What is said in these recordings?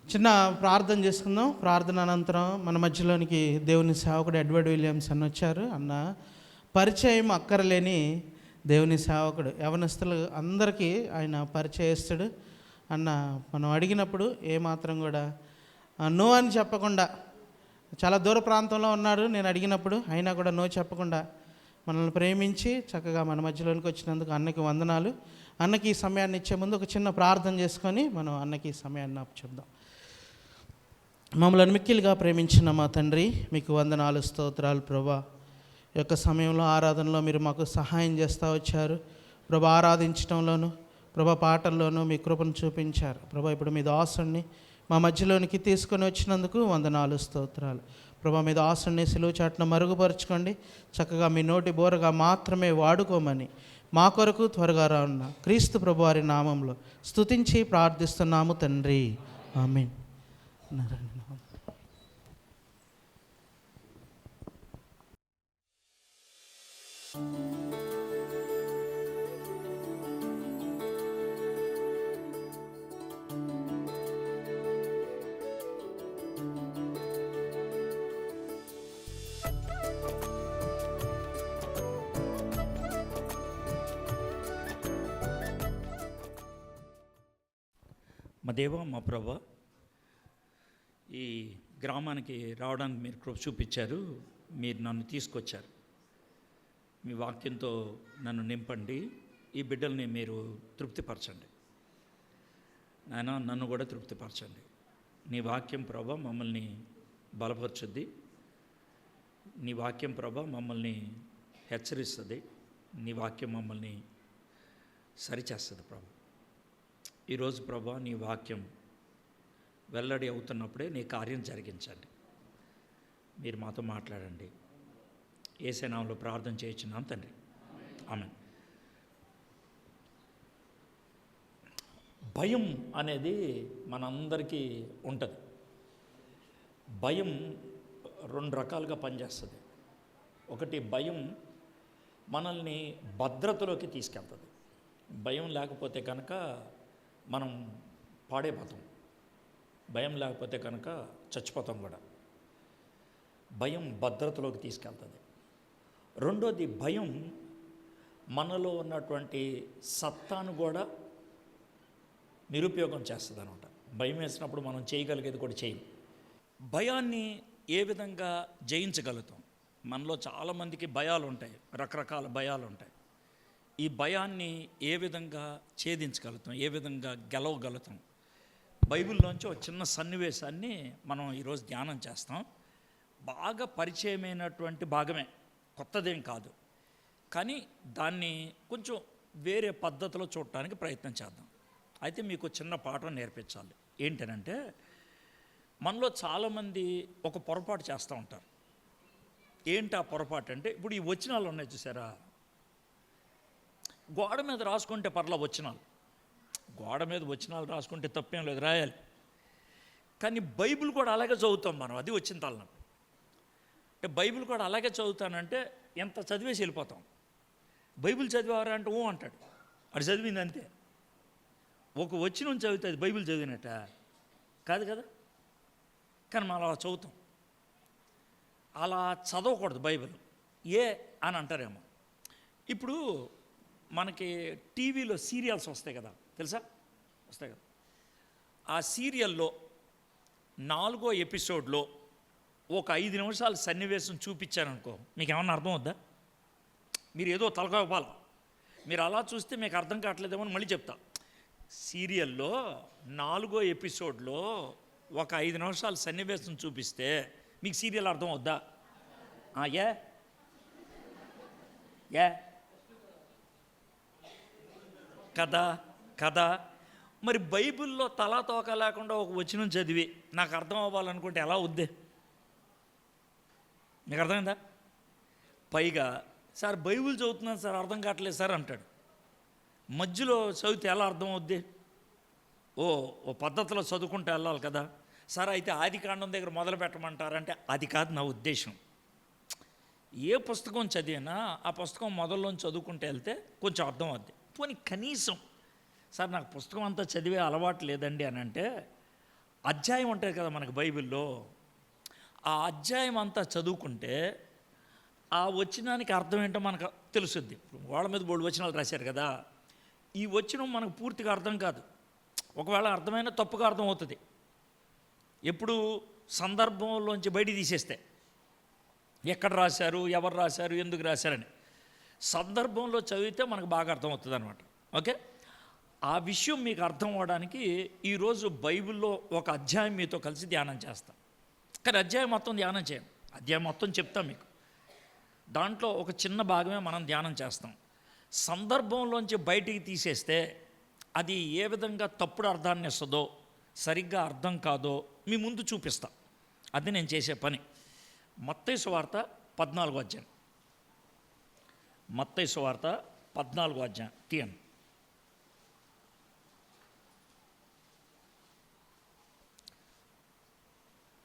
చిన్న ప్రార్థన చేసుకుందాం. ప్రార్థన అనంతరం మన మధ్యలోనికి దేవుని సేవకుడు ఎడ్వర్డ్ విలియమ్స్ అన్న వచ్చారు. అన్న పరిచయం అక్కరలేని దేవుని సేవకుడు, యవనస్తులు అందరికీ ఆయన పరిచయస్తుడు. అన్న మనం అడిగినప్పుడు ఏమాత్రం కూడా నో అని చెప్పకుండా, చాలా దూర ప్రాంతంలో ఉన్నాడు నేను అడిగినప్పుడు, అయినా కూడా నో చెప్పకుండా మనల్ని ప్రేమించి చక్కగా మన మధ్యలోనికి వచ్చినందుకు అన్నకి వందనాలు. అన్నకి ఈ సమయాన్ని ఇచ్చే ముందు ఒక చిన్న ప్రార్థన చేసుకొని మనం అన్నకి ఈ సమయాన్ని చెప్దాం. మమ్మల్ని మిక్కిలిగా ప్రేమించిన మా తండ్రి, మీకు వందనాలు, స్తోత్రాలు ప్రభా. ఈ యొక్క సమయంలో ఆరాధనలో మీరు మాకు సహాయం చేస్తూ వచ్చారు ప్రభా. ఆరాధించడంలోను ప్రభా, పాటల్లోనూ మీ కృపను చూపించారు ప్రభా. ఇప్పుడు మీ దాసుని మా మధ్యలోనికి తీసుకొని వచ్చినందుకు వందనాలు, స్తోత్రాలు ప్రభా. మీ దాసుని సిలువ చాటున మరుగుపరుచుకోండి, చక్కగా మీ నోటి బోరగా మాత్రమే వాడుకోమని మా కొరకు త్వరగా రానున్న క్రీస్తు ప్రభు వారి నామంలో స్తుతించి ప్రార్థిస్తున్నాము తండ్రి, ఆమేన్. మా దేవ, మా ప్రభా, ఈ గ్రామానికి రావడానికి మీరు కృప చూపించారు. మీరు నన్ను తీసుకొచ్చారు. మీ వాక్యంతో నన్ను నింపండి. ఈ బిడ్డల్ని మీరు తృప్తిపరచండి నాయన, నన్ను కూడా తృప్తిపరచండి. నీ వాక్యం ప్రభా మమ్మల్ని బలపరుచుద్ది. నీ వాక్యం ప్రభా మమ్మల్ని హెచ్చరిస్తుంది. నీ వాక్యం మమ్మల్ని సరిచేస్తుంది ప్రభా. ఈరోజు ప్రభా నీ వాక్యం వెల్లడి అవుతున్నప్పుడే నీ కార్యం జరిగించండి. మీరు మాతో మాట్లాడండి. యేసు నామములో ప్రార్థన చేయించున్నాం తండ్రి, ఆమేన్. భయం అనేది మనందరికీ ఉంటుంది. భయం రెండు రకాలుగా పనిచేస్తుంది. ఒకటి, భయం మనల్ని భద్రతలోకి తీసుకెళ్తుంది. భయం లేకపోతే కనుక మనం పాడైపోతాం. భయం లేకపోతే కనుక చచ్చిపోతాం కూడా. భయం భద్రతలోకి తీసుకెళ్తుంది. రెండోది, భయం మనలో ఉన్నటువంటి సత్తాను కూడా నిరుపయోగం చేస్తుంది అనమాట. భయం వేసినప్పుడు మనం చేయగలిగేది కూడా చేయం. భయాన్ని ఏ విధంగా జయించగలుగుతాం? మనలో చాలామందికి భయాలు ఉంటాయి, రకరకాల భయాలు ఉంటాయి. ఈ భయాన్ని ఏ విధంగా ఛేదించగలుగుతాం, ఏ విధంగా గెలవగలుగుతాం? బైబిల్లోంచి ఒక చిన్న సన్నివేశాన్ని మనం ఈరోజు ధ్యానం చేస్తాం. బాగా పరిచయమైనటువంటి భాగమే, కొత్తదేం కాదు. కానీ దాన్ని కొంచెం వేరే పద్ధతిలో చూడటానికి ప్రయత్నం చేద్దాం. అయితే మీకు చిన్న పాఠం నేర్పించాలి. ఏంటనంటే, మనలో చాలామంది ఒక పొరపాటు చేస్తూ ఉంటారు. ఏంటి ఆ పొరపాటు అంటే, ఇప్పుడు ఈ వచనాలు ఉన్నాయి చూసారా, గోడ మీద రాసుకుంటే పర్లా వచనాలు, గోడ మీద వచనాలు రాసుకుంటే తప్పేం లేదు, రాయాలి. కానీ బైబిల్ కూడా అలాగే చదువుతాం మనం. అది వచ్చిన తలనొప్పి. అంటే బైబిల్ కూడా అలాగే చదువుతానంటే ఎంత చదివేసి వెళ్ళిపోతాం. బైబిల్ చదివారా అంటే ఓ అంటాడు, అది చదివింది అంతే. ఒక వచనం చదివితే అది బైబిల్ చదివినట్ట కాదు కదా. కానీ మనం అలా చదువుతాం. అలా చదవకూడదు బైబిల్. అని అంటారేమో. ఇప్పుడు మనకి టీవీలో సీరియల్స్ వస్తాయి కదా, తెలుసా? వస్తాయి కదా. ఆ సీరియల్లో 4వ ఎపిసోడ్లో ఒక 5 నిమిషాల సన్నివేశం చూపించారనుకో, మీకు ఏమన్నా అర్థం అవుద్దా? మీరు ఏదో తలకాపాల, మీరు అలా చూస్తే మీకు అర్థం కావట్లేదేమో అని మళ్ళీ చెప్తా. సీరియల్లో 4వ ఎపిసోడ్లో ఒక 5 నిమిషాల సన్నివేశం చూపిస్తే మీకు సీరియల్ అర్థం అవుద్దా? ఏ కదా. మరి బైబిల్లో తలా తోక లేకుండా ఒక వచనం చదివి నాకు అర్థం అవ్వాలనుకుంటే ఎలా వద్దే? మీకు అర్థమైందా? పైగా సార్ బైబిల్ చదువుతున్నాను సార్, అర్థం కావట్లేదు సార్ అంటాడు. మధ్యలో చదివితే ఎలా అర్థం అవుద్ది? ఓ పద్ధతిలో చదువుకుంటూ వెళ్ళాలి కదా. సార్ అయితే ఆదికాండం దగ్గర మొదలు పెట్టమంటారంటే అది కాదు నా ఉద్దేశం. ఏ పుస్తకం చదివినా ఆ పుస్తకం మొదల్లోంచి చదువుకుంటూ వెళ్తే కొంచెం అర్థం అవుద్ది. పోనీ కనీసం సార్ నాకు పుస్తకం అంతా చదివే అలవాటు లేదండి అని అంటే, అధ్యాయం ఉంటుంది కదా మనకు బైబిల్లో, ఆ అధ్యాయం అంతా చదువుకుంటే ఆ వచనానికి అర్థం ఏంటో మనకు తెలుస్తుంది. వాళ్ళ మీద బోర్డు వచనాలు రాశారు కదా, ఈ వచనం మనకు పూర్తిగా అర్థం కాదు. ఒకవేళ అర్థమైనా తప్పుగా అర్థం అవుతుంది. ఎప్పుడు సందర్భంలోంచి బయట తీసేస్తే, ఎక్కడ రాశారు, ఎవరు రాశారు, ఎందుకు రాశారని సందర్భంలో చదివితే మనకు బాగా అర్థమవుతుంది అనమాట. ఓకే, ఆ విషయం మీకు అర్థం అవ్వడానికి ఈరోజు బైబిల్లో ఒక అధ్యాయం మీతో కలిసి ధ్యానం చేస్తాం. కానీ అధ్యాయం మొత్తం ధ్యానం చేయం, అధ్యాయం మొత్తం చెప్తాం మీకు. దాంట్లో ఒక చిన్న భాగమే మనం ధ్యానం చేస్తాం. సందర్భంలోంచి బయటికి తీసేస్తే అది ఏ విధంగా తప్పుడు అర్థాన్ని ఇస్తుందో, సరిగ్గా అర్థం కాదో మీ ముందు చూపిస్తా. అది నేను చేసే పని. మత్తయి సువార్త 14వ అధ్యాయం, మత్తయి సువార్త 14వ అధ్యాయం తీయండి.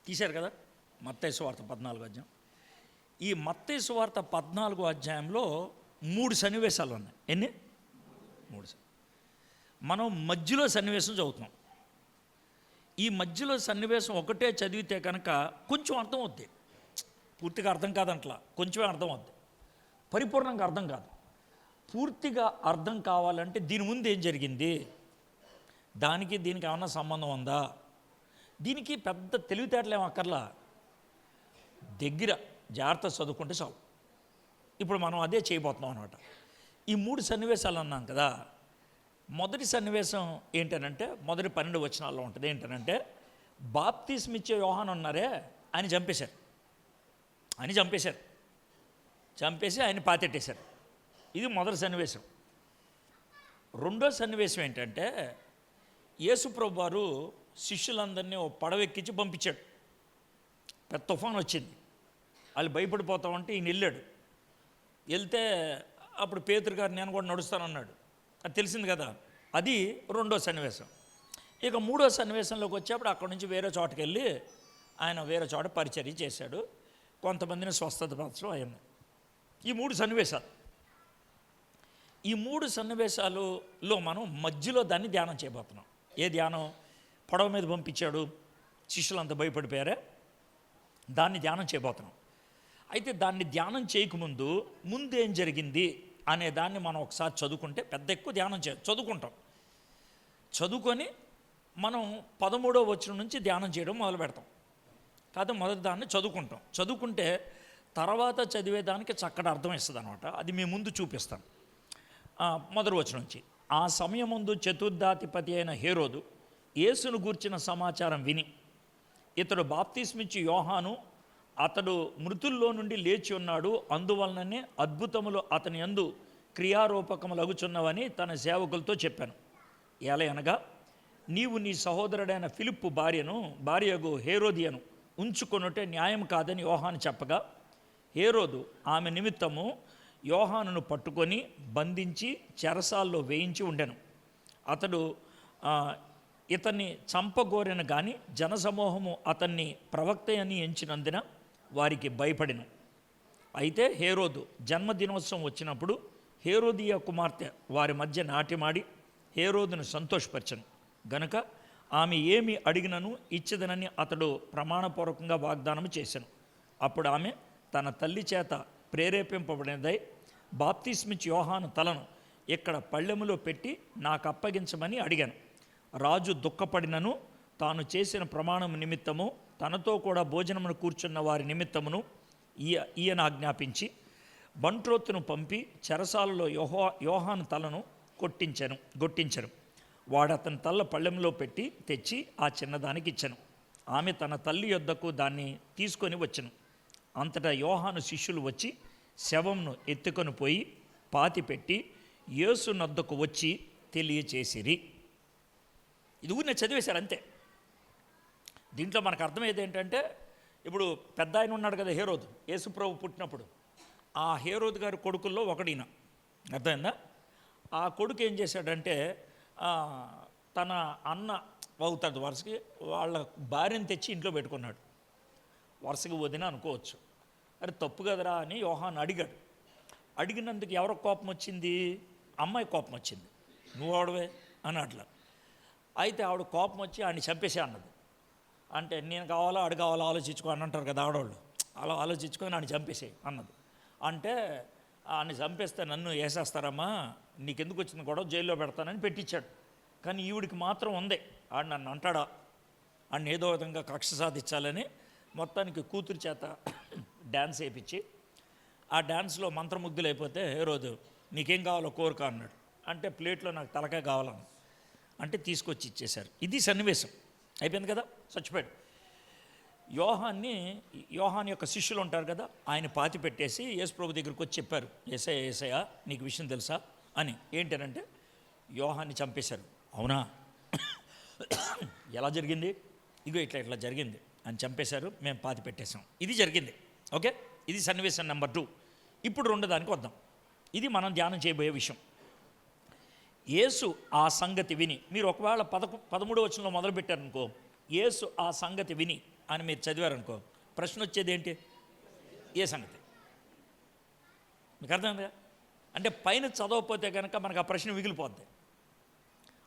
తీశారు కదా, మత్తయి సువార్త 14వ అధ్యాయం. ఈ మత్తయి సువార్త 14వ అధ్యాయంలో 3 సన్నివేశాలు ఉన్నాయి. ఎన్ని? 3. మనం మధ్యలో సన్నివేశం చదువుతున్నాం. ఈ మధ్యలో సన్నివేశం ఒకటే చదివితే కనుక కొంచెం అర్థం అవుద్ది. పూర్తిగా అర్థం కాదంట్లా, కొంచెమే అర్థం అవుద్ది, పరిపూర్ణంగా అర్థం కాదు. పూర్తిగా అర్థం కావాలంటే దీని ముందు ఏం జరిగింది, దానికి దీనికి ఏమన్నా సంబంధం ఉందా, దీనికి పెద్ద తెలివితేటలు ఏం అక్కర్లా, దగ్గర జాగ్రత్త చదువుకుంటే చాలు. ఇప్పుడు మనం అదే చేయబోతున్నాం అనమాట. ఈ 3 సన్నివేశాలు అన్నాం కదా. మొదటి సన్నివేశం ఏంటనంటే, మొదటి 12 వచనాల్లో ఉంటుంది. ఏంటనంటే, బాప్తిస్మిచ్చే యోహాను ఉన్నారే, ఆయన చంపేశారు. చంపేసి ఆయన పాతెట్టేశారు. ఇది మొదటి సన్నివేశం. రెండో సన్నివేశం ఏంటంటే, యేసుప్రభు వారు శిష్యులందరినీ ఓ పడవెక్కించి పంపించాడు. పెద్ద తుఫాను వచ్చింది, వాళ్ళు భయపడిపోతామంటే ఈయన వెళ్ళాడు. వెళ్తే అప్పుడు పేతురు గారు నేను కూడా నడుస్తానన్నాడు. అది తెలిసింది కదా. అది రెండో సన్నివేశం. ఇక మూడో సన్నివేశంలోకి వచ్చేప్పుడు అక్కడ నుంచి వేరే చోటకి వెళ్ళి ఆయన వేరే చోట పరిచర్య చేశాడు. కొంతమందిని స్వస్థత పరచడం అయింది. ఈ 3 సన్నివేశాలు. ఈ 3 సన్నివేశాలలో మనం మధ్యలో దాన్ని ధ్యానం చేయబోతున్నాం. ఏ ధ్యానం? పడవ మీద పంపించాడు, శిష్యులంతా భయపడిపోయారే, దాన్ని ధ్యానం చేయబోతున్నాం. అయితే దాన్ని ధ్యానం చేయకముందు ముందేం జరిగింది అనే దాన్ని మనం ఒకసారి చదువుకుంటే పెద్ద ఎక్కువ ధ్యానం చదువుకుంటాం. చదువుకొని మనం 13వ వచనం నుంచి ధ్యానం చేయడం మొదలు పెడతాం. కాదు, మొదటి దాన్ని చదువుకుంటాం. చదువుకుంటే తర్వాత చదివేదానికి చక్కటి అర్థం ఇస్తుంది అనమాట. అది మీ ముందు చూపిస్తాను. మొదటి వచనం నుంచి. ఆ సమయముందు చతుర్థాధిపతి అయిన హేరోదు యేసును గూర్చిన సమాచారం విని, ఇతడు బాప్తిస్మిచ్చి యోహాను, అతడు మృతుల్లో నుండి లేచి ఉన్నాడు, అందువలననే అద్భుతములు అతని యందు క్రియారూపకములగుచున్నవని తన సేవకులతో చెప్పాను. ఎలయనగా, నీవు నీ సహోదరుడైన ఫిలిప్పు భార్యగు హేరోదియను ఉంచుకొనుటే న్యాయం కాదని యోహాను చెప్పగా, హేరోదు ఆమె నిమిత్తము యోహానును పట్టుకొని బంధించి చెరసాల్లో వేయించి ఉండెను. అతడు ఇతన్ని చంపగోరెను కానీ జనసమూహము అతన్ని ప్రవక్త అని ఎంచినందున వారికి భయపడిను. అయితే హేరోదు జన్మదినోత్సవం వచ్చినప్పుడు హేరోదియ కుమార్తె వారి మధ్య నాట్యమాడి హేరోదును సంతోషపరచను గనుక ఆమె ఏమి అడిగినను ఇచ్చదనని అతడు ప్రమాణపూర్వకంగా వాగ్దానం చేశాను. అప్పుడు ఆమె తన తల్లి చేత ప్రేరేపింపబడినదై బాప్తిస్మిచ్చి యోహాను తలను ఇక్కడ పళ్ళెములో పెట్టి నాకు అప్పగించమని అడిగాను. రాజు దుఃఖపడినను తాను చేసిన ప్రమాణం నిమిత్తము తనతో కూడా భోజనమును కూర్చున్న వారి నిమిత్తమును ఈయన ఆజ్ఞాపించి బంట్రోతును పంపి చెరసాలలో యోహాను తలను గొట్టించను. వాడు అతని తల్ల పళ్ళెంలో పెట్టి తెచ్చి ఆ చిన్నదానికి ఇచ్చెను. ఆమె తన తల్లి యొద్దకు దాన్ని తీసుకొని వచ్చెను. అంతటా యోహాను శిష్యులు వచ్చి శవంను ఎత్తుకొని పోయి పాతిపెట్టి యేసు నొద్దకు వచ్చి తెలియచేసిరి. ఇది ఊరినే చదివేశారు అంతే. దీంట్లో మనకు అర్థమయ్యేది ఏంటంటే, ఇప్పుడు పెద్ద ఆయన ఉన్నాడు కదా హేరోదు, యేసుప్రభు పుట్టినప్పుడు ఆ హేరోదు గారి కొడుకుల్లో ఒకడిన. అర్థమైందా? ఆ కొడుకు ఏం చేశాడంటే, తన అన్న అవుతాడు వరుసకి, వాళ్ళ భార్యను తెచ్చి ఇంట్లో పెట్టుకున్నాడు. వరుసగా వదిన అనుకోవచ్చు. అరే తప్పు కదరా అని యోహాను అడిగాడు. అడిగినందుకు ఎవరికి కోపం వచ్చింది? అమ్మాయి కోపం వచ్చింది, నువ్వు ఆడవే అని అట్లా. అయితే ఆవిడ కోపం వచ్చి ఆడిని చంపేసే అన్నది. అంటే నేను కావాలా ఆడు కావాలా ఆలోచించుకో అని అంటారు కదా ఆడవాళ్ళు, అలా ఆలోచించుకొని ఆడిని చంపేసే అన్నది. అంటే ఆడిని చంపేస్తే నన్ను వేసేస్తారమ్మా, నీకెందుకు వచ్చింది గొడవ, జైల్లో పెడతానని పెట్టించాడు. కానీ ఈవిడికి మాత్రం ఉంది, ఆడు నన్ను అంటాడా, ఆడిని ఏదో విధంగా కక్ష సాధించాలని మొత్తానికి కూతురు చేత డ్యాన్స్ వేయించి, ఆ డ్యాన్స్లో మంత్రముగ్ధులు అయిపోతే ఏ రోజు నీకేం కావాలో కోరుక అన్నాడు. అంటే ప్లేట్లో నాకు తలకాయ కావాలని అంటే తీసుకొచ్చి ఇచ్చేశారు. ఇది సన్నివేశం అయిపోయింది కదా, చచ్చిపోయాడు. యోహాన్ యొక్క శిష్యులు ఉంటారు కదా, ఆయన పాతి పెట్టేసి యేసు ప్రభు దగ్గరికి వచ్చి చెప్పారు, యేసయ్య నీకు విషయం తెలుసా అని. ఏంటనంటే యోహాన్ని చంపేశారు. అవునా, ఎలా జరిగింది, ఇగో ఇట్లా జరిగింది అని చంపేశారు, మేము పాతి పెట్టేశాం, ఇది జరిగింది. ఓకే, ఇది సన్నివేశం నెంబర్ 2. ఇప్పుడు రెండో దానికి వద్దాం. ఇది మనం ధ్యానం చేయబోయే విషయం. యేసు ఆ సంగతి విని, మీరు ఒకవేళ 13వ వచనంలో మొదలుపెట్టారనుకో, యేసు ఆ సంగతి విని అని మీరు చదివారనుకో, ప్రశ్న వచ్చేది ఏంటి, ఏ సంగతి? మీకు అర్థమైందా? అంటే పైన చదవకపోతే కనుక మనకు ఆ ప్రశ్న మిగిలిపోద్ది.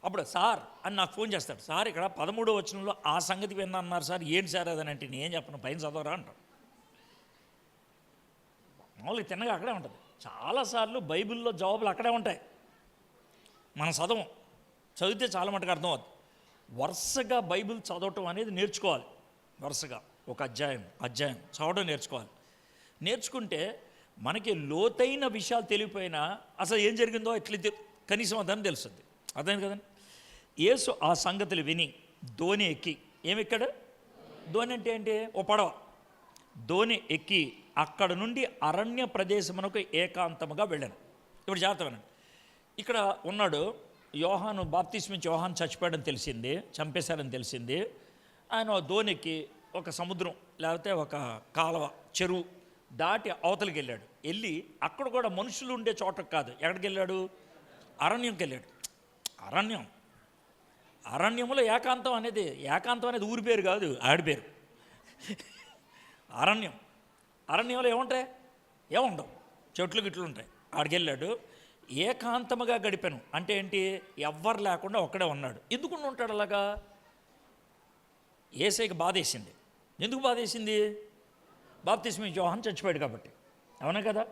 అప్పుడు సార్ అని నాకు ఫోన్ చేస్తాడు, సార్ ఇక్కడ 13వ వచనంలో ఆ సంగతి విన్నా అన్నారు సార్, ఏంటి సార్ అదని. అంటే నేను చెప్పను, పైన చదవరా అంటాను. మామూలుగా తిన్నగా అక్కడే ఉంటుంది. చాలాసార్లు బైబిల్లో జవాబులు అక్కడే ఉంటాయి, మనం చదివితే చాలా మటుకు అర్థం అవుతుంది. వరుసగా బైబిల్ చదవటం అనేది నేర్చుకోవాలి. వరుసగా ఒక అధ్యాయం చదవడం నేర్చుకోవాలి. నేర్చుకుంటే మనకి లోతైన విషయాలు తెలియపోయినా అసలు ఏం జరిగిందో ఎట్లా కనీసం అదని తెలుస్తుంది. అర్థమైంది కదండి. యేసు ఆ సంగతులు విని దోణి ఎక్కి, ఏమెక్కాడు? దోణి అంటే ఏంటి? ఓ పడవ. దోణి ఎక్కి అక్కడ నుండి అరణ్య ప్రదేశమునకు ఏకాంతముగా వెళ్ళాను. ఇప్పుడు జాగ్రత్త వినండి. ఇక్కడ ఉన్నాడు యోహాను, బాప్తిస్మిచ్చి యోహాను చచ్చిపోయాడని తెలిసింది, చంపేశాడని తెలిసింది. ఆయన దోణికి ఒక సముద్రం లేకపోతే ఒక కాలువ, చెరువు దాటి అవతలికి వెళ్ళాడు. వెళ్ళి అక్కడ కూడా మనుషులు ఉండే చోటకు కాదు, ఎక్కడికి వెళ్ళాడు? అరణ్యంకి వెళ్ళాడు. అరణ్యంలో ఏకాంతం అనేది ఊరి పేరు కాదు, ఆడి పేరు. అరణ్యంలో ఏముంటాయి? ఏముండవు, చెట్లు గిట్లు ఉంటాయి. ఆడికి వెళ్ళాడు. ఏకాంతముగా గడిపాను అంటే ఏంటి? ఎవ్వరు లేకుండా ఒక్కడే ఉన్నాడు. ఎందుకు ఉంటాడు అలాగా? యేసయ్యకి బాధేసింది. ఎందుకు బాధేసింది? బాప్తిస్మిచ్చి యోహాను చచ్చిపోయాడు కాబట్టి. అవునా కదా,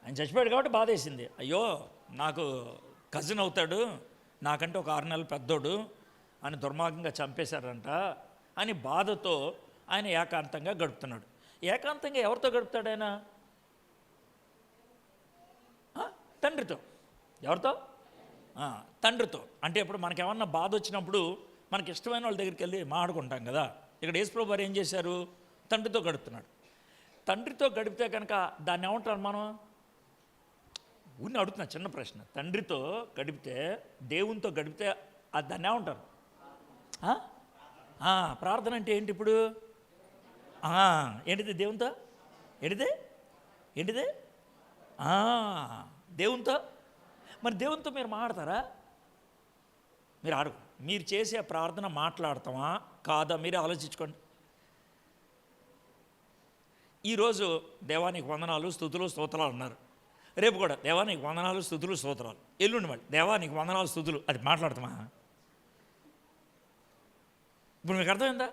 ఆయన చచ్చిపోయాడు కాబట్టి బాధేసింది. అయ్యో నాకు కజిన్ అవుతాడు, నాకంటే ఒక 6 నెలలు పెద్దోడు అని దుర్మార్గంగా చంపేశారంట అని బాధతో ఆయన ఏకాంతంగా గడుపుతున్నాడు. ఏకాంతంగా ఎవరితో గడుపుతాడు ఆయన? తండ్రితో. ఎవరితో? తండ్రితో. అంటే ఇప్పుడు మనకేమన్నా బాధ వచ్చినప్పుడు మనకి ఇష్టమైన వాళ్ళ దగ్గరికి వెళ్ళి మాట్లాడుకుంటాం కదా. ఇక్కడ యేసుప్రభు వారు ఏం చేశారు? తండ్రితో గడుపుతున్నాడు. తండ్రితో గడిపితే కనుక దాన్ని ఏమంటారు మనం? ఊరిని అడుగుతున్నా, చిన్న ప్రశ్న. తండ్రితో గడిపితే, దేవునితో గడిపితే దాన్ని ఏమంటారు? ప్రార్థన అంటే ఏంటి ఇప్పుడు? ఏంటిది? దేవునితో ఏంటిది? దేవునితో. మరి దేవునితో మీరు మాట్లాడతారా? మీరు అడుగు. మీరు చేసే ప్రార్థన మాట్లాడతామా కాదా మీరే ఆలోచించుకోండి. ఈరోజు దేవానికి వందనాలు, స్తుతులు, స్తోత్రాలు అన్నారు. రేపు కూడా దేవానికి వందనాలు, స్తుతులు, స్తోత్రాలు. ఎల్లుండి మళ్ళీ దేవానికి వందనాలు, స్తుతులు. అది మాట్లాడతామా? ఇప్పుడు మీకు అర్థమైందా?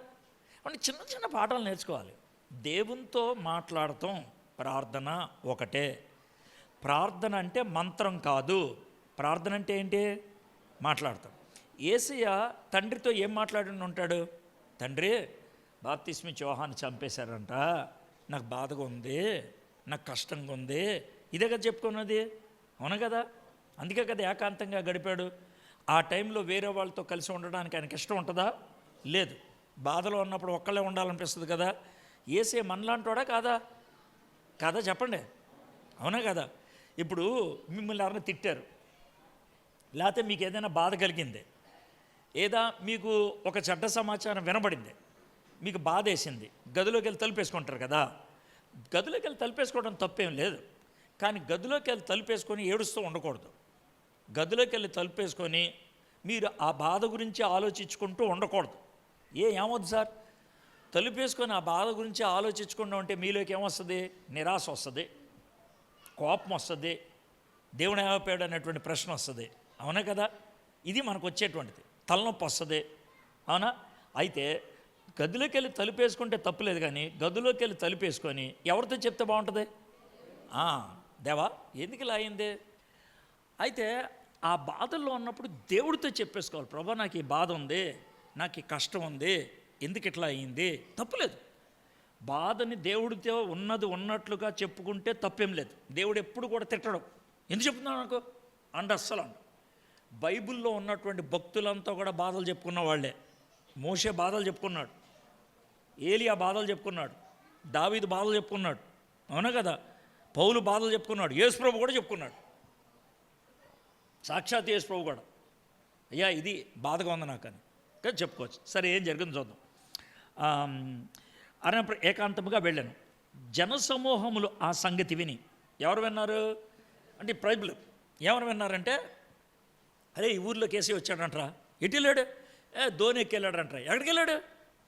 అంటే చిన్న చిన్న పాఠాలు నేర్చుకోవాలి. దేవునితో మాట్లాడటం ప్రార్థన ఒకటే. ప్రార్థన అంటే మంత్రం కాదు. ప్రార్థన అంటే ఏంటి? మాట్లాడతాం. యేసయ్య తండ్రితో ఏం మాట్లాడి ఉంటాడు? తండ్రి, బాప్తిస్మిచ్చి యోహాను చంపేశారంట, నాకు బాధగా ఉంది, నాకు కష్టంగా ఉంది, ఇదే కదా చెప్పుకున్నది. అవును కదా, అందుకే కదా ఏకాంతంగా గడిపాడు. ఆ టైంలో వేరే వాళ్ళతో కలిసి ఉండడానికి ఆయనకి ఇష్టం ఉంటుందా? లేదు. బాధలో ఉన్నప్పుడు ఒక్కళ్ళే ఉండాలనిపిస్తుంది కదా. యేసయ్య మనలాంటోడా కాదా చెప్పండి. అవునా కదా? ఇప్పుడు మిమ్మల్ని ఎవరైనా తిట్టారు, లేకపోతే మీకు ఏదైనా బాధ కలిగింది, ఏదా మీకు ఒక చెడ్డ సమాచారం వినబడింది, మీకు బాధ వేసింది, గదిలోకి వెళ్ళి తలుపేసుకుంటారు కదా. గదిలోకి వెళ్ళి తలుపేసుకోవడం తప్పేం లేదు, కానీ గదిలోకి వెళ్ళి తలుపేసుకొని ఏడుస్తూ ఉండకూడదు. గదిలోకి వెళ్ళి తలుపేసుకొని మీరు ఆ బాధ గురించి ఆలోచించుకుంటూ ఉండకూడదు. ఏమవుద్దు సార్? తలుపేసుకొని ఆ బాధ గురించి ఆలోచించుకుంటూ ఉంటే మీలోకి ఏమొస్తుంది? నిరాశ వస్తుంది, కోపం వస్తుంది, దేవుడు ఏమైపోయాడు అనేటువంటి ప్రశ్న వస్తుంది. అవునా కదా? ఇది మనకు వచ్చేటువంటిది. తలనొప్పి వస్తుంది. అవునా? అయితే గదిలోకి వెళ్ళి తలుపేసుకుంటే తప్పులేదు, కానీ గదిలోకి వెళ్ళి తలుపేసుకొని ఎవరితో చెప్తే బాగుంటుంది? దేవా ఎందుకు ఇలా అయింది? అయితే ఆ బాధల్లో ఉన్నప్పుడు దేవుడితో చెప్పేసుకోవాలి. ప్రభా నాకు ఈ బాధ ఉంది, నాకు ఈ కష్టం ఉంది, ఎందుకు ఇట్లా అయింది? తప్పులేదు. బాధని దేవుడితో ఉన్నట్లుగా చెప్పుకుంటే తప్పేం లేదు. దేవుడు ఎప్పుడు కూడా తిట్టడం. ఎందుకు చెప్తున్నావు నాకు అంటే అస్సలు. బైబిల్లో ఉన్నటువంటి భక్తులంతా కూడా బాధలు చెప్పుకున్న వాళ్ళే. మోషే బాధలు చెప్పుకున్నాడు, ఏలియా బాధలు చెప్పుకున్నాడు, దావీదు బాధలు చెప్పుకున్నాడు. అవునా కదా? పౌలు బాధలు చెప్పుకున్నాడు, యేసుప్రభు కూడా చెప్పుకున్నాడు. సాక్షాత్ యేసుప్రభు కూడా అయ్యా ఇది బాధగా ఉంది నాకు అని కదా చెప్పుకోవచ్చు. సరే, ఏం జరిగింది చూద్దాం. అరణ్య ఏకాంతముగా వెళ్ళాను. జనసమూహములు ఆ సంగతి విని ఎవరు విన్నారు అంటే ప్రజలు ఎవరు విన్నారంటే, అరే ఈ ఊర్లోకి వేసి వచ్చాడంటరా, ఎటు వెళ్ళాడు? ధోనికి వెళ్ళాడంటరా. ఎక్కడికి వెళ్ళాడు?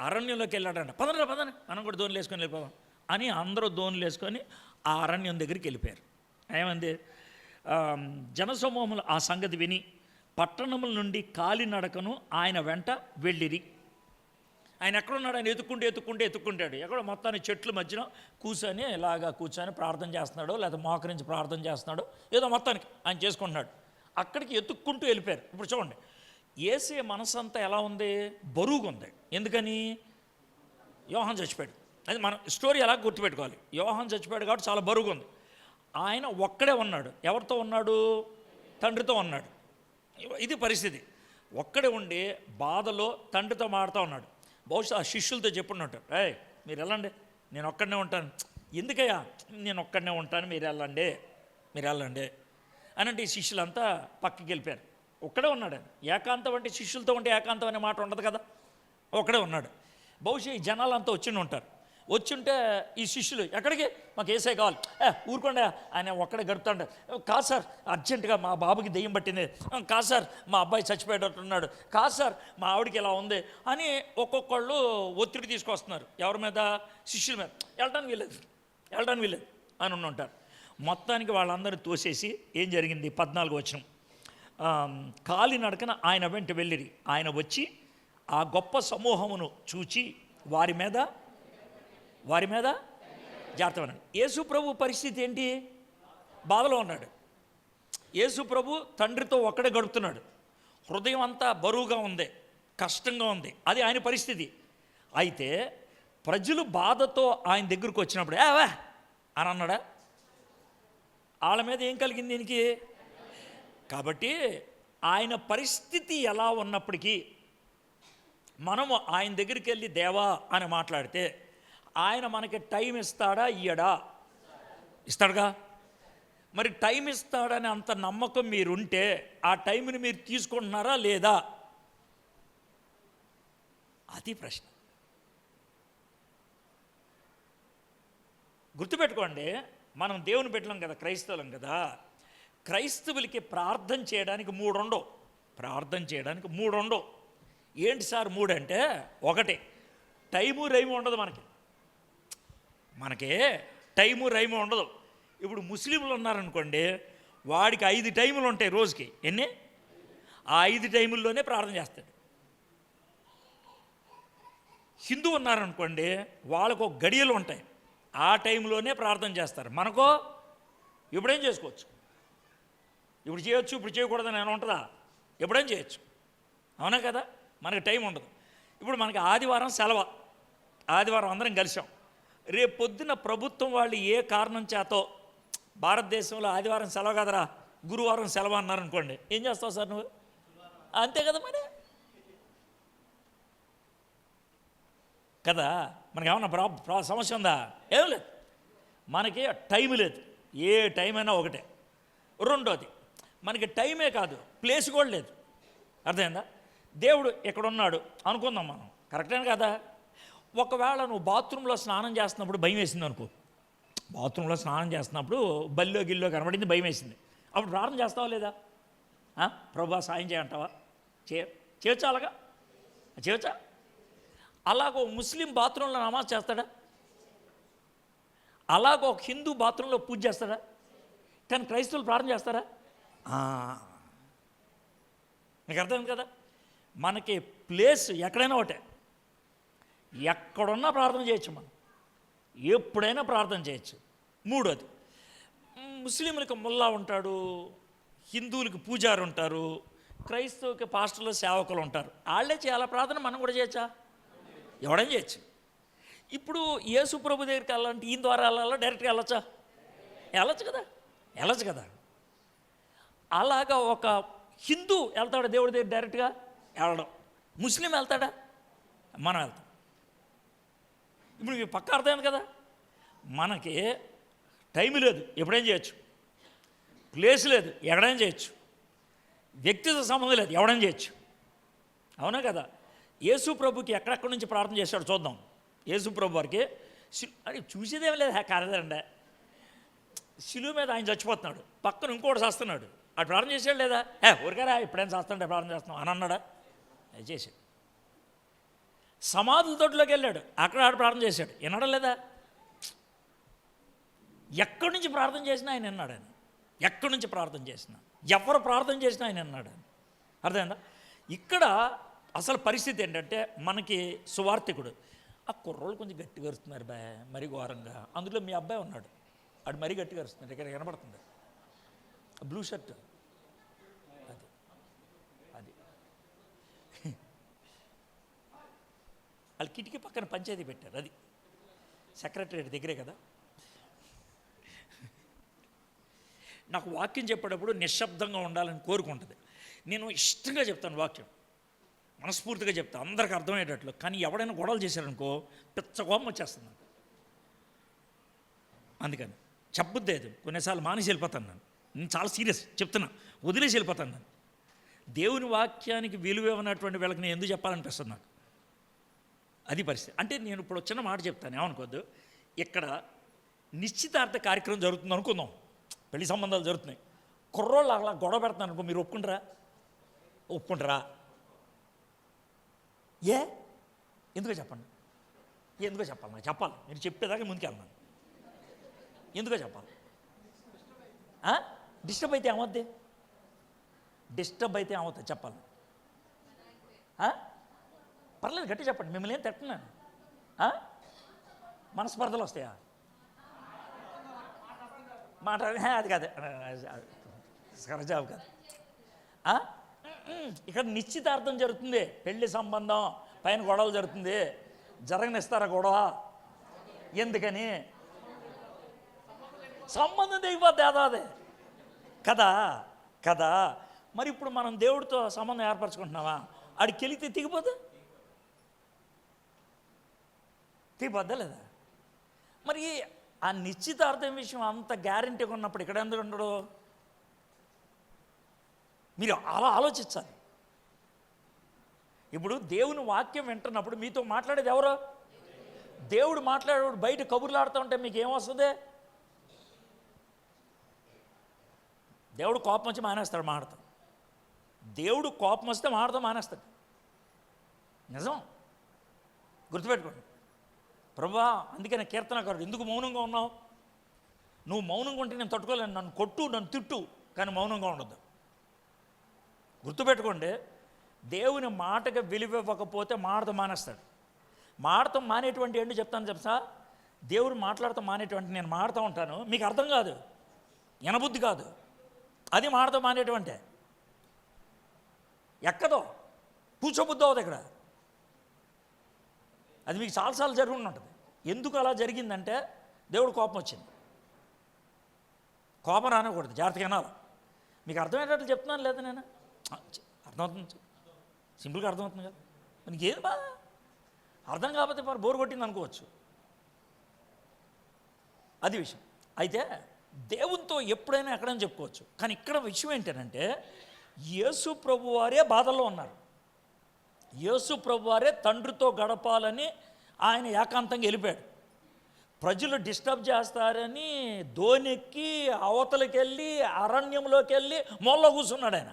అరణ్యంలోకి వెళ్ళాడంట. పదనరా పదన, మనం కూడా ధోనులు వేసుకొని వెళ్ళిపోదాం అని అందరూ ధోనులు వేసుకొని ఆ అరణ్యం దగ్గరికి వెళ్ళిపోయారు. ఏమంది? జనసమూహములు ఆ సంగతి విని పట్టణముల నుండి కాలినడకను ఆయన వెంట వెళ్ళిరి. ఆయన ఎక్కడున్నాడు? ఆయన ఎత్తుక్కుంటాడు. ఎక్కడో మొత్తాన్ని చెట్ల మధ్యన కూర్చొని ఇలాగా కూర్చొని ప్రార్థన చేస్తున్నాడు, లేదా మోకరించి ప్రార్థన చేస్తున్నాడు, ఏదో మొత్తానికి ఆయన చేసుకుంటున్నాడు. అక్కడికి ఎత్తుక్కుంటూ వెళ్ళిపోయారు. ఇప్పుడు చూడండి, యేసే మనసంతా ఎలా ఉంది? బరువుగా ఉంది. ఎందుకని? యోహాను చచ్చిపోయాడు. అది మనం స్టోరీ ఎలా గుర్తుపెట్టుకోవాలి. యోహాను చచ్చిపోయాడు కాబట్టి చాలా బరువుగా ఉంది. ఆయన ఒక్కడే ఉన్నాడు. ఎవరితో ఉన్నాడు? తండ్రితో ఉన్నాడు. ఇది పరిస్థితి. ఒక్కడే ఉండి బాధలో తండ్రితో మాడుతూ ఉన్నాడు. బహుశా ఆ శిష్యులతో చెప్పున్నట్టు, మీరు వెళ్ళండి, నేను ఒక్కడనే ఉంటాను. ఎందుకయ్యా? నేను ఒక్కడనే ఉంటాను, మీరు వెళ్ళండి అని అంటే ఈ శిష్యులంతా పక్కకి వెళ్ళిపోయారు. ఒక్కడే ఉన్నాడు ఆయన. ఏకాంతం అంటే శిష్యులతో ఉంటే ఏకాంతం అనే మాట ఉండదు కదా. ఒక్కడే ఉన్నాడు. బహుశా ఈ జనాలంతా వచ్చుంటే ఈ శిష్యులు ఎక్కడికి? మాకు ఏసై కావాలి, ఊరుకోండి ఆయన ఒక్కడే గడుపుతాడు. కాదు సార్, అర్జెంటుగా మా బాబుకి దెయ్యం పట్టింది. కాదు సార్, మా అబ్బాయి చచ్చిపోయేటట్టున్నాడు. కాదు సార్, మా ఆవిడికి ఇలా ఉంది అని ఒక్కొక్కళ్ళు ఒత్తిడి తీసుకొస్తున్నారు. ఎవరి మీద? శిష్యుల మీద. వెళ్ళడానికి వీలేదు అని ఉంటారు. మొత్తానికి వాళ్ళందరూ తోసేసి ఏం జరిగింది? 14 వచనం. కాలినడకన ఆయన వెంట వెళ్ళిరి. ఆయన వచ్చి ఆ గొప్ప సమూహమును చూచి వారి మీద జాగ్రత్త. యేసు ప్రభు పరిస్థితి ఏంటి? బాధలో ఉన్నాడు. యేసు ప్రభు తండ్రితో ఒక్కడే గడుపుతున్నాడు. హృదయం అంతా బరువుగా ఉంది, కష్టంగా ఉంది. అది ఆయన పరిస్థితి. అయితే ప్రజలు బాధతో ఆయన దగ్గరకు వచ్చినప్పుడు అని అన్నాడా? వాళ్ళ మీద ఏం కలిగింది దీనికి? కాబట్టి ఆయన పరిస్థితి ఎలా ఉన్నప్పటికీ మనము ఆయన దగ్గరికి వెళ్ళి దేవా అని మాట్లాడితే ఆయన మనకి టైం ఇస్తాడా? ఇస్తాడుగా. మరి టైం ఇస్తాడని అంత నమ్మకం మీరుంటే ఆ టైంని మీరు తీసుకుంటున్నారా లేదా? అది ప్రశ్న. గుర్తుపెట్టుకోండి, మనం దేవుని పెట్టలేం కదా, క్రైస్తవులం కదా. క్రైస్తవులకి ప్రార్థన చేయడానికి 3 ఉండవు. ఏంటి సార్ 3 అంటే? 1 టైము రైము ఉండదు. మనకి టైము రైము ఉండదు. ఇప్పుడు ముస్లింలు ఉన్నారనుకోండి, వాడికి 5 టైములు ఉంటాయి రోజుకి. ఎన్ని? ఆ 5 టైముల్లోనే ప్రార్థన చేస్తాడు. హిందూ ఉన్నారనుకోండి, వాళ్ళకు ఒక గడియలు ఉంటాయి, ఆ టైంలోనే ప్రార్థన చేస్తారు. మనకో ఎప్పుడేం చేసుకోవచ్చు, ఇప్పుడు చేయొచ్చు, ఇప్పుడు చేయకూడదని ఏమైనా ఉంటుందా? ఎప్పుడైనా చేయొచ్చు. అవునా కదా? మనకి టైం ఉండదు. ఇప్పుడు మనకి ఆదివారం సెలవు. ఆదివారం అందరం కలిసాం. రేపు పొద్దున ప్రభుత్వం వాళ్ళు ఏ కారణం చేతో భారతదేశంలో ఆదివారం సెలవు కదరా, గురువారం సెలవు అన్నారనుకోండి, ఏం చేస్తావు సార్ నువ్వు? అంతే కదా మరి కదా. మనకి ఏమన్నా సమస్య ఉందా? ఏం లేదు. మనకి టైం లేదు. ఏ టైం అయినా ఒకటే. రెండోది, మనకి టైమే కాదు, ప్లేస్ కూడా లేదు. అర్థమైందా? దేవుడు ఎక్కడున్నాడు అనుకుందాం మనం, కరెక్టేనా కదా? ఒకవేళ నువ్వు బాత్రూంలో స్నానం చేస్తున్నప్పుడు భయం వేసింది అనుకో, బాత్రూంలో స్నానం చేస్తున్నప్పుడు బల్లో గిల్లో కనబడింది, భయం వేసింది. అప్పుడు ప్రార్థన చేస్తావా లేదా? ప్రభా సాయం చేయంటావా? చేయొచ్చా? అలాగా చేయొచ్చా? అలాగో ముస్లిం బాత్రూంలో నమాజ్ చేస్తాడా? అలాగో ఒక హిందూ బాత్రూంలో పూజ చేస్తాడా? కానీ క్రైస్తవులు ప్రార్థన చేస్తారా? మీకు అర్థమైంది కదా. మనకి ప్లేస్ ఎక్కడైనా ఒకటే, ఎక్కడున్నా ప్రార్థన చేయొచ్చు, మనం ఎప్పుడైనా ప్రార్థన చేయొచ్చు. మూడోది, ముస్లింలకు ముల్లా ఉంటాడు, హిందువులకి పూజారు ఉంటారు, క్రైస్తవుకి పాస్టర్లు సేవకులు ఉంటారు. వాళ్ళే చేయాల ప్రార్థన, మనం కూడా చేయొచ్చా? ఎవడైనా చేయొచ్చు. ఇప్పుడు యేసు ప్రభు దగ్గరికి వెళ్ళాలంటే ఈయన ద్వారా వెళ్ళాలా, డైరెక్ట్గా వెళ్ళొచ్చా? వెళ్ళొచ్చు కదా. అలాగా ఒక హిందూ వెళ్తాడా దేవుడి దగ్గర డైరెక్ట్గా? వెళ్ళడం. ముస్లిం వెళ్తాడా? మనం వెళ్తాం. ఇప్పుడు మీ పక్క అర్థమైంది కదా. మనకి టైం లేదు, ఎప్పుడైనా చేయొచ్చు. ప్లేస్ లేదు, ఎక్కడైనా చేయొచ్చు. వ్యక్తితో సంబంధం లేదు, ఎవడైనా చేయొచ్చు. అవునా కదా. యేసు ప్రభుకి ఎక్కడెక్కడి నుంచి ప్రార్థన చేశాడు చూద్దాం. యేసు ప్రభు వారికి అది చూసేదేం లేదు, కాదండి. శిలువ మీద ఆయన చచ్చిపోతున్నాడు, పక్కన ఇంకోటి చేస్తున్నాడు. అటు ప్రార్థన చేసాడు లేదా? ఊరికారా ఎప్పుడైనా చేస్తాంటే ప్రార్థన చేస్తున్నాం అని అన్నాడా? అది చేశాడు. సమాధుల తోటలోకి వెళ్ళాడు, అక్కడ ఆడు ప్రార్థన చేశాడు, వినడం లేదా? ఎక్కడి నుంచి ప్రార్థన చేసినా ఆయన విన్నాడు. ఆయన ఎక్కడి నుంచి ప్రార్థన చేసినా, ఎవరు ప్రార్థన చేసినా ఆయన విన్నాడు. అర్థమైందా? ఇక్కడ అసలు పరిస్థితి ఏంటంటే, మనకి సువార్థికుడు ఆ కుర్రోళ్ళు కొంచెం గట్టిగా అరుస్తున్నారు మరీ ఘోరంగా. అందులో మీ అబ్బాయి ఉన్నాడు, ఆడు మరీ గట్టిగా అరుస్తున్నాడు. ఇక్కడ కనబడుతుంది బ్లూ షర్ట్, అది వాళ్ళు కిటికీ పక్కన పంచాయతీ పెట్టారు, అది సెక్రటరేట్ దగ్గరే కదా. నాకు వాక్యం చెప్పేటప్పుడు నిశ్శబ్దంగా ఉండాలని కోరుకుంటుంది. నేను ఇష్టంగా చెప్తాను వాక్యం, మనస్ఫూర్తిగా చెప్తాను, అందరికి అర్థమయ్యేటట్లు. కానీ ఎవడైనా గొడవలు చేశారనుకో పిచ్చ కోపం వచ్చేస్తుంది నాకు. అందుకని చెప్పొద్దు, కొన్నిసార్లు మానేసి వెళ్ళిపోతాను. నేను చాలా సీరియస్ చెప్తున్నా, వదిలేసి వెళ్ళిపోతాను నేను. దేవుని వాక్యానికి విలువ ఇవ్వనటువంటి వీళ్ళకి నేను ఎందుకు చెప్పాలనిపిస్తుంది నాకు. అది పరిస్థితి. అంటే నేను ఇప్పుడు చిన్న మాట చెప్తాను, ఏమనుకోద్దు. ఇక్కడ నిశ్చితార్థ కార్యక్రమం జరుగుతుంది అనుకుందాం, పెళ్లి సంబంధాలు జరుగుతున్నాయి. కుర్రోళ్ళు అలా గొడవ పెడుతున్నాను అనుకో, మీరు ఒప్పుకుంటారా? ఎందుకో చెప్పండి. ఎందుకో చెప్పాలి, నాకు చెప్పాలి. మీరు చెప్పేదాకా ముందుకెళ్ళాను. ఎందుకో చెప్పాలి. డిస్టర్బ్ అయితే ఏమవుద్ది? చెప్పాలి. పర్లేదు, గట్టి చెప్పండి. మిమ్మల్ని ఏం తిట్టున్నాను. మనస్పర్ధలు వస్తాయా? మాట అది కాదు, సహజావు కాదు. ఇక్కడ నిశ్చితార్థం జరుగుతుంది, పెళ్లి సంబంధం పైన గొడవలు జరుగుతుంది. జరగనిస్తారా గొడవ? ఎందుకని? సంబంధం తెగిపోద్ది అదే కదా. మరి ఇప్పుడు మనం దేవుడితో సంబంధం ఏర్పరచుకుంటున్నావా? ఆడికి వెళితే తెగిపోద్దా లేదా? మరి ఆ నిశ్చితార్థం విషయం అంత గ్యారంటీగా ఉన్నప్పుడు ఇక్కడ ఎందుకు ఉండడు? మీరు అలా ఆలోచించాలి. ఇప్పుడు దేవుని వాక్యం వింటున్నప్పుడు మీతో మాట్లాడేది ఎవరో? దేవుడు మాట్లాడేవాడు. బయట కబుర్లు ఆడుతూ ఉంటే మీకు ఏమొస్తుంది? దేవుడు కోపం వచ్చి మానేస్తాడు మాడతాం. దేవుడు కోపం వస్తే మానేస్తాడు. నిజం, గుర్తుపెట్టుకోండి. ప్రభువా, అందుకనే కీర్తనకారుడు, ఎందుకు మౌనంగా ఉన్నావు? నువ్వు మౌనంగా ఉంటే నేను తట్టుకోలేను, నన్ను కొట్టు, నన్ను తిట్టు, కానీ మౌనంగా ఉండొద్దు. గుర్తుపెట్టుకోండి, దేవుని మాటగా విలువ ఇవ్వకపోతే మానేస్తాడు. మాడతాం మానేటువంటి ఏంటి చెప్తాను తెలుసా? దేవుడు మాట్లాడుతూ మానేటువంటి, నేను మాడుతూ ఉంటాను, మీకు అర్థం కాదు, వినబుద్ధి కాదు, అది మాడతాం మానేటువంటి. ఎక్కదో కూర్చోబుద్ధి అవుతుంది ఇక్కడ. అది మీకు చాలాసార్లు జరిగి ఉంటుంది. ఎందుకు అలా జరిగిందంటే దేవుడు కోపం వచ్చింది. కోపం రానకూడదు, జాగ్రత్తగా వినాలి. మీకు అర్థమయ్యేటట్లు చెప్తున్నాను లేదా? నేను అర్థమవుతుంది, సింపుల్గా అర్థమవుతుంది కదా. మనకి ఏది బాధ? అర్థం కాకపోతే మరి బోరు కొట్టింది అనుకోవచ్చు. అది విషయం. అయితే దేవునితో ఎప్పుడైనా ఎక్కడైనా చెప్పుకోవచ్చు. కానీ ఇక్కడ విషయం ఏంటంటే, యేసు ప్రభువారే బాధల్లో ఉన్నారు. యేసు ప్రభువారే తండ్రితో గడపాలని ఆయన ఏకాంతంగా వెళ్ళిపోయాడు. ప్రజలు డిస్టర్బ్ చేస్తారని దోనెక్కి అవతలకి వెళ్ళి అరణ్యంలోకి వెళ్ళి మొల్లో కూర్చున్నాడు ఆయన.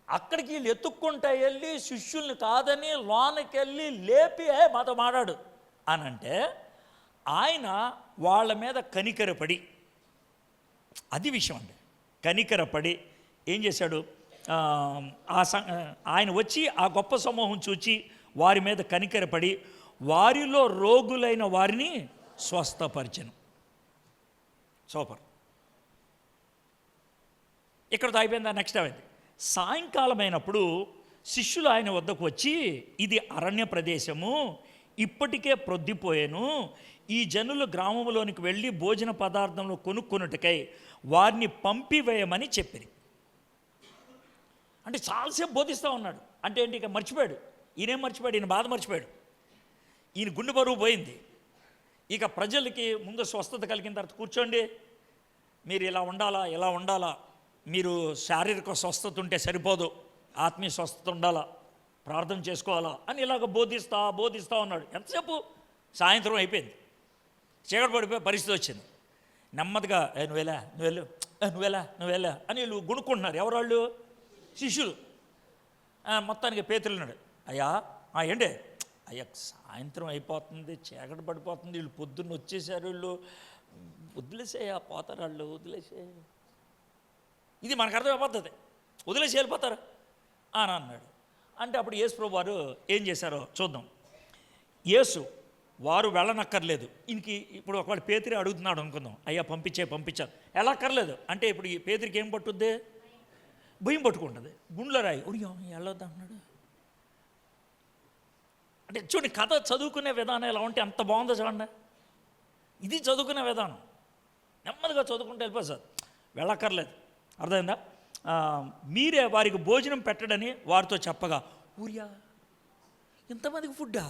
అక్కడికి వీళ్ళు ఎత్తుక్కుంటా వెళ్ళి శిష్యుల్ని కాదని లోనకి వెళ్ళి లేపి మాతో మాట్లాడు అని అంటే, ఆయన వాళ్ళ మీద కనికరపడి అది విషయం అండి. కనికరపడి ఏం చేశాడు, ఆయన వచ్చి ఆ గొప్ప సమూహం చూచి వారి మీద కనికరపడి వారిలో రోగులైన వారిని స్వస్థపరిచెను. సూపర్. ఇక్కడతో అయిపోయిందా? నెక్స్ట్ అయింది. సాయంకాలం అయినప్పుడు శిష్యులు ఆయన వద్దకు వచ్చి, ఇది అరణ్య ప్రదేశము, ఇప్పటికే ప్రొద్దిపోయాను, ఈ జనులు గ్రామంలోనికి వెళ్ళి భోజన పదార్థంలో కొనుక్కొనుటకై వారిని పంపివేయమని చెప్పిరి. అంటే చాలాసేపు బోధిస్తూ ఉన్నాడు. అంటే ఏంటి, ఇక మర్చిపోయాడు. ఈయనేం మర్చిపోయాడు, ఈయన బాధ మర్చిపోయాడు, ఈయన గుండె బరువు పోయింది. ఇక ప్రజలకి ముందు స్వస్థత కలిగిన తర్వాత కూర్చోండి, మీరు ఇలా ఉండాలా, ఇలా ఉండాలా, మీరు శారీరక స్వస్థత ఉంటే సరిపోదు, ఆత్మీయ స్వస్థత ఉండాలా, ప్రార్థన చేసుకోవాలా అని ఇలాగ బోధిస్తూ ఉన్నాడు. ఎంతసేపు? సాయంత్రం అయిపోయింది, చీకటి పడిపోయే పరిస్థితి వచ్చింది. నెమ్మదిగా నువ్వెలా అని వీళ్ళు గుణుక్కుంటున్నారు. ఎవరు వాళ్ళు? శిష్యులు. మొత్తానికి పేతురు ఉన్నాడు. అయ్యా ఏంటి అయ్యా, సాయంత్రం అయిపోతుంది, చీకటి పడిపోతుంది, వీళ్ళు పొద్దున్న వచ్చేసారు, వీళ్ళు వదిలేసేయా, పోతారు వాళ్ళు, వదిలేసే. ఇది మనకు అర్థం పద్ధతి, వదిలేసి వెళ్ళిపోతారు అని అన్నాడు. అంటే అప్పుడు యేసు ప్రభు వారు ఏం చేశారో చూద్దాం. యేసు వారు వెళ్ళనక్కర్లేదు. ఇంకి ఇప్పుడు ఒకవేళ పేతురు అడుగుతున్నాడు అనుకుందాం, అయ్యా పంపించారు, ఎలా అక్కర్లేదు అంటే ఇప్పుడు ఈ పేతురికి ఏం పట్టుద్ది? భయం పట్టుకుంటుంది, గుండెలో రాయి, వెళ్ళొద్దు అన్నాడు. అంటే చూడండి, కథ చదువుకునే విధానం ఎలా ఉంటే అంత బాగుందో చూడండి. ఇది చదువుకునే విధానం, నెమ్మదిగా చదువుకుంటూ వెళ్ళిపోతుంది, వెళ్ళక్కర్లేదు. అర్థమైందా? మీరే వారికి భోజనం పెట్టడని వారితో చెప్పగా, ఊరియా ఇంతమందికి ఫుడ్డా,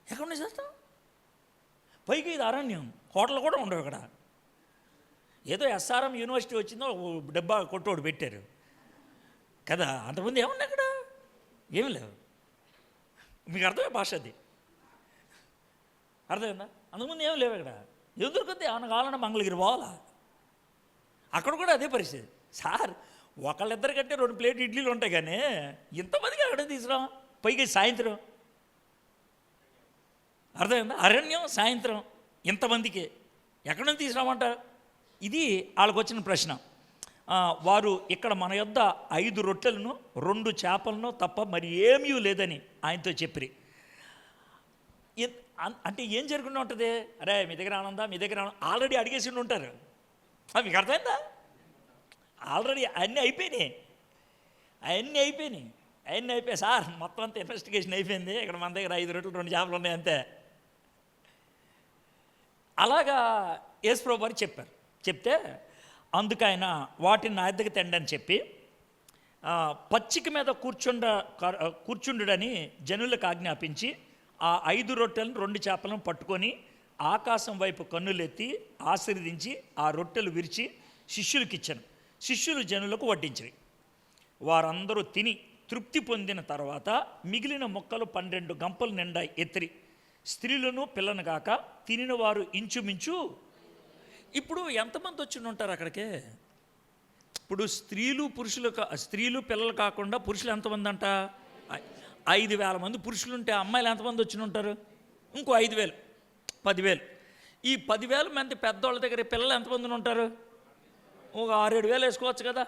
ఎక్కడ నుంచి చేస్తాం? పైకి ఇది అరణ్యం, హోటల్ కూడా ఉండవు ఇక్కడ. ఏదో ఎస్ఆర్ఎం యూనివర్సిటీ వచ్చిందో డబ్బా కొట్టోడు పెట్టారు కదా, అంతమంది ఏమన్నా ఇక్కడ ఏమి లేవు. మీకు అర్థమే భాష అది, అర్థమైందా? అంతకుముందు ఏమి లేవు ఇక్కడ. ఎదురుకొద్ది ఏమన్నా కావాలన్నా మంగళగిరి పోవాలా, అక్కడ కూడా అదే పరిస్థితి. సార్ ఒకళ్ళిద్దరికంటే 2 ప్లేట్ ఇడ్లీలు ఉంటాయి, కానీ ఇంతమందికి అక్కడ తీసుకురాం, పైకి సాయంత్రం. అర్థమైందా? అరణ్యం, సాయంత్రం, ఇంతమందికి ఎక్కడి నుంచి తీసుకురామంటారు? ఇది వాళ్ళకు వచ్చిన ప్రశ్న. వారు ఇక్కడ మన యొద్ద 5 రొట్టెలను 2 చేపలను తప్ప మరి ఏమీ లేదని ఆయనతో చెప్పిరి. అంటే ఏం జరుగుతూ ఉంటుంది? అరే మీ దగ్గర ఆనందా, మీ దగ్గర ఆల్రెడీ అడిగేసి ఉంటారు. మీకు అర్థమైందా? ఆల్రెడీ అన్నీ అయిపోయినాయి. సార్ మొత్తం అంతా ఇన్వెస్టిగేషన్ అయిపోయింది, ఇక్కడ మన దగ్గర 5 రొట్టెలు 2 చేపలు ఉన్నాయి అంతే. అలాగా యేసు ప్రభు వారు చెప్తే అందుకు ఆయన వాటిని నా దగ్గర తెండని చెప్పి పచ్చిక మీద కూర్చుండుడని జనులకు ఆజ్ఞాపించి ఆ 5 రొట్టెలను 2 చేపలను పట్టుకొని ఆకాశం వైపు కన్నులెత్తి ఆశీర్వదించి ఆ రొట్టెలు విరిచి శిష్యులకు ఇచ్చాను. శిష్యులు జనులకు వడ్డించిరి. వారందరూ తిని తృప్తి పొందిన తర్వాత మిగిలిన ముక్కలు 12 గంపలు నిండా ఎత్తిరి. స్త్రీలను పిల్లను కాక తినిన వారు ఇంచుమించు. ఇప్పుడు ఎంతమంది వచ్చి ఉంటారు అక్కడికే? ఇప్పుడు స్త్రీలు పిల్లలు కాకుండా పురుషులు ఎంతమంది అంట? 5,000 మంది పురుషులు ఉంటే అమ్మాయిలు ఎంతమంది వచ్చి ఉంటారు? ఇంకో 5,000, 10,000. ఈ 10,000 మంది పెద్దవాళ్ళ దగ్గర పిల్లలు ఎంతమంది ఉంటారు? ఒక 6,000-7,000 వేసుకోవచ్చు కదా.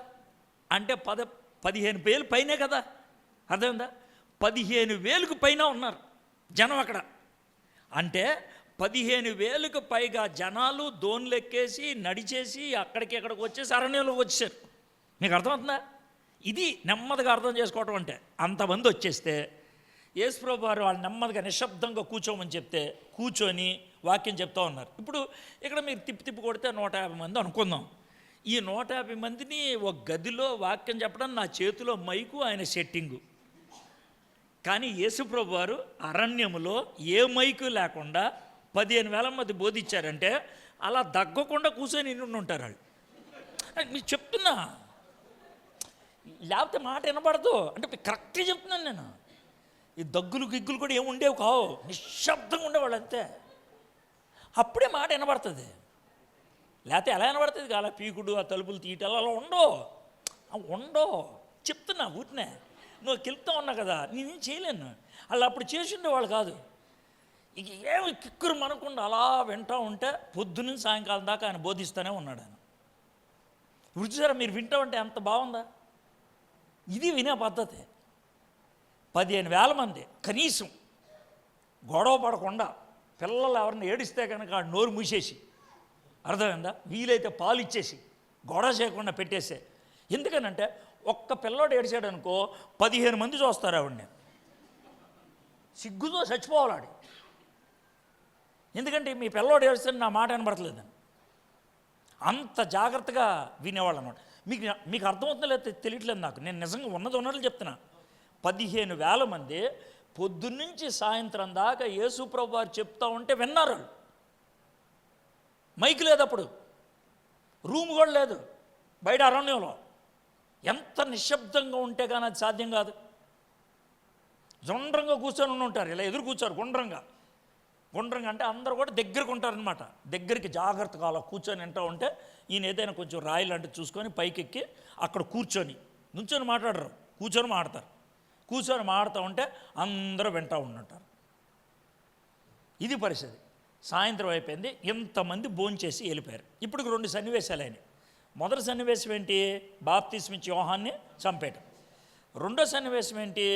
అంటే 15,000 పైనే కదా. అర్థమైందా? 15,000కు పైన ఉన్నారు జనం అక్కడ. అంటే 15,000కు పైగా జనాలు దోన్లు ఎక్కేసి నడిచేసి అక్కడికి ఎక్కడికి వచ్చేసి అరణ్యంలోకి వచ్చేసారు. మీకు అర్థమవుతుందా? ఇది నెమ్మదిగా అర్థం చేసుకోవటం అంటే. అంతమంది వచ్చేస్తే యేసు ప్రభు వారు వాళ్ళు నెమ్మదిగా నిశ్శబ్దంగా కూర్చోమని చెప్తే కూర్చొని వాక్యం చెప్తూ ఉన్నారు. ఇప్పుడు ఇక్కడ మీరు తిప్పి కొడితే 150 మంది అనుకుందాం. ఈ 150 మందిని ఒక గదిలో వాక్యం చెప్పడం, నా చేతిలో మైకు, ఆయన సెట్టింగు. కానీ యేసు ప్రభు వారు అరణ్యములో ఏ మైకు లేకుండా 15,000 మంది బోధించారంటే అలా దగ్గకుండా కూర్చొని ఉంటారు వాళ్ళు. మీకు చెప్తున్నా, లేకపోతే మాట వినపడదు. అంటే కరెక్ట్గా చెప్తున్నాను నేను. ఈ దగ్గులు గిగ్గులు కూడా ఏమి ఉండేవి కావు, నిశ్శబ్దంగా ఉండేవాళ్ళు అంతే. అప్పుడే మాట వినపడుతుంది. లేకపోతే ఎలా వినపడుతుంది? కాల పీకుడు, ఆ తలుపులు తీయటాలు అలా ఉండో చెప్తున్నా. ఊరినే నువ్వు కెలుపుతా ఉన్నా కదా, నేనేం చేయలేను. వాళ్ళు అప్పుడు చేసి ఉండేవాళ్ళు కాదు. ఇక ఏమి కిక్కురు మనకుండా అలా వింటూ ఉంటే పొద్దున్న సాయంకాలం దాకా ఆయన బోధిస్తూనే ఉన్నాడు. ఆయన ఇప్పుడు చూసారా, మీరు వింటామంటే ఎంత బాగుందా? ఇది వినే పద్ధతి. 15,000 మంది కనీసం గొడవ పడకుండా, పిల్లలు ఎవరిని ఏడిస్తే కనుక ఆ నోరు మూసేసి, అర్థమైందా, వీలైతే పాలు ఇచ్చేసి గొడవ చేయకుండా పెట్టేసే. ఎందుకనంటే ఒక్క పిల్లోడు ఏడిచాడు అనుకో 15 మంది చూస్తారు ఆవిడని, సిగ్గుతో చచ్చిపోవాలాడు. ఎందుకంటే మీ పిల్లోడు ఏడిస్తే నా మాట వినబడట్లేదని అంత జాగ్రత్తగా వినేవాళ్ళు అనమాట. మీకు అర్థమవుతుందో లేదో తెలియట్లేదు నాకు. నేను నిజంగా ఉన్నట్లు చెప్తున్నా. 15,000 మంది పొద్దున్నుంచి సాయంత్రం దాకా యేసు ప్రభు వారు చెప్తా ఉంటే విన్నారు. మైక్ లేదు అప్పుడు, రూమ్ కూడా లేదు, బయట అరణ్యంలో. ఎంత నిశ్శబ్దంగా ఉంటే కానీ అది సాధ్యం కాదు. గుండ్రంగా కూర్చొని ఉంటారు, ఇలా ఎదురు కూర్చోరు, గుండ్రంగా అంటే అందరూ కూడా దగ్గరకు ఉంటారనమాట. దగ్గరికి జాగ్రత్తగా అలా కూర్చొని వింటూ ఉంటే ఈయన ఏదైనా కొంచెం రాయి లాంటివి చూసుకొని పైకెక్కి అక్కడ కూర్చొని, నుంచొని మాట్లాడరు, కూర్చొని మాట్లాడతారు. కూర్చొని మాట్లాడుతూ ఉంటే అందరూ వింటూ ఉంటుంటారు. ఇది పరిస్థితి. సాయంత్రం అయిపోయింది, ఇంతమంది భోంచేసి వెళ్ళిపోయారు. ఇప్పుడు 2 సన్నివేశాలు అయినాయి. మొదటి సన్నివేశం ఏంటి? బాప్తిస్మ ఇచ్చి యోహాన్ని చంపేయటం. రెండో సన్నివేశం ఏంటి?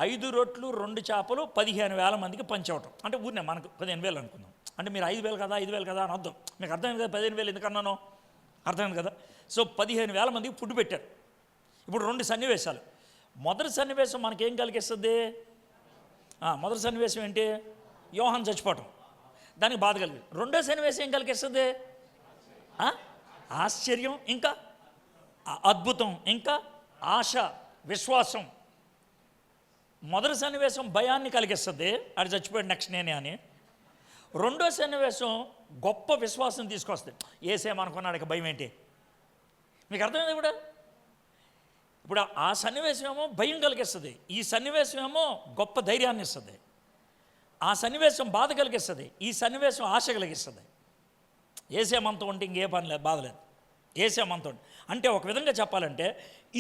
5 రొట్లు 2 చేపలు 15,000 మందికి పంచవటం. అంటే ఊరినే మనకు 15,000 అనుకుందాం. అంటే మీరు 5,000 కదా 5,000 కదా అని అర్థం. మీకు అర్థమైంది కదా 15,000 ఎందుకన్నాను? అర్థమైంది కదా. సో 15,000 మందికి ఫుడ్ పెట్టారు. ఇప్పుడు 2 సన్నివేశాలు. మొదటి సన్నివేశం మనకేం కలిగిస్తుంది? మొదటి సన్నివేశం ఏంటి? యోహాను చచ్చిపోవటం, దానికి బాధ కలిగింది. రెండో సన్నివేశం ఏం కలిగిస్తుంది? ఆశ్చర్యం, ఇంకా అద్భుతం, ఇంకా ఆశ, విశ్వాసం. మొదటి సన్నివేశం భయాన్ని కలిగిస్తుంది, అది చచ్చిపోయాడు నెక్స్ట్ నేనే అని. రెండో సన్నివేశం గొప్ప విశ్వాసం తీసుకొస్తుంది. ఏసేమనుకున్నాడు, ఇక భయం ఏంటి? మీకు అర్థమైంది కూడా. ఇప్పుడు ఆ సన్నివేశం ఏమో భయం కలిగిస్తుంది, ఈ సన్నివేశం ఏమో గొప్ప ధైర్యాన్ని ఇస్తుంది. ఆ సన్నివేశం బాధ కలిగిస్తుంది, ఈ సన్నివేశం ఆశ కలిగిస్తుంది. ఏసేమంతం ఉంటే ఇంకే పని లేదు, బాధ లేదు. ఏసేమంతం అంటే ఒక విధంగా చెప్పాలంటే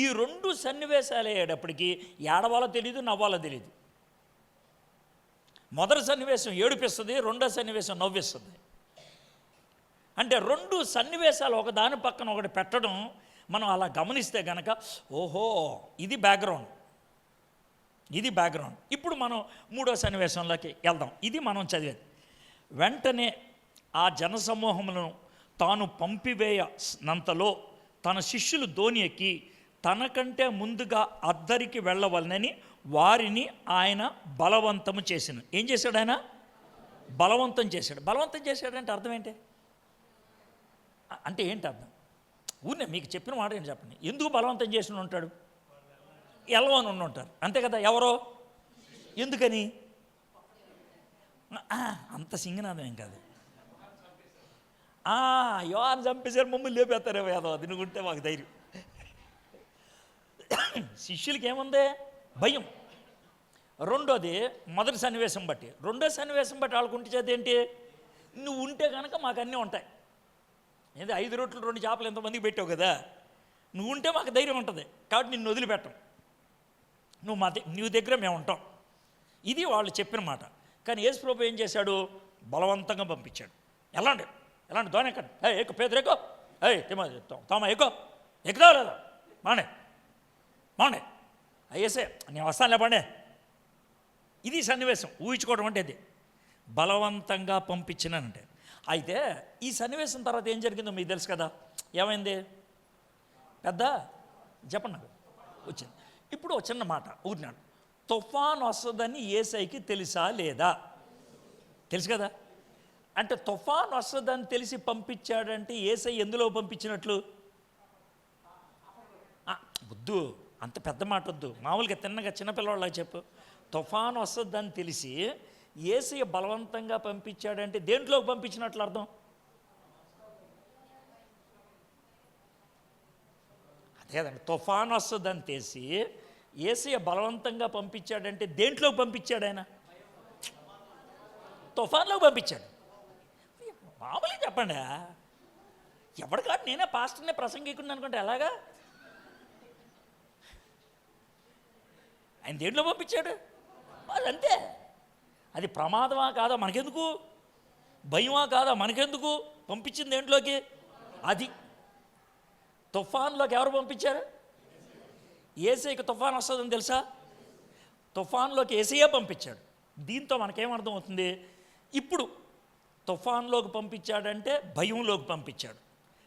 ఈ 2 సన్నివేశాలు అయ్యేటప్పటికీ ఏడవాలో తెలియదు, నవ్వాలో తెలియదు. మొదటి సన్నివేశం ఏడిపిస్తుంది, రెండో సన్నివేశం నవ్విస్తుంది. అంటే 2 సన్నివేశాలు ఒకదాని పక్కన ఒకటి పెట్టడం మనం అలా గమనిస్తే కనుక ఓహో ఇది బ్యాక్గ్రౌండ్. ఇప్పుడు మనం 3వ సన్నివేశంలోకి వెళ్దాం. ఇది మనం చదివేది. వెంటనే ఆ జనసమూహములను తాను పంపివేయనంతలో తన శిష్యులు దోణి ఎక్కి తనకంటే ముందుగా అద్దరికి వెళ్ళవలనని వారిని ఆయన బలవంతము చేసిన. ఏం చేశాడు ఆయన? బలవంతం చేశాడు. బలవంతం చేశాడంటే అర్థం ఏంటి? అంటే ఏంటి అర్థం? ఊరినే మీకు చెప్పిన మాట ఏంటి చెప్పండి. ఎందుకు బలవంతం చేసిన ఉంటాడు? ఎలవని ఉంటారు, అంతే కదా. ఎవరో ఎందుకని? అంత సింగనాదం ఏం కాదు. యోహాను చంపేశారు, మమ్మల్ని లేపేస్తారే వేదో అది నువ్వుంటే మాకు ధైర్యం. శిష్యులకి ఏముంది? భయం. రెండోది మొదటి సన్నివేశం బట్టి, రెండో సన్నివేశం బట్టి వాళ్ళకు ఉంటే చేతి ఏంటి? నువ్వు ఉంటే కనుక మాకు అన్నీ ఉంటాయి. ఏదో 5 రొట్లు 2 చేపలు ఎంతమందికి పెట్టావు కదా, నువ్వు ఉంటే మాకు ధైర్యం ఉంటుంది, కాబట్టి నిన్ను వదిలిపెట్టం, నీ దగ్గర మేము ఉంటాం. ఇది వాళ్ళు చెప్పిన మాట. కానీ యేసు ప్రభు ఏం చేశాడు? బలవంతంగా పంపించాడు. ఎలాంటి దోణ ఎక్కండి, ఎక్కువ పేదరు ఎక్కువ, తోమ ఎక్కుదా లేదా, మాండే అయ్యేసే నేను వస్తాను లేపండే. ఇది సన్నివేశం. ఊహించుకోవడం అంటే ఇది బలవంతంగా పంపించినానంటే. అయితే ఈ సన్నివేశం తర్వాత ఏం జరిగిందో మీకు తెలుసు కదా. ఏమైంది? పెద్ద చెప్పండి నాకు వచ్చింది. ఇప్పుడు ఒక చిన్న మాట ఊరినాడు. తుఫాన్ వస్తుందని యేసయ్యకి తెలుసా లేదా? తెలుసు కదా. అంటే తుఫాన్ వస్తుందని తెలిసి పంపించాడంటే యేసయ్య ఎందులో పంపించినట్లు? వద్దు, అంత పెద్ద మాట వద్దు, మామూలుగా తిన్నగా చిన్నపిల్లవాళ్ళకి చెప్పు. తుఫాన్ వస్తుందని తెలిసి యేసయ్య బలవంతంగా పంపించాడంటే దేంట్లోకి పంపించినట్లు అర్థం? అదేదండి, తుఫాన్ వస్తుందని తెలిసి యేసయ్య బలవంతంగా పంపించాడంటే దేంట్లోకి పంపించాడు? ఆయన తుఫాన్లోకి పంపించాడు. మామూలుగా చెప్పండి. ఎవడు కాదు, నేనే పాస్టర్నే ప్రసంగికుండా అనుకుంటే ఎలాగా? ఆయన దేంట్లో పంపించాడు? అదంతే. అది ప్రమాదమా కాదా మనకెందుకు? భయమా కాదా మనకెందుకు? పంపించింది దేంట్లోకి? అది తుఫాన్లోకి ఎవరు పంపించారు? యేసయ్యకి తుఫాన్ వస్తుందని తెలుసా? తుఫాన్లోకి యేసయ్యే పంపించాడు. దీంతో మనకేమర్థం అవుతుంది? ఇప్పుడు తుఫాన్లోకి పంపించాడంటే భయంలోకి పంపించాడు,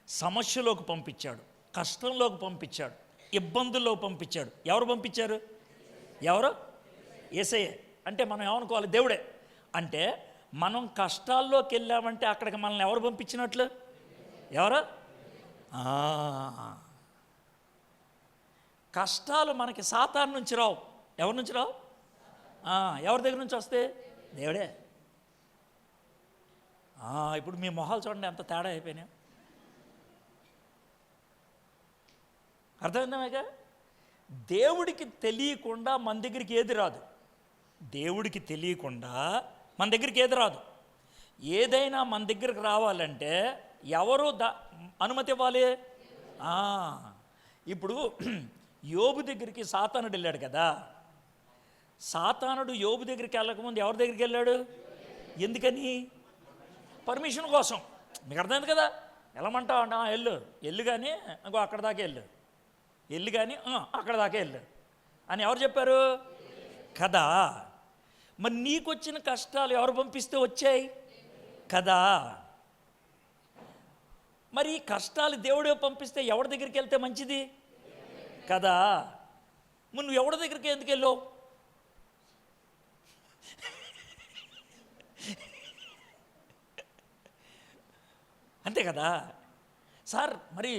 సమస్యలోకి పంపించాడు, కష్టంలోకి పంపించాడు, ఇబ్బందుల్లోకి పంపించాడు. ఎవరు పంపించారు? ఎవరు? యేసయ్యే. అంటే మనం ఏమనుకోవాలి? దేవుడే. అంటే మనం కష్టాల్లోకి వెళ్ళామంటే అక్కడికి మనల్ని ఎవరు పంపించినట్లు? ఎవరు? కష్టాలు మనకి సాతాను నుంచి రావు. ఎవరి నుంచి రావు? ఎవరి దగ్గర నుంచి వస్తే? దేవుడే. ఇప్పుడు మీ మొహాలు చూడండి ఎంత తేడా అయిపోయినాయి. అర్థమైందా? దేవుడికి తెలియకుండా మన దగ్గరికి ఏది రాదు. దేవుడికి తెలియకుండా మన దగ్గరికి ఏది రాదు. ఏదైనా మన దగ్గరికి రావాలంటే ఎవరు అనుమతి ఇవ్వాలి? ఇప్పుడు యోబు దగ్గరికి సాతానుడు వెళ్ళాడు కదా. సాతానుడు యోబు దగ్గరికి వెళ్ళకముందు ఎవరి దగ్గరికి వెళ్ళాడు? ఎందుకని? పర్మిషన్ కోసం. మీకు అర్థమైంది కదా? వెళ్ళమంటావు అంట, వెళ్ళు కానీ ఇంకో అక్కడ దాకా వెళ్ళు కానీ అక్కడ దాకా వెళ్ళు అని ఎవరు చెప్పారు కదా? మరి నీకు వచ్చిన కష్టాలు ఎవరు పంపిస్తే వచ్చాయి కదా? మరి ఈ కష్టాలు దేవుడే పంపిస్తే ఎవరి దగ్గరికి వెళ్తే మంచిది కదా? మరి నువ్వు ఎవరి దగ్గరికి ఎందుకు వెళ్ళావు? అంతే కదా సార్. మరి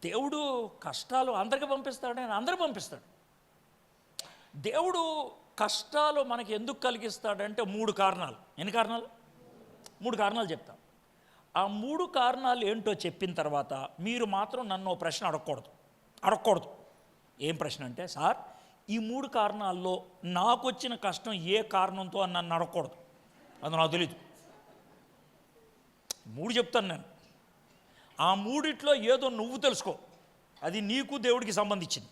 దేవుడు కష్టాలు అందరికీ పంపిస్తాడు, ఆయన అందరూ పంపిస్తాడు. దేవుడు కష్టాలు మనకి ఎందుకు కలిగిస్తాడంటే 3 కారణాలు. ఎన్ని కారణాలు? 3 కారణాలు చెప్తాం. ఆ 3 కారణాలు ఏంటో చెప్పిన తర్వాత మీరు మాత్రం నన్ను ఓ ప్రశ్న అడగకూడదు. ఏం ప్రశ్న అంటే, సార్ ఈ 3 కారణాల్లో నాకు వచ్చిన కష్టం ఏ కారణంతో అని నన్ను అడగకూడదు. అది నాకు తెలీదు. 3 చెప్తాను నేను. ఆ 3 ఏదో నువ్వు తెలుసుకో. అది నీకు దేవుడికి సంబంధించింది.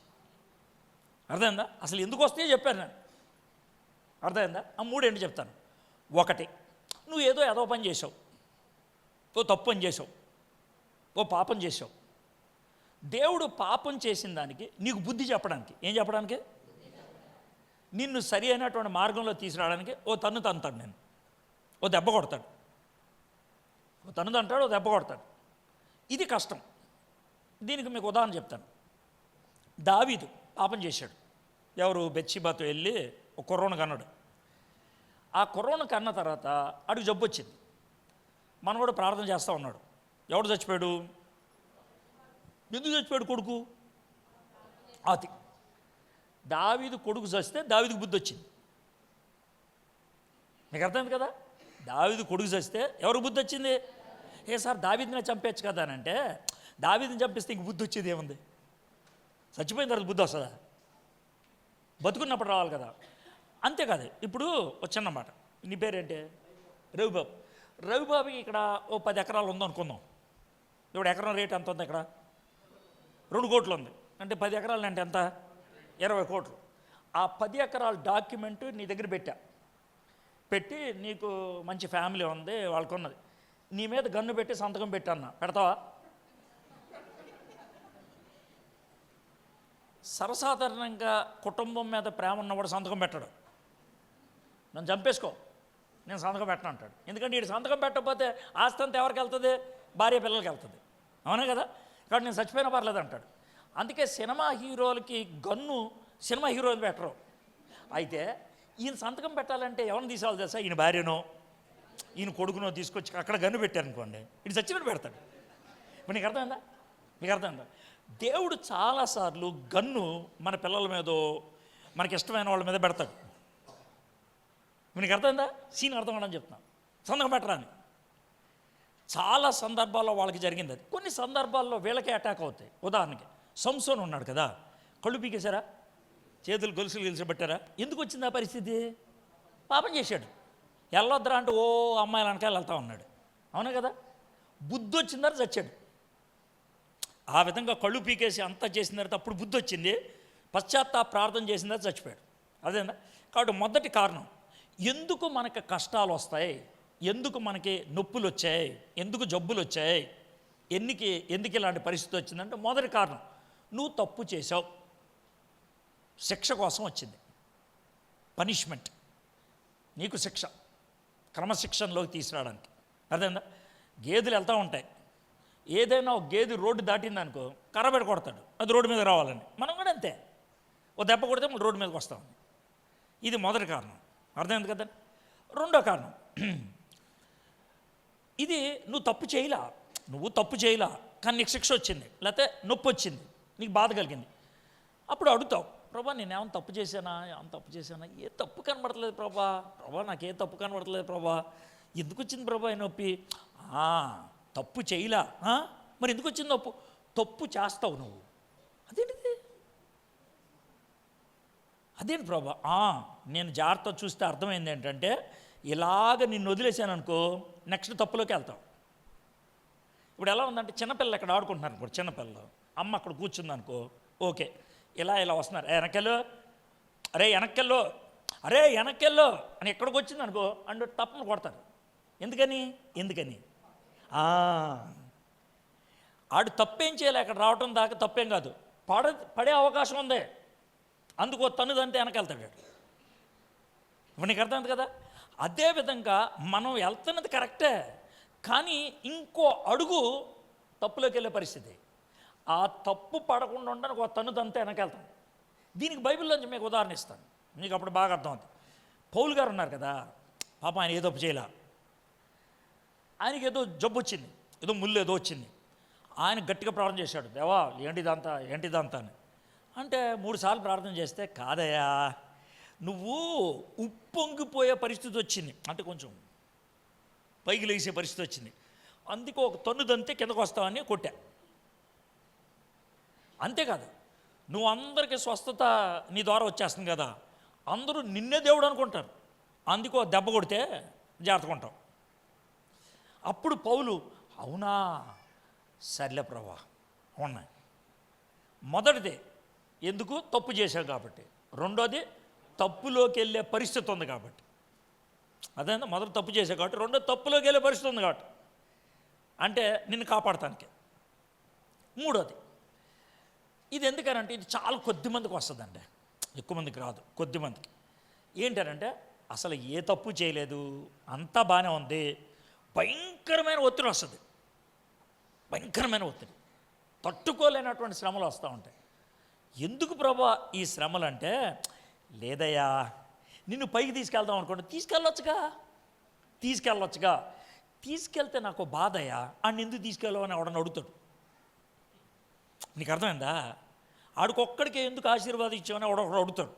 అర్థమైందా? అసలు ఎందుకు వస్తే చెప్పాను నేను. అర్థమైందా? ఆ 3 ఏంటి చెప్తాను. 1, నువ్వు ఏదో పని చేసావు, ఓ తప్పు పని చేసావు, ఓ పాపం చేసావు. దేవుడు పాపం చేసిన దానికి నీకు బుద్ధి చెప్పడానికి, ఏం చెప్పడానికి? నిన్ను సరి అయినటువంటి మార్గంలో తీసుకురావడానికి ఓ తన్ను తంతాడు, నేను ఓ దెబ్బ కొడతాడు. ఓ తన్ను తంటాడు, ఓ దెబ్బ కొడతాడు. ఇది కష్టం. దీనికి మీకు ఉదాహరణ చెప్తాను. దావీదు పాపం చేశాడు. ఎవరు? బెత్షెబాతో వెళ్ళి ఒక కుర్రోను కన్నాడు. ఆ కుర్రోను కన్న తర్వాత అడుగు జబ్బు వచ్చింది. మనం కూడా ప్రార్థన చేస్తూ ఉన్నాడు. ఎవడు చచ్చిపోయాడు? ఎందుకు చచ్చిపోయాడు? కొడుకు ఆతి. దావీదు కొడుకు చస్తే దావీదుకు బుద్ధి వచ్చింది. మీకు అర్థమైంది కదా? దావీదు కొడుకు చస్తే ఎవరికి బుద్ధి వచ్చింది? సార్ దావీదునే చంపేచ్చు కదా అని అంటే, దావీదుని చంపిస్తే ఇంక బుద్ధి వచ్చేది ఏముంది? చచ్చిపోయిన తర్వాత బుద్ధి వస్తుందా? బతుకున్నప్పుడు రావాలి కదా. అంతేకాదు. ఇప్పుడు ఒక చిన్న మాట, నీ పేరేంటి? రవిబాబు. రవిబాబుకి ఇక్కడ ఓ 10 ఎకరాలు ఉందనుకుందాం. ఇప్పుడు ఎకరం రేట్ ఎంత ఉంది? ఇక్కడ 2 కోట్లు ఉంది. అంటే 10 ఎకరాలు అంటే ఎంత? 20 కోట్లు. ఆ 10 ఎకరాల డాక్యుమెంట్ నీ దగ్గర పెట్టి నీకు మంచి ఫ్యామిలీ ఉంది, వాళ్ళకు ఉన్నది, నీ మీద గన్ను పెట్టి సంతకం పెట్టన్నా, పెడతావా? సర్వసాధారణంగా కుటుంబం మీద ప్రేమ ఉన్నవాడు సంతకం పెట్టడు. నన్ను చంపేసుకో, నేను సంతకం పెట్టను అంటాడు. ఎందుకంటే వీడు సంతకం పెట్టకపోతే ఆస్తి అంతా ఎవరికి వెళ్తుంది? భార్య పిల్లలకి వెళ్తుంది. అవునా కదా? కాబట్టి నేను చచ్చిపోయినా పర్లేదు అంటాడు. అందుకే సినిమా హీరోలకి గన్ను సినిమా హీరోలు పెట్టరు. అయితే ఈయన సంతకం పెట్టాలంటే ఎవరిని తీసుకోవాలి తెలుసా? ఈయన భార్యనో ఈయన కొడుకునో తీసుకొచ్చి అక్కడ గన్ను పెట్టారనుకోండి, ఇది చచ్చినట్టు పెడతాడు. ఇప్పుడు నీకు అర్థమైందా? మీకు అర్థమైందా? దేవుడు చాలాసార్లు గన్ను మన పిల్లల మీదో మనకి ఇష్టమైన వాళ్ళ మీద పెడతాడు. మీకు అర్థమైందా? సీన్ అర్థం అవ్వడం చెప్తున్నాను. సంతకం పెట్టరాని చాలా సందర్భాల్లో వాళ్ళకి జరిగింది. అది కొన్ని సందర్భాల్లో వీళ్ళకే అటాక్ అవుతాయి. ఉదాహరణకి సంసోన్ ఉన్నాడు కదా, కళ్ళు పీకేశారా, చేతులు గొలుసులు గెలిచబెట్టారా? ఎందుకు వచ్చింది ఆ పరిస్థితి? పాపం చేశాడు. వెళ్ళొద్దరా అంటే ఓ అమ్మాయిల వెనకాల వెళ్తా ఉన్నాడు. అవునా కదా? బుద్ధి వచ్చిన తర్వాత చచ్చాడు. ఆ విధంగా కళ్ళు పీకేసి అంతా చేసిన తర్వాత అప్పుడు బుద్ధి వచ్చింది, పశ్చాత్తాప ప్రార్థన చేసిన తర్వాత చచ్చిపోయాడు. అదేనా? కాబట్టి మొదటి కారణం, ఎందుకు మనకి కష్టాలు వస్తాయి, ఎందుకు మనకి నొప్పులు వచ్చాయి, ఎందుకు జబ్బులు వచ్చాయి, ఎందుకు ఇలాంటి పరిస్థితి వచ్చిందంటే, మొదటి కారణం, నువ్వు తప్పు చేసావు, శిక్ష కోసం వచ్చింది, పనిష్మెంట్, నీకు శిక్ష, క్రమశిక్షణలోకి తీసుకురావడానికి. అదేందా, గేదెలు వెళ్తూ ఉంటాయి, ఏదైనా ఒక గేదె రోడ్డు దాటిందనుకో కర్రబెట్టి కొడతాడు, అది రోడ్డు మీద రావాలని. మనం కూడా అంతే, ఓ దెబ్బ కొడితే మనం రోడ్డు మీదకి వస్తాం. ఇది మొదటి కారణం, అర్థమైంది కదా. రెండో కారణం, ఇది నువ్వు తప్పు చేయలా కానీ నీకు శిక్ష వచ్చింది, లేకపోతే నొప్పి వచ్చింది, నీకు బాధ కలిగింది. అప్పుడు అడుగుతావు, ప్రభా నేనేమైనా తప్పు చేశానా, ఏ తప్పు కనబడట్లేదు ప్రభా, నాకు ఏ తప్పు కనబడట్లేదు ప్రభా, ఎందుకు వచ్చింది ప్రభా ఈ నొప్పి? తప్పు చేయలా, మరి ఎందుకు వచ్చింది నొప్పు? తప్పు చేస్తావు నువ్వు, అదేంటి ప్రభా? నేను జాగ్రత్త చూస్తే అర్థమైంది ఏంటంటే, ఇలాగ నిన్ను వదిలేశాను అనుకో, నెక్స్ట్ తప్పులోకి వెళ్తావు. ఇప్పుడు ఎలా ఉందంటే, చిన్నపిల్లలు ఎక్కడ ఆడుకుంటున్నారు అనుకో, చిన్నపిల్లలు అమ్మ అక్కడ కూర్చుంది అనుకో, ఓకే, ఇలా వస్తున్నారు, వెనకెళ్ళు, వెనక్కెళ్ళు అని ఎక్కడికి వచ్చింది అనుకో అండ్ తప్పని కొడతారు. ఎందుకని ఆడు తప్పేం చేయాలి, అక్కడ రావటం దాకా తప్పేం కాదు, పడే అవకాశం ఉంది, అందుకో తన్నుదంతే వెనకెళ్తాడు. ఇప్పుడు నీకు అర్థమైంది కదా. అదేవిధంగా మనం వెళ్తున్నది కరెక్టే, కానీ ఇంకో అడుగు తప్పులోకి వెళ్ళే పరిస్థితి. ఆ తప్పు పడకుండా ఉండడానికి ఒక తన్నుదంతే వెనకెళ్తాం. దీనికి బైబిల్లోంచి మీకు ఉదాహరణ ఇస్తాను, మీకు అప్పుడు బాగా అర్థమవుతుంది. పౌలు గారు ఉన్నారు కదా, పాప ఆయన ఏ తప్పు చేయలే, ఆయనకి ఏదో జబ్బు వచ్చింది, ఏదో ముళ్ళు ఏదో వచ్చింది. ఆయన గట్టిగా ప్రార్థన చేశాడు, దేవా ఏంటిదంతా అని. అంటే 3 సార్లు ప్రార్థన చేస్తే, కాదయ్యా నువ్వు ఉప్పొంగిపోయే పరిస్థితి వచ్చింది, అంటే కొంచెం పైకి లేసే పరిస్థితి వచ్చింది, అందుకే ఒక తన్నుదంతే కిందకు వస్తావని కొట్టా. అంతేకాదు, నువ్వు అందరికీ స్వస్థత నీ ద్వారా వచ్చేస్తుంది కదా, అందరూ నిన్నే దేవుడు అనుకుంటారు, అందుకో దెబ్బ కొడితే జాగ్రత్తగా ఉంటావు. అప్పుడు పౌలు, అవునా సర్లే ప్రభా ఉన్నాయి. మొదటిది ఎందుకు, తప్పు చేశావు కాబట్టి. రెండోది, తప్పులోకి వెళ్ళే పరిస్థితి ఉంది కాబట్టి. అదే మొదటి తప్పు చేశావు కాబట్టి, రెండో తప్పులోకి వెళ్ళే పరిస్థితి ఉంది కాబట్టి, అంటే నిన్ను కాపాడటానికి. మూడోది, ఇది ఎందుకనంటే ఇది చాలా కొద్ది మందికి వస్తుందండి, ఎక్కువ మందికి రాదు, కొద్ది మందికి. ఏంటంటే అసలు ఏ తప్పు చేయలేదు, అంతా బాగానే ఉంది, భయంకరమైన ఒత్తిడి వస్తుంది, భయంకరమైన ఒత్తిడి, తట్టుకోలేనటువంటి శ్రమలు వస్తూ ఉంటాయి. ఎందుకు ప్రభా ఈ శ్రమలు అంటే, లేదయ్యా నిన్ను పైకి తీసుకెళ్దాం అనుకోండి, తీసుకెళ్ళొచ్చుగా, తీసుకెళ్తే నాకు బాధయ్యా, అని ఎందుకు తీసుకెళ్ళవని ఎవడని అడుగుతాడు. నీకు అర్థమైందా? ఆడికొక్కడికే ఎందుకు ఆశీర్వాదం ఇచ్చావని ఎవడొకడు అడుగుతాడు.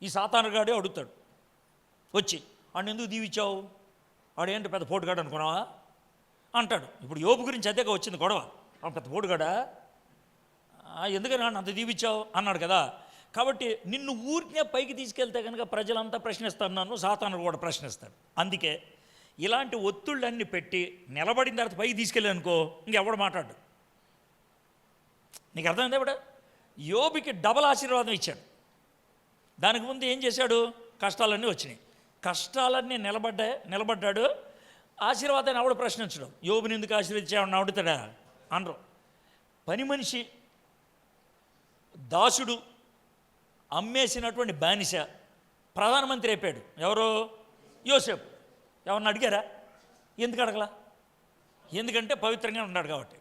ఈ సాతానుగాడే అడుగుతాడు వచ్చి, ఆడిని ఎందుకు దీవిచ్చావు, ఆడేంటి పెద్ద పోటుగాడు అనుకున్నావా అంటాడు. ఇప్పుడు యోబు గురించి అదేగా వచ్చింది గొడవ, పెద్ద పోటుగాడా, ఎందుకని అంత దీవిచ్చావు అన్నాడు కదా. కాబట్టి నిన్ను ఊరికే పైకి తీసుకెళ్తే కనుక ప్రజలంతా ప్రశ్నిస్తారు, నన్ను సాతాను కూడా ప్రశ్నిస్తాడు. అందుకే ఇలాంటి ఒత్తిళ్ళన్నీ పెట్టి నిలబడిన తర్వాత పైకి తీసుకెళ్ళానుకో ఇంకెవడు మాట్లాడు. నీకు అర్థమైంది? ఇప్పుడు యోబుకి డబల్ ఆశీర్వాదం ఇచ్చాడు. దానికి ముందు ఏం చేశాడు, కష్టాలన్నీ వచ్చినాయి, కష్టాలన్నీ నిలబడ్డాడు, ఆశీర్వాదాన్ని ఆవిడ ప్రశ్నించడం. యోబుని ఎందుకు ఆశీర్వదించామని అడుగుతాడా అనరు. పని మనిషి, దాసుడు, అమ్మేసినటువంటి బానిస ప్రధానమంత్రి అయిపోయాడు. ఎవరు? యోసేపు. ఎవరిని అడిగారా? ఎందుకు అడగలా? ఎందుకంటే పవిత్రంగా ఉన్నాడు కాబట్టి,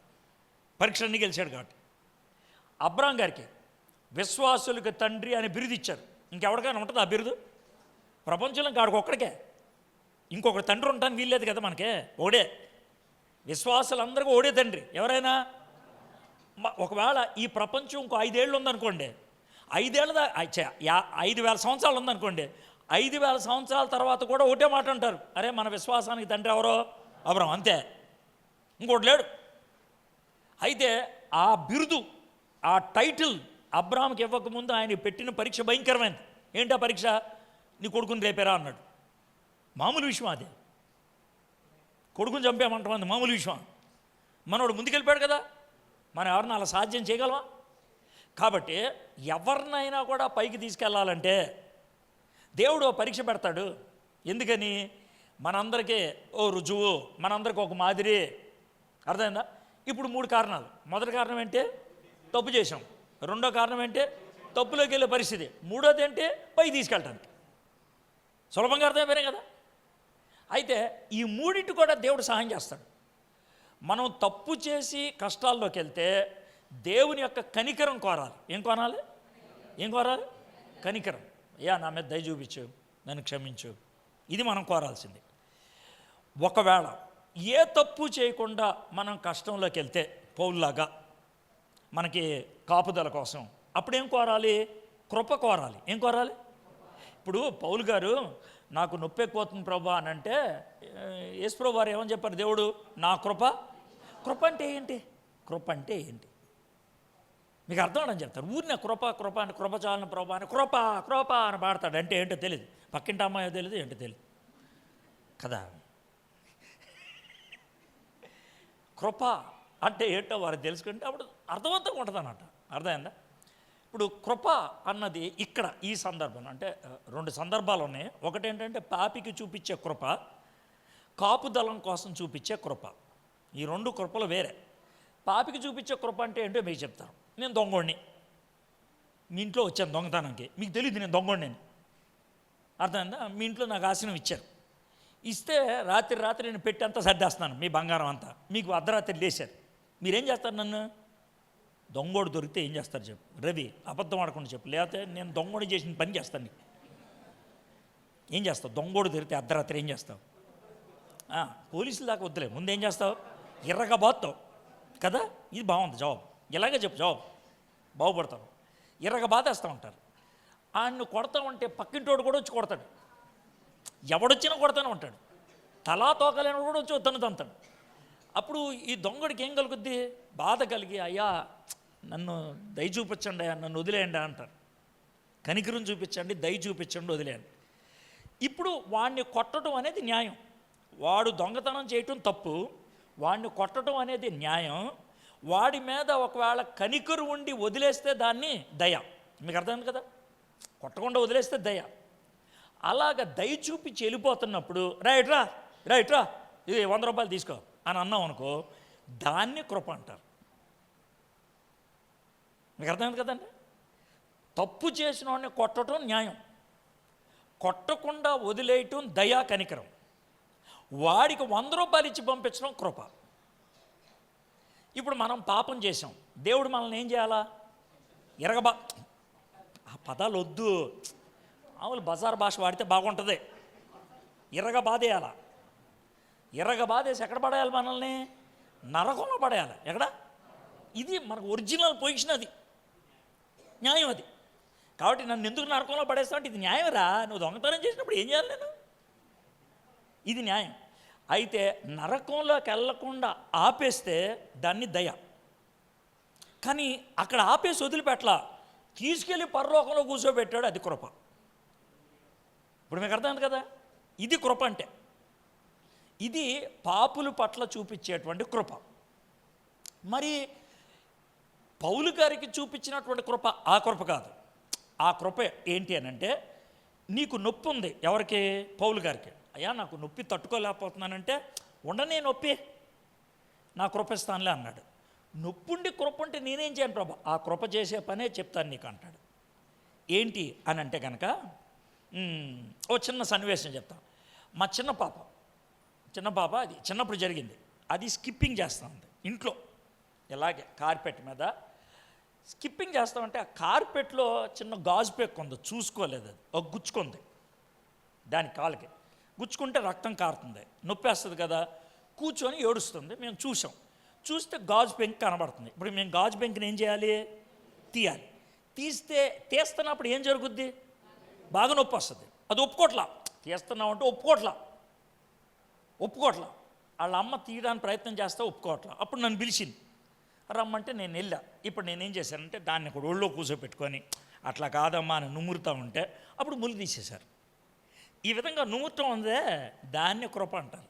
పరీక్షలన్నీ గెలిచాడు కాబట్టి. అబ్రాం గారికి విశ్వాసులకు తండ్రి అని బిరుదు ఇచ్చారు. ఇంకెవరికైనా ఉంటుంది ఆ బిరుదు? ప్రపంచంలో కాడికి ఒక్కడికే, ఇంకొకటి తండ్రి ఉండటానికి వీల్లేదు కదా మనకే, ఓడే. విశ్వాసులందరికీ ఓడే తండ్రి. ఎవరైనా ఒకవేళ ఈ ప్రపంచం ఇంకో 5 ఏళ్ళు ఉందనుకోండి, 5,000 సంవత్సరాలు ఉందనుకోండి, 5,000 సంవత్సరాల తర్వాత కూడా ఒకటే మాట అంటారు, అరే మన విశ్వాసానికి తండ్రి ఎవరో అబ్రాం, అంతే, ఇంకోటి లేడు. అయితే ఆ బిరుదు, ఆ టైటిల్ అబ్రాంకి ఇవ్వకముందు ఆయన పెట్టిన పరీక్ష భయంకరమైంది. ఏంటా పరీక్ష? నీ కొడుకుని రేపారా అన్నాడు. మామూలు విషయం అది, కొడుకుని చంపామంటామంది మామూలు విషయం. మనోడు ముందుకెళ్ళిపోయాడు కదా, మనం ఎవరిని అలా సాధ్యం చేయగలమా? కాబట్టి ఎవరినైనా కూడా పైకి తీసుకెళ్ళాలంటే దేవుడు పరీక్ష పెడతాడు. ఎందుకని? మనందరికీ ఓ రుజువు, మనందరికీ ఒక మాదిరి. అర్థమైందా? ఇప్పుడు 3 కారణాలు. మొదటి కారణం ఏంటి? తప్పు చేసాం. రెండో కారణం ఏంటి? తప్పులోకి వెళ్ళే పరిస్థితి. మూడోది ఏంటి? పై తీసుకెళ్ళటానికి. సులభంగా అర్థమైపోయినాయి కదా. అయితే ఈ మూడింటి కూడా దేవుడు సహాయం చేస్తాడు. మనం తప్పు చేసి కష్టాల్లోకి వెళ్తే దేవుని యొక్క కనికరం కోరాలి. ఏం కోరాలి? కనికరం. నా మీద దయ చూపించు, నన్ను క్షమించు, ఇది మనం కోరాల్సింది. ఒకవేళ ఏ తప్పు చేయకుండా మనం కష్టంలోకి వెళ్తే పౌలులాగా మనకి కాపుదల కోసం అప్పుడేం కోరాలి? కృప కోరాలి. ఏం కోరాలి? ఇప్పుడు పౌలు గారు నాకు నొప్పి ఎక్కువవుతుంది ప్రభా అని అంటే యేసు ప్రభు వారు ఏమని చెప్పారు? దేవుడు నా కృప అంటే ఏంటి? కృప అంటే ఏంటి మీకు అర్థం అవడం చెప్తారు. ఊరినే కృప అని కృప చాలని ప్రభా అని కృప అని పాడతాడు. అంటే ఏంటో తెలియదు. పక్కింటి అమ్మాయో తెలియదు, ఏంటో తెలియదు కదా. కృప అంటే ఏంటో వారు తెలుసుకుంటే అప్పుడు అర్థవంతంగా ఉంటుంది అన్నమాట. అర్థమైందా? ఇప్పుడు కృప అన్నది ఇక్కడ ఈ సందర్భం అంటే 2 సందర్భాలు ఉన్నాయి. ఒకటి ఏంటంటే పాపికి చూపించే కృప, కాపుదలం కోసం చూపించే కృప. ఈ 2 కృపలు వేరే. పాపికి చూపించే కృప అంటే ఏంటో మీకు చెప్తాను. నేను దొంగోడిని, మీ ఇంట్లో వచ్చాను దొంగతనానికి, మీకు తెలియదు నేను దొంగోడిని. అర్థమైందా? మీ ఇంట్లో నాకు ఆశనం ఇచ్చారు. ఇస్తే రాత్రి నేను పెట్టి అంతా సర్దేస్తున్నాను, మీ బంగారం అంతా. మీకు అర్ధరాత్రి లేచారు. మీరేం చేస్తారు? నన్ను దొంగోడు దొరికితే ఏం చేస్తారు చెప్పు? రవి అబద్ధం ఆడకుండా చెప్పు, లేకపోతే నేను దొంగోడు చేసిన పని చేస్తాను. నీకు ఏం చేస్తావు? దొంగోడు దొరికితే అర్ధరాత్రి ఏం చేస్తావు? పోలీసుల దాకా వద్దులే, ముందేం చేస్తావు? ఎర్రగా బాగుతావు కదా. ఇది బాగుంది జవాబు. ఇలాగే చెప్పు జవాబు, బాగుపడతావు. ఎర్రగా బాధేస్తూ ఉంటారు. ఆయన్ను కొడతా ఉంటే పక్కింటోడు కూడా వచ్చి కొడతాడు. ఎవడొచ్చినా కొడతానే ఉంటాడు. తలా తోకలేని కూడా వచ్చి తన్నుతాడు. అప్పుడు ఈ దొంగడికి ఏం కలుగుద్ది? బాధ కలిగి, అయ్యా నన్ను దయ చూపించండి, నన్ను వదిలేయండి అంటారు. కనికరం చూపించండి, దయ చూపించండి, వదిలేయండి. ఇప్పుడు వాడిని కొట్టడం అనేది న్యాయం. వాడు దొంగతనం చేయటం తప్పు, వాడిని కొట్టడం అనేది న్యాయం. వాడి మీద ఒకవేళ కనికరు ఉండి వదిలేస్తే దాన్ని దయ. మీకు అర్థమైంది కదా. కొట్టకుండా వదిలేస్తే దయ. అలాగ దయ చూపించి వెళ్ళిపోతున్నప్పుడు రైట్ రా ఇది 100 రూపాయలు తీసుకో అని అన్నాం అనుకో, దాన్ని కృప అంటారు. మీకు అర్థమైంది కదండి. తప్పు చేసిన వాడిని కొట్టడం న్యాయం, కొట్టకుండా వదిలేయటం దయా కనికరం. వాడికి 100 రూపాయలు ఇచ్చి పంపించడం కృప. ఇప్పుడు మనం పాపం చేసాం, దేవుడు మనల్ని ఏం చేయాలా? ఆ పదాలు వద్దు, మామూలు బజార్ భాష వాడితే బాగుంటుంది. బాధేయాల. బాధేసి ఎక్కడ పడేయాలి? మనల్ని నరకంలో పడేయాలి. ఎక్కడ? ఇది మనకు ఒరిజినల్ పొజిషన్, అది న్యాయం. అది కాబట్టి నన్ను ఎందుకు నరకంలో పడేస్తావు అంటే ఇది న్యాయం రా. నువ్వు దొంగతనం చేసినప్పుడు ఏం చేయాలి నేను? ఇది న్యాయం. అయితే నరకంలోకి వెళ్ళకుండా ఆపేస్తే దాన్ని దయ. కానీ అక్కడ ఆపేసి వదిలిపెట్టలా, తీసుకెళ్ళి పరలోకంలో కూర్చోబెట్టాడు, అది కృప. ఇప్పుడు మీకు అర్థమైంది కదా. ఇది కృప అంటే. ఇది పాపుల పట్ల చూపించేటువంటి కృప. మరి పౌలు గారికి చూపించినటువంటి కృప ఆ కృప కాదు. ఆ కృప ఏంటి అని అంటే, నీకు నొప్పి ఉంది. ఎవరికి? పౌలు గారికి. అయ్యా నాకు నొప్పి తట్టుకోలేకపోతున్నానంటే, ఉండనే నొప్పి, నా కృప ఇస్తానులే అన్నాడు. నొప్పుండి కృప అంటే నేనేం చేయను ప్రభా, ఆ కృప చేసే పనే చెప్తాను నీకు అంటాడు. ఏంటి అని అంటే కనుక ఓ చిన్న సన్నివేశం చెప్తాను. మా చిన్న పాప అది చిన్నప్పుడు జరిగింది. అది స్కిప్పింగ్ చేస్తూ ఉంది ఇంట్లో, ఇలాగే కార్పెట్ మీద స్కిప్పింగ్ చేస్తామంటే ఆ కార్పెట్లో చిన్న గాజు పెక్కు ఉంది, చూసుకోలేదు. అది ఒక గుచ్చుకుంది, దాని కాలుకి గుచ్చుకుంటే రక్తం కారుతుంది, నొప్పేస్తుంది కదా. కూర్చొని ఏడుస్తుంది. మేము చూస్తే గాజు పెంకు కనబడుతుంది. ఇప్పుడు మేము గాజు పెంకుని ఏం చేయాలి? తీయాలి. తీస్తున్నప్పుడు ఏం జరుగుద్ది? బాగా నొప్పి వస్తుంది. అది ఒప్పుకోట్లా. తీస్తున్నామంటే ఒప్పుకోట్లా. వాళ్ళ అమ్మ తీయడానికి ప్రయత్నం చేస్తే ఒప్పుకోవట్లా. అప్పుడు నన్ను పిలిచింది, రమ్మంటే నేను వెళ్ళా. ఇప్పుడు నేనేం చేశానంటే దాన్ని ఒక ఒళ్ళో కూర్చోపెట్టుకొని అట్లా కాదమ్మా అని నుమురుతూ ఉంటే అప్పుడు ముళ్ళు తీసేశారు. ఈ విధంగా నుమురటం ఉందే, దాన్ని కృప అంటారు.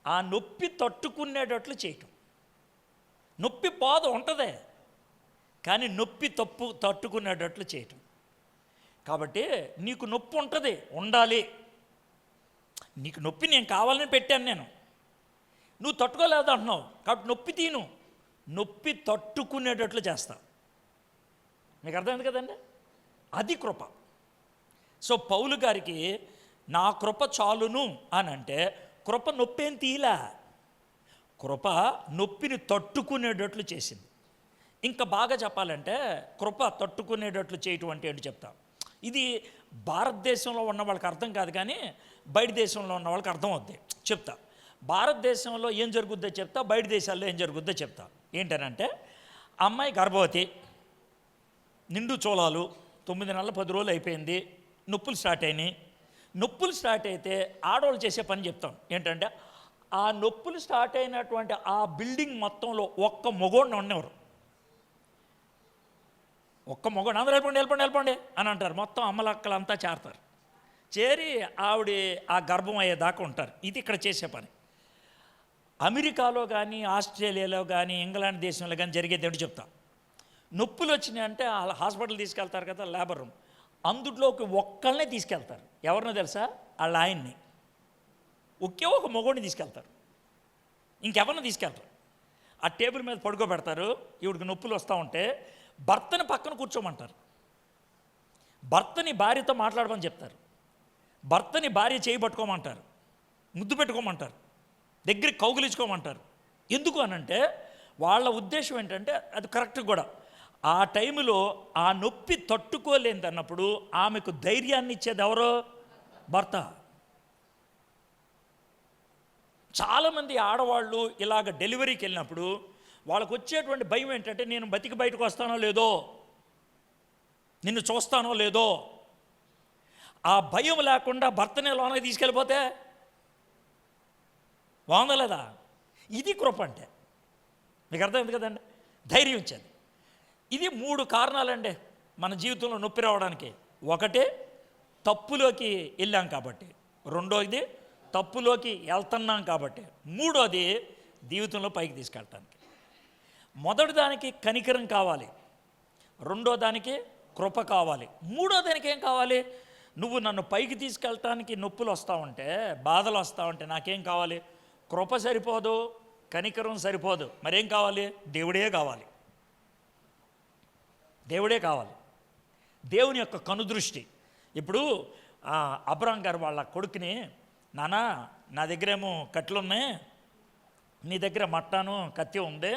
ఆ నొప్పి తట్టుకునేటట్లు చేయటం. నొప్పి బాధ ఉంటుందే, కానీ నొప్పి తట్టుకునేటట్లు చేయటం. కాబట్టి నీకు నొప్పి ఉంటుంది, ఉండాలి. నీకు నొప్పి నేను కావాలని పెట్టాను. నువ్వు తట్టుకోలేదు అంటున్నావు కాబట్టి నొప్పి తీను, నొప్పి తట్టుకునేటట్లు చేస్తా. మీకు అర్థమైంది కదండి, అది కృప. సో పౌలు గారికి నా కృప చాలును అని అంటే కృప నొప్పేం తీలా, కృప నొప్పిని తట్టుకునేటట్లు చేసింది. ఇంకా బాగా చెప్పాలంటే కృప తట్టుకునేటట్లు చేయటం అంటే ఏంటి చెప్తా. ఇది భారతదేశంలో ఉన్న వాళ్ళకి అర్థం కాదు, కానీ బయట దేశంలో ఉన్న వాళ్ళకి అర్థం అవుద్ది. చెప్తా, భారతదేశంలో ఏం జరుగుద్దో చెప్తా, బయట దేశాల్లో ఏం జరుగుద్దో చెప్తా. ఏంటనంటే అమ్మాయి గర్భవతి, నిండు చోళాలు, 9 నెలల 10 రోజులు అయిపోయింది, నొప్పులు స్టార్ట్ అయినాయి. నొప్పులు స్టార్ట్ అయితే ఆడవాళ్ళు చేసే పని చెప్తాం. ఏంటంటే ఆ నొప్పులు స్టార్ట్ అయినటువంటి ఆ బిల్డింగ్ మొత్తంలో ఒక్క మగోడిని ఉన్నవారు, ఒక్క మగోడు అందరూ వెళ్ళిపోండి అని అంటారు. మొత్తం అమ్మలక్కలంతా చేరతారు, చేరి ఆవిడ ఆ గర్భం అయ్యేదాకా ఉంటారు. ఇది ఇక్కడ చేసే పని. అమెరికాలో కానీ ఆస్ట్రేలియాలో కానీ ఇంగ్లాండ్ దేశంలో కానీ జరిగేది ఏంటో చెప్తా. నొప్పులు వచ్చినాయి అంటే హాస్పిటల్ తీసుకెళ్తారు కదా, లేబర్ రూమ్, అందులోకి ఒక్కళ్ళనే తీసుకెళ్తారు. ఎవరినో తెలుసా? వాళ్ళ ఆయన్ని, ఒకే ఒక మగోడిని తీసుకెళ్తారు, ఇంకెవరిని తీసుకెళ్తారు. ఆ టేబుల్ మీద పడుకోబెడతారు. ఈవిడికి నొప్పులు వస్తూ ఉంటే భర్తని పక్కన కూర్చోమంటారు, భర్తని భార్యతో మాట్లాడమని చెప్తారు, భర్తని భార్య చేయి పట్టుకోమంటారు, ముద్దు పెట్టుకోమంటారు, దగ్గరికి కౌగిలించుకోమంటారు. ఎందుకు అనంటే వాళ్ళ ఉద్దేశం ఏంటంటే అది కరెక్ట్ కూడా. ఆ టైంలో ఆ నొప్పి తట్టుకోలేనిది అన్నప్పుడు ఆమెకు ధైర్యాన్ని ఇచ్చేది ఎవరో? భర్త. చాలామంది ఆడవాళ్ళు ఇలాగ డెలివరీకి వెళ్ళినప్పుడు వాళ్ళకు వచ్చేటువంటి భయం ఏంటంటే నేను బతికి బయటకు వస్తానో లేదో, నిన్ను చూస్తానో లేదో. ఆ భయం లేకుండా భర్తనే లోనకి తీసుకెళ్ళిపోతే బాగుందా లేదా? ఇది కృప అంటే. మీకు అర్థమైంది కదండి, ధైర్యం ఇచ్చేది. ఇది 3 కారణాలండి మన జీవితంలో నొప్పి రావడానికి. ఒకటి, తప్పులోకి వెళ్ళాం కాబట్టి. రెండోది, తప్పులోకి వెళ్తున్నాం కాబట్టి. మూడోది, జీవితంలో పైకి తీసుకెళ్ళటానికి. మొదటి దానికి కనికరం కావాలి, రెండో దానికి కృప కావాలి, మూడో దానికి ఏం కావాలి? నువ్వు నన్ను పైకి తీసుకెళ్ళటానికి నొప్పులు వస్తూ ఉంటే, బాధలు వస్తూ ఉంటే నాకేం కావాలి? కృప సరిపోదు, కనికరం సరిపోదు, మరేం కావాలి? దేవుడే కావాలి. దేవుడే కావాలి, దేవుని యొక్క కనుదృష్టి. ఇప్పుడు అబ్రాం గారు వాళ్ళ కొడుకుని, నానా నా దగ్గరేమో కట్లు ఉన్నాయి, నీ దగ్గర మట్టాను కత్తి ఉంది,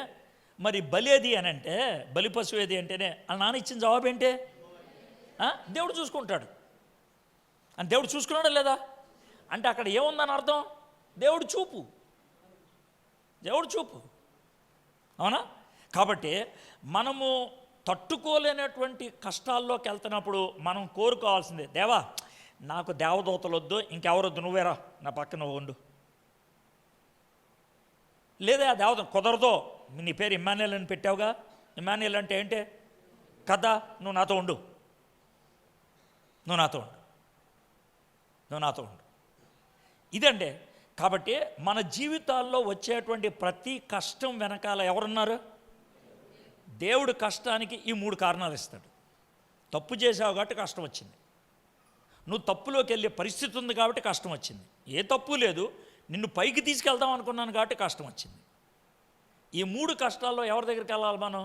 మరి బలి ఏది అని అంటే, బలి పశువు ఏది అంటేనే వాళ్ళ నాన్న ఇచ్చిన జవాబు ఏంటి? దేవుడు చూసుకుంటాడు అని. దేవుడు చూసుకున్నాడా లేదా అంటే అక్కడ ఏముందని అర్థం? దేవుడు చూపు, దేవుడు చూపు, అవునా? కాబట్టి మనము తట్టుకోలేనటువంటి కష్టాల్లోకి వెళ్తున్నప్పుడు మనం కోరుకోవాల్సిందే, దేవా నాకు దేవదూతలు వద్దు, ఇంకెవరొద్దు, నువ్వేరా నా పక్కన ఉండు. లేదా ఆ దేవత కుదరదో, నీ పేరు ఇమ్మాన్యుయల్ అని పెట్టావుగా, ఇమ్మాన్యుయల్ అంటే ఏంటి కదా, నువ్వు నాతో ఉండు, నువ్వు నాతో ఉండు, నువ్వు నాతో ఉండు. ఇదండి. కాబట్టి మన జీవితాల్లో వచ్చేటువంటి ప్రతి కష్టం వెనకాల ఎవరున్నారు? దేవుడు కష్టానికి ఈ 3 కారణాలు ఇస్తాడు. తప్పు చేసావు కాబట్టి కష్టం వచ్చింది, నువ్వు తప్పులోకి వెళ్ళే పరిస్థితి ఉంది కాబట్టి కష్టం వచ్చింది, ఏ తప్పు లేదు, నిన్ను పైకి తీసుకెళ్దాం అనుకున్నాను కాబట్టి కష్టం వచ్చింది. ఈ 3 కష్టాల్లో ఎవరి దగ్గరికి వెళ్ళాలి మనం?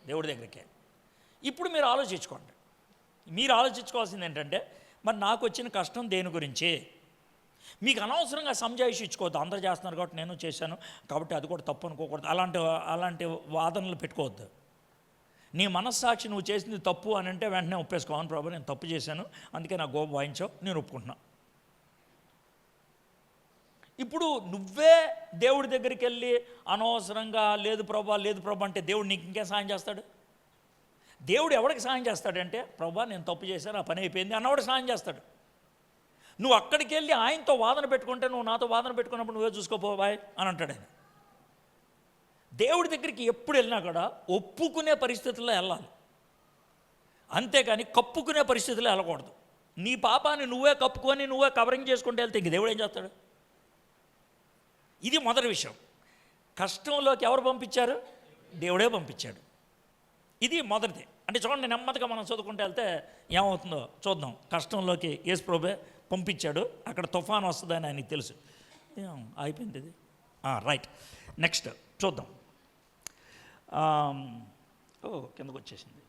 దేవుడి దగ్గరికే. ఇప్పుడు మీరు ఆలోచించుకోండి, మీరు ఆలోచించుకోవాల్సింది ఏంటంటే, మరి నాకు వచ్చిన కష్టం దేని గురించి? మీకు అనవసరంగా సంజాయిషి ఇచ్చుకోవద్దు, అందరూ చేస్తున్నారు కాబట్టి నేను చేశాను కాబట్టి అది కూడా తప్పు అనుకోకూడదు, అలాంటి వాదనలు పెట్టుకోవద్దు. నీ మనస్సాక్షి నువ్వు చేసింది తప్పు అని అంటే వెంటనే ఒప్పేసుకోవాలి, ప్రభు నేను తప్పు చేశాను అందుకే నా గోప వాయించావు, నేను ఒప్పుకుంటున్నా. ఇప్పుడు నువ్వే దేవుడి దగ్గరికి వెళ్ళి అనవసరంగా లేదు ప్రభా అంటే దేవుడు నీకు ఇంకేం సాయం చేస్తాడు? దేవుడు ఎవరికి సాయం చేస్తాడంటే, ప్రభా నేను తప్పు చేశాను, ఆ పని అయిపోయింది అన్నవాడు సాయం చేస్తాడు. నువ్వు అక్కడికి వెళ్ళి ఆయనతో వాదన పెట్టుకుంటే, నువ్వు నాతో వాదన పెట్టుకున్నప్పుడు నువ్వే చూసుకోపో బాయ్ అని అంటాడు ఆయన. దేవుడి దగ్గరికి ఎప్పుడు వెళ్ళినా కూడా ఒప్పుకునే పరిస్థితుల్లో వెళ్ళాలి, అంతేకాని కప్పుకునే పరిస్థితుల్లో వెళ్ళకూడదు. నీ పాపాన్ని నువ్వే కప్పుకొని నువ్వే కవరింగ్ చేసుకుంటూ వెళ్తే ఇంక దేవుడు ఏం చేస్తాడు? ఇది మొదటి విషయం. కష్టంలోకి ఎవరు పంపించారు? దేవుడే పంపించాడు. ఇది మొదటిది. అంటే చూడండి, నెమ్మదిగా మనం చదువుకుంటూ వెళ్తే ఏమవుతుందో చూద్దాం. కష్టంలోకి యేసు ప్రభువే పంపించాడు, అక్కడ తుఫాను వస్తుందని ఆయనకి తెలుసు. అయిపోయింది ఇది, రైట్, నెక్స్ట్ చూద్దాం. కిందకు వచ్చేసింది.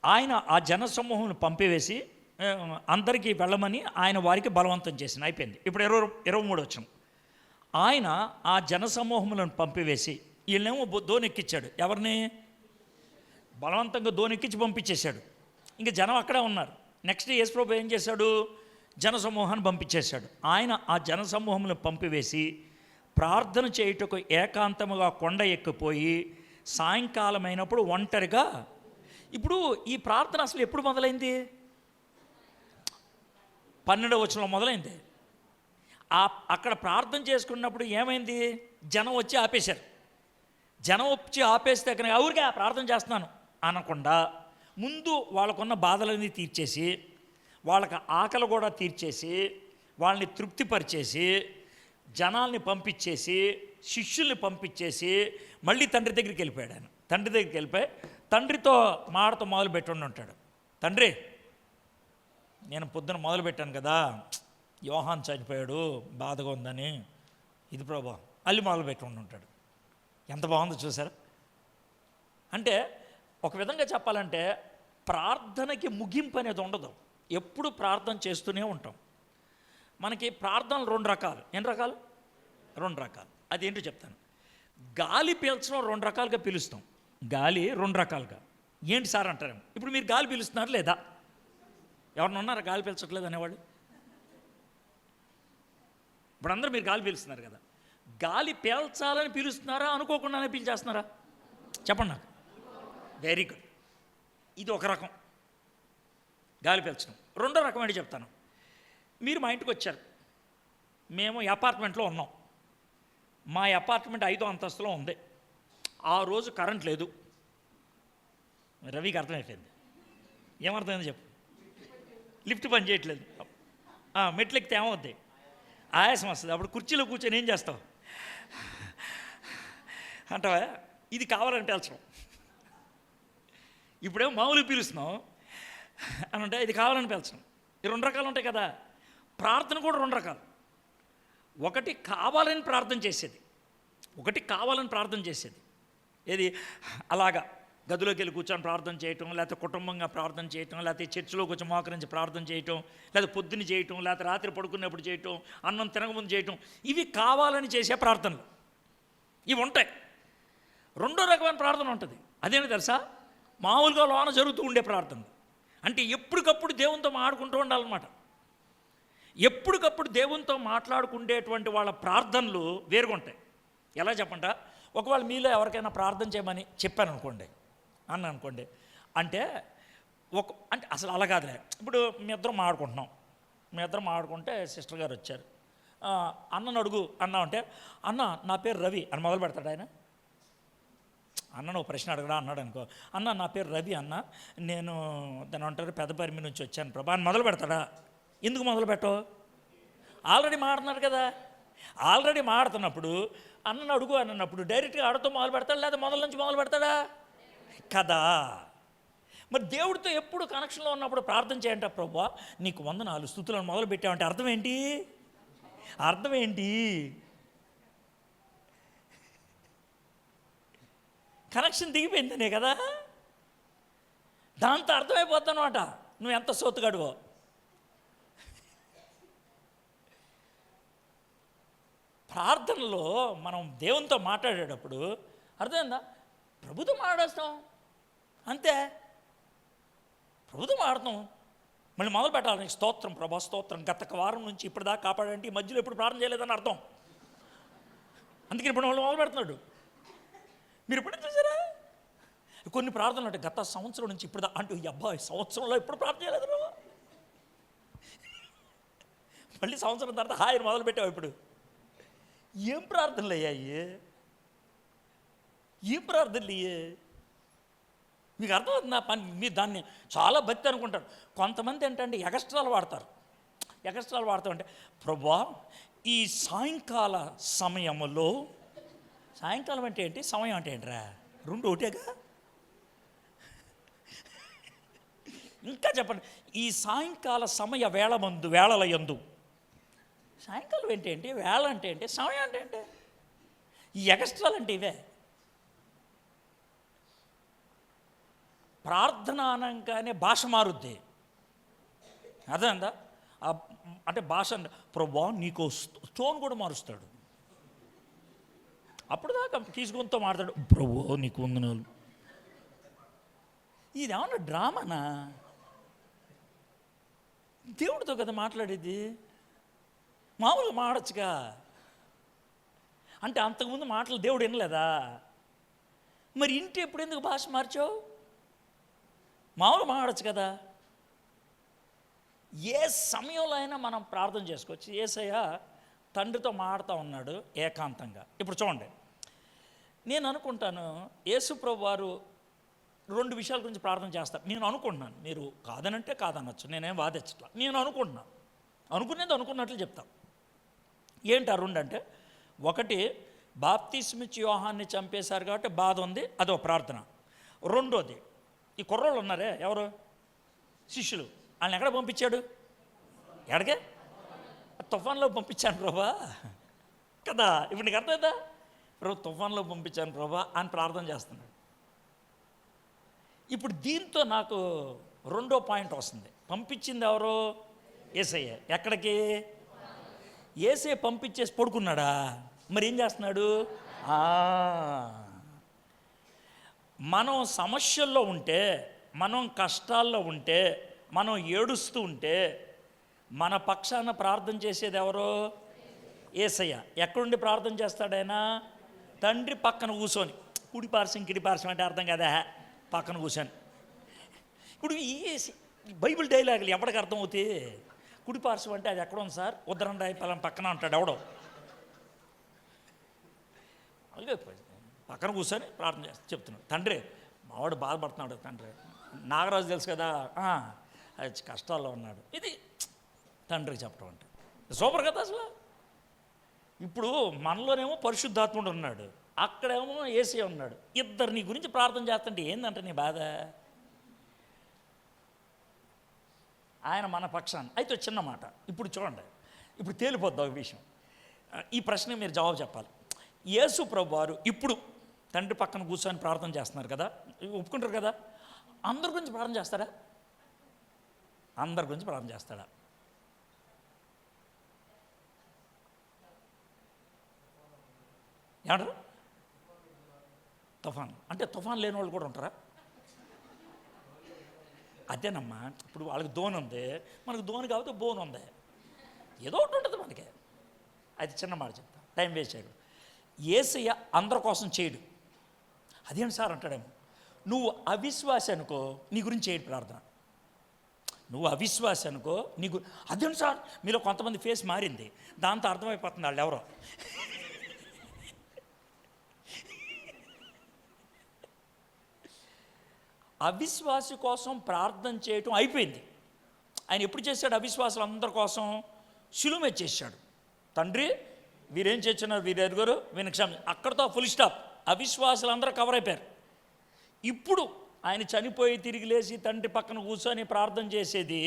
ఆయన ఆ జనసమూహం పంపివేసి అందరికీ వెళ్ళమని ఆయన వారికి బలవంతం చేసింది. అయిపోయింది. ఇప్పుడు 23 వచ్చిన ఆయన ఆ జనసమూహములను పంపివేసి వీళ్ళేమో దోనెక్కించాడు. ఎవరిని? బలవంతంగా దోనెక్కించి పంపించేశాడు. ఇంకా జనం అక్కడే ఉన్నారు. నెక్స్ట్ యేసుప్రభు ఏం చేశాడు? జనసమూహాన్ని పంపించేశాడు. ఆయన ఆ జనసమూహములను పంపివేసి ప్రార్థన చేయుటకు ఏకాంతముగా కొండ ఎక్కిపోయి సాయంకాలం అయినప్పుడు ఒంటరిగా. ఇప్పుడు ఈ ప్రార్థన అసలు ఎప్పుడు మొదలైంది? 12వ వచనంలో మొదలైంది. అక్కడ ప్రార్థన చేసుకున్నప్పుడు ఏమైంది? జనం వచ్చి ఆపేశారు. జనం వచ్చి ఆపేస్తే అక్కడ ఊరికే ప్రార్థన చేస్తున్నాను అనకుండా ముందు వాళ్ళకున్న బాధలన్నీ తీర్చేసి, వాళ్ళకి ఆకలి కూడా తీర్చేసి, వాళ్ళని తృప్తిపరిచేసి, జనాల్ని పంపించేసి, శిష్యుల్ని పంపించేసి మళ్ళీ తండ్రి దగ్గరికి వెళ్ళిపోయాడు. ఆయన తండ్రి దగ్గరికి వెళ్ళిపోయి తండ్రితో మాటతో మొదలుపెట్టి ఉంటాడు. తండ్రి, నేను పొద్దున మొదలుపెట్టాను కదా, యోహాన్ చనిపోయాడు, బాధగా ఉందని. ఇది ప్రభా మళ్ళీ మొదలుపెట్టి ఉంటాడు. ఎంత బాగుందో చూసారా? అంటే ఒక విధంగా చెప్పాలంటే ప్రార్థనకి ముగింపు అనేది ఉండదు. ఎప్పుడు ప్రార్థన చేస్తూనే ఉంటాం. మనకి ప్రార్థనలు 2 రకాలు. ఎన్ని రకాలు? 2 రకాలు. అదేంటో చెప్తాను. గాలి పీల్చడం 2 రకాలుగా పిలుస్తాం. గాలి 2 రకాలుగా. ఏంటి సార్ అంటారేమో. ఇప్పుడు మీరు గాలి పీలుస్తున్నారు లేదా? ఎవరిని ఉన్నారా గాలి పీల్చట్లేదు అనేవాళ్ళు? ఇప్పుడు అందరూ మీరు గాలి పీలుస్తున్నారు కదా. గాలి పీల్చాలని పీలుస్తున్నారా, అనుకోకుండానే పీల్చేస్తున్నారా? చెప్పండి నాకు. Very good. ఇది ఒక రకం గాలి పీల్చడం. 2వ రకం ఏంటి చెప్తాను. మీరు మా ఇంటికి వచ్చారు. మేము అపార్ట్మెంట్లో ఉన్నాం. మా అపార్ట్మెంట్ 5వ అంతస్తులో ఉంది. ఆ రోజు కరెంట్ లేదు. రవికి అర్థమైపోయింది. ఏమర్థమైంది చెప్పు. లిఫ్ట్ పని చేయట్లేదు. మెట్లెక్కితే ఏమవుద్ది? ఆయాసం వస్తుంది. అప్పుడు కుర్చీలో కూర్చొని ఏం చేస్తావు అంటావా? ఇది కావాలని పీల్చడం. ఇప్పుడేమో మామూలుగా పీలుస్తున్నాం అని అంటే ఇది కావాలని పీల్చడం. ఈ 2 రకాలు ఉంటాయి కదా. ప్రార్థన కూడా 2 రకాలు. ఒకటి కావాలని ప్రార్థన చేసేది, ఒకటి కావాలని ప్రార్థన చేసేది. ఏది? అలాగా గదిలోకి వెళ్ళి కూర్చొని ప్రార్థన చేయటం, లేకపోతే కుటుంబంగా ప్రార్థన చేయటం, లేకపోతే చర్చిలోకి వచ్చి మోకరించి ప్రార్థన చేయటం, లేకపోతే పొద్దున్న చేయటం, లేకపోతే రాత్రి పడుకున్నప్పుడు చేయటం, అన్నం తినకముందు చేయటం. ఇవి కావాలని చేసే ప్రార్థనలు. ఇవి ఉంటాయి. 2వ రకమైన ప్రార్థన ఉంటుంది. అదేంటి తెలుసా? మామూలుగా లోన జరుగుతూ ఉండే ప్రార్థన. అంటే ఎప్పటికప్పుడు దేవునితో మాట్లాడుకుంటూ ఉండాలన్నమాట. ఎప్పటికప్పుడు దేవునితో మాట్లాడుకునేటువంటి వాళ్ళ ప్రార్థనలు వేరుగా ఉంటాయి. ఎలా చెప్పంట? ఒకవేళ మీలో ఎవరికైనా ప్రార్థన చేయమని చెప్పాను అనుకోండి, అనుకోండి, అంటే అంటే అసలు అలా కాదులే. ఇప్పుడు మీ ఇద్దరం మాట్లాడుకుంటున్నాం. మీ ఇద్దరం మాట్లాడుకుంటే సిస్టర్ గారు వచ్చారు. అన్నను అడుగు అన్నా అంటే, అన్న నా పేరు రవి అని మొదలు పెడతాడు ఆయన. అన్న నువ్వు ప్రశ్న అడగడా అన్నాడు అనుకో. అన్న నా పేరు రవి అన్న, నేను దాని అంటారు పెద్దపరిమి నుంచి వచ్చాను ప్రభా అని మొదలు పెడతాడా? ఎందుకు మొదలు పెట్టవు? ఆల్రెడీ మాడుతున్నాడు కదా. ఆల్రెడీ మాడుతున్నప్పుడు అన్నను అడుగు అన్నప్పుడు డైరెక్ట్గా ఆడుతూ మొదలు పెడతాడు, లేదా మొదల నుంచి మొదలు పెడతాడా కదా. మరి దేవుడితో ఎప్పుడు కనెక్షన్లో ఉన్నప్పుడు ప్రార్థన చేయంట, ప్రభువా నీకు వందనాలు స్తుతులను మొదలు పెట్టామంటే అర్థం ఏంటి? అర్థం ఏంటి? కనెక్షన్ దిగిపోయిందనే కదా. దాంతో అర్థమైపోతానమాట నువ్వు ఎంత సోతుగాడువో. ప్రార్థనలో మనం దేవునితో మాట్లాడేటప్పుడు అర్థమైందా? ప్రభుతో మాట్లాడేస్తాం అంతే. ప్రభుతో మాట్లాడతాం, మళ్ళీ మొదలు పెట్టాలి. స్తోత్రం ప్రభా స్తోత్రం, గత వారం నుంచి ఇప్పటిదాకా కాపాడంటే ఈ మధ్యలో ఎప్పుడు ప్రార్థన చేయలేదని అర్థం. అందుకని ఇప్పుడు వాళ్ళు మొదలు పెడుతున్నాడు. మీరు ఎప్పుడు చూసారా? కొన్ని ప్రార్థనలు అంటే గత సంవత్సరం నుంచి ఇప్పుడు అంటూ ఈ అబ్బాయి సంవత్సరంలో ఎప్పుడు ప్రార్థన చేయలేదు నువ్వు. మళ్ళీ సంవత్సరం తర్వాత హాయిని మొదలు పెట్టావు. ఇప్పుడు ఏం ప్రార్థనలు అయ్యాయి? ఏం ప్రార్థనలు అయ్యే? మీకు అర్థమవుతుంది నా పని. మీరు దాన్ని చాలా భక్తి అనుకుంటారు. కొంతమంది ఏంటంటే ఎగస్ట్రాలు వాడతారు. ఎగస్ట్రాలు వాడతామంటే ప్రభువా ఈ సాయంకాల సమయంలో, సాయంకాలం అంటే ఏంటి, సమయం అంటే ఏంట్రా? 2 ఒకటేగా. ఇంకా చెప్పండి, ఈ సాయంకాల సమయ వేళల యందు, సాయంకాలం ఏంటి, వేళ అంటే ఏంటి, సమయం అంటే ఏంటి, ఈ ఎక్స్ట్రాలు అంటే ఇవే. ప్రార్థన అనగానే భాష మారుద్ది, అదేందా? అంటే భాష ప్రభువా నీకు స్టోన్ కూడా మారుస్తాడు. అప్పుడు దాకా తీసుకుంటూ మాట్లాడు, ప్రభువా నీకు వందనాలు. ఇదేమన్నా డ్రామానా? దేవుడితో కదా మాట్లాడేది, మామూలుగా మాడచ్చుగా. అంటే అంతకుముందు మాటలు దేవుడు వినలేదా? మరి ఇంటి ఎప్పుడు ఎందుకు భాష మార్చావు? మామూలు మాడచ్చు కదా. ఏ సమయంలో అయినా మనం ప్రార్థన చేసుకోవచ్చు. యేసయ్య తండ్రితో మాడుతూ ఉన్నాడు ఏకాంతంగా. ఇప్పుడు చూడండి, నేను అనుకుంటాను యేసు ప్రభు వారు 2 విషయాల గురించి ప్రార్థన చేస్తారు. నేను అనుకుంటున్నాను, మీరు కాదనంటే కాదనొచ్చు, నేనేం వాదించట్లా. నేను అనుకుంటున్నాను, అనుకునేది అనుకున్నట్లు చెప్తాను. ఏంటి ఆ 2 అంటే, ఒకటి బాప్తిస్మిచ్చి యోహాన్ని చంపేశారు కాబట్టి బాధ ఉంది, అదో ప్రార్థన. రెండోది, ఈ కుర్రోళ్ళు ఉన్నారే ఎవరు శిష్యులు, వాళ్ళని ఎక్కడ పంపించాడు? ఎక్కడికే? తుఫాన్లో పంపించాను ప్రభా కదా. ఇప్పుడు నీకు అర్థమైందా? ప్రభు తుఫాన్లో పంపించాను ప్రభా అని ప్రార్థన చేస్తున్నాడు. ఇప్పుడు దీంతో నాకు 2వ పాయింట్ వస్తుంది. పంపించింది ఎవరు? యేసయ్య. ఎక్కడికి? యేసయ్య పంపించేసి పడుకున్నాడా? మరి ఏం చేస్తున్నాడు? మనం సమస్యల్లో ఉంటే, మనం కష్టాల్లో ఉంటే, మనం ఏడుస్తూ ఉంటే మన పక్షాన ప్రార్థన చేసేది ఎవరో? యేసయ్య. ఎక్కడుండి ప్రార్థన చేస్తాడైనా? తండ్రి పక్కన కూర్చొని. కుడి పార్శ్వం కిడి పార్శ్వం అంటే అర్థం కదా, పక్కన కూర్చొని. ఇప్పుడు ఈ బైబిల్ డైలాగులు ఎవరికి అర్థమవుతాయి? కుడి పార్శ్వం అంటే అది ఎక్కడ ఉంది సార్? ఉత్తరం రాయి పక్కన అంటాడు ఎవడో. అలాగే పక్కన కూర్చొని ప్రార్థన చేస్తా చెప్తున్నాడు. తండ్రి మావాడు బాధపడుతున్నాడు, తండ్రి నాగరాజు తెలుసు కదా, అది కష్టాల్లో ఉన్నాడు. ఇది తండ్రికి చెప్పడం అంటే సూపర్ కదా అసలు. ఇప్పుడు మనలోనేమో పరిశుద్ధాత్ముడు ఉన్నాడు, అక్కడేమో యేసయ్య ఉన్నాడు. ఇద్దరు నీ గురించి ప్రార్థన చేస్తుంటే ఏందంటే నీ బాధ? ఆయన మన పక్షాన్ని. అయితే చిన్న మాట ఇప్పుడు చూడండి, ఇప్పుడు తేలిపోద్ది ఒక విషయం. ఈ ప్రశ్న మీరు జవాబు చెప్పాలి. యేసు ప్రభు వారు ఇప్పుడు తండ్రి పక్కన కూర్చొని ప్రార్థన చేస్తున్నారు కదా, ఒప్పుకుంటారు కదా. అందరి గురించి ప్రార్థన చేస్తారా? అందరి గురించి ప్రార్థన చేస్తాడా? ఏమంటారు? తుఫాన్ అంటే తుఫాన్ లేని వాళ్ళు కూడా ఉంటారా? అదేనమ్మా, ఇప్పుడు వాళ్ళకి దోణి ఉంది, మనకు దోణి కాబట్టి బోన్ ఉంది, ఏదో ఒకటి ఉంటుంది మనకి. అది చిన్న మాట చెప్తా, టైం వేస్ట్ చేయడు. యేసయ్య అందరి కోసం చేయడు. అదేంటి సార్ అంటాడేమో. నువ్వు అవిశ్వాసి అనుకో, నీ గురించి చేయడు ప్రార్థన. నువ్వు అవిశ్వాసి అనుకో, నీకు అదేంటి సార్, మీలో కొంతమంది ఫేస్ మారింది, దాంతో అర్థమైపోతుంది వాళ్ళు ఎవరో. అవిశ్వాసి కోసం ప్రార్థన చేయటం అయిపోయింది. ఆయన ఎప్పుడు చేశాడు? అవిశ్వాసులు అందరి కోసం శిలువ మీద చేశాడు. తండ్రి వీరేం చేస్తున్నారు, వీరు ఎరుగురు, వీరిని క్షమ. అక్కడితో ఫుల్ స్టాప్. అవిశ్వాసులు అందరూ కవర్ అయిపోయారు. ఇప్పుడు ఆయన చనిపోయి తిరిగి లేచి తండ్రి పక్కన కూర్చొని ప్రార్థన చేసేది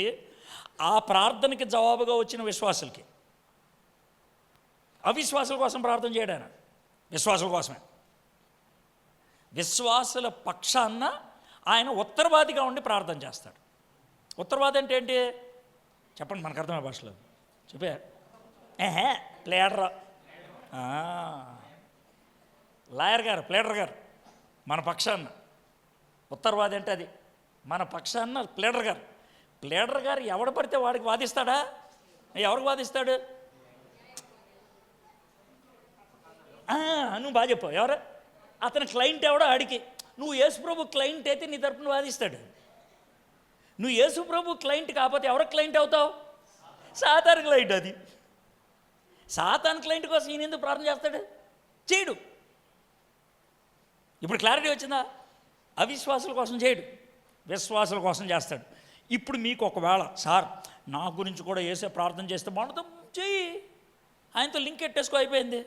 ఆ ప్రార్థనకి జవాబుగా వచ్చిన విశ్వాసులకి. అవిశ్వాసుల కోసం ప్రార్థన చేయడాను, విశ్వాసుల కోసమే. విశ్వాసుల పక్షాన ఆయన ఉత్తరవాదిగా ఉండి ప్రార్థన చేస్తాడు. ఉత్తరవాది అంటే ఏంటి చెప్పండి, మనకు అర్థమయ్యే భాషలో చెప్పే. ప్లేడర్, లాయర్ గారు, ప్లేడర్ గారు మన పక్షాన. ఉత్తరవాది అంటే అది మన పక్షాన ప్లేడర్ గారు. ప్లేడర్ గారు ఎవడు పడితే వాడికి వాదిస్తాడా? ఎవరికి వాదిస్తాడు? నువ్వు బాగా చెప్పావు. ఎవరు అతని క్లయింట్ ఎవడో ఆడికి. నువ్వు యేసుప్రభు క్లయింట్ అయితే నీ తరపున వాదిస్తాడు. నువ్వు యేసుప్రభు క్లయింట్ కాకపోతే ఎవరికి క్లయింట్ అవుతావు? సాతాను క్లయింట్. అది సాతాను క్లయింట్ కోసం ఈయన ఎందుకు ప్రార్థన చేస్తాడు? చేయడు. ఇప్పుడు క్లారిటీ వచ్చిందా? అవిశ్వాసుల కోసం చేయడు, విశ్వాసుల కోసం చేస్తాడు. ఇప్పుడు మీకు ఒకవేళ సార్ నా గురించి కూడా యేసే ప్రార్థన చేస్తే బాగుంటుంది, చెయ్యి. ఆయనతో లింక్ ఎట్టేసుకో, అయిపోయింది.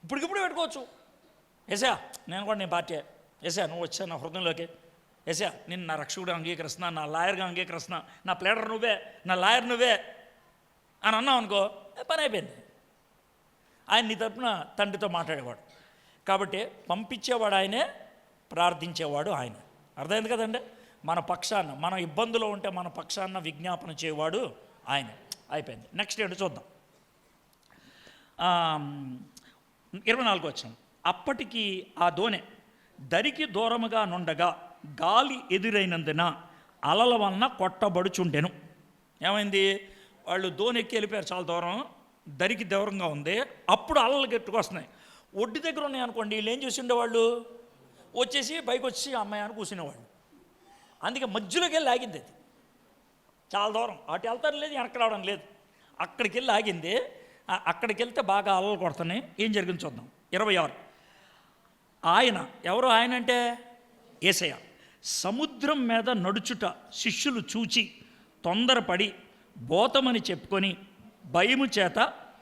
ఇప్పటికిప్పుడు పెట్టుకోవచ్చు. యేసా నేను కూడా నీ పార్టీ, యేసా నువ్వు వచ్చా నా హృదయంలోకి, ఏసయ్యా నేను నా రక్షకుడు అంగీకరిస్తున్నా, నా లాయర్గా అంగీకరిస్తున్నా, నా ప్లేడర్ నువ్వే, నా లాయర్ నువ్వే అని అన్నావు అనుకో, పని అయిపోయింది. ఆయన నీ తరపున తండ్రితో మాట్లాడేవాడు. కాబట్టి పంపించేవాడు ఆయనే, ప్రార్థించేవాడు ఆయన. అర్థమైంది కదండి? మన పక్షాన, మన ఇబ్బందులో ఉంటే మన పక్షాన విజ్ఞాపన చేయవాడు ఆయన. అయిపోయింది. నెక్స్ట్ ఏంటో చూద్దాం. 24 వచనం. అప్పటికి ఆ దోణె దరికి దూరముగా నుండగా గాలి ఎదురైనందున అలల వలన కొట్టబడుచుండెను. ఏమైంది? వాళ్ళు దోణి ఎక్కి వెళ్ళిపోయారు చాలా దూరం, దరికి దూరంగా ఉంది. అప్పుడు అలలు గట్టుకొస్తున్నాయి. ఒడ్డు దగ్గర ఉన్నాయి అనుకోండి, వీళ్ళు ఏం చేసి ఉండేవాళ్ళు, వచ్చేసి పైకి వచ్చి అమ్మాయి అని కూర్చునేవాళ్ళు. అందుకే మధ్యలోకి వెళ్ళి ఆగింది. అది చాలా దూరం, అటు వెళ్తారు లేదు, వెనక్కి రావడం లేదు. అక్కడికి వెళ్ళి ఆగింది. అక్కడికి వెళ్తే బాగా అలలు కొడుతున్నాయి. ఏం జరిగింది చూద్దాం. 26. ఆయన ఎవరు? ఆయన అంటే యేసయ్య. సముద్రం మీద నడుచుట శిష్యులు చూచి తొందరపడి బోతమని చెప్పుకొని భయము చేత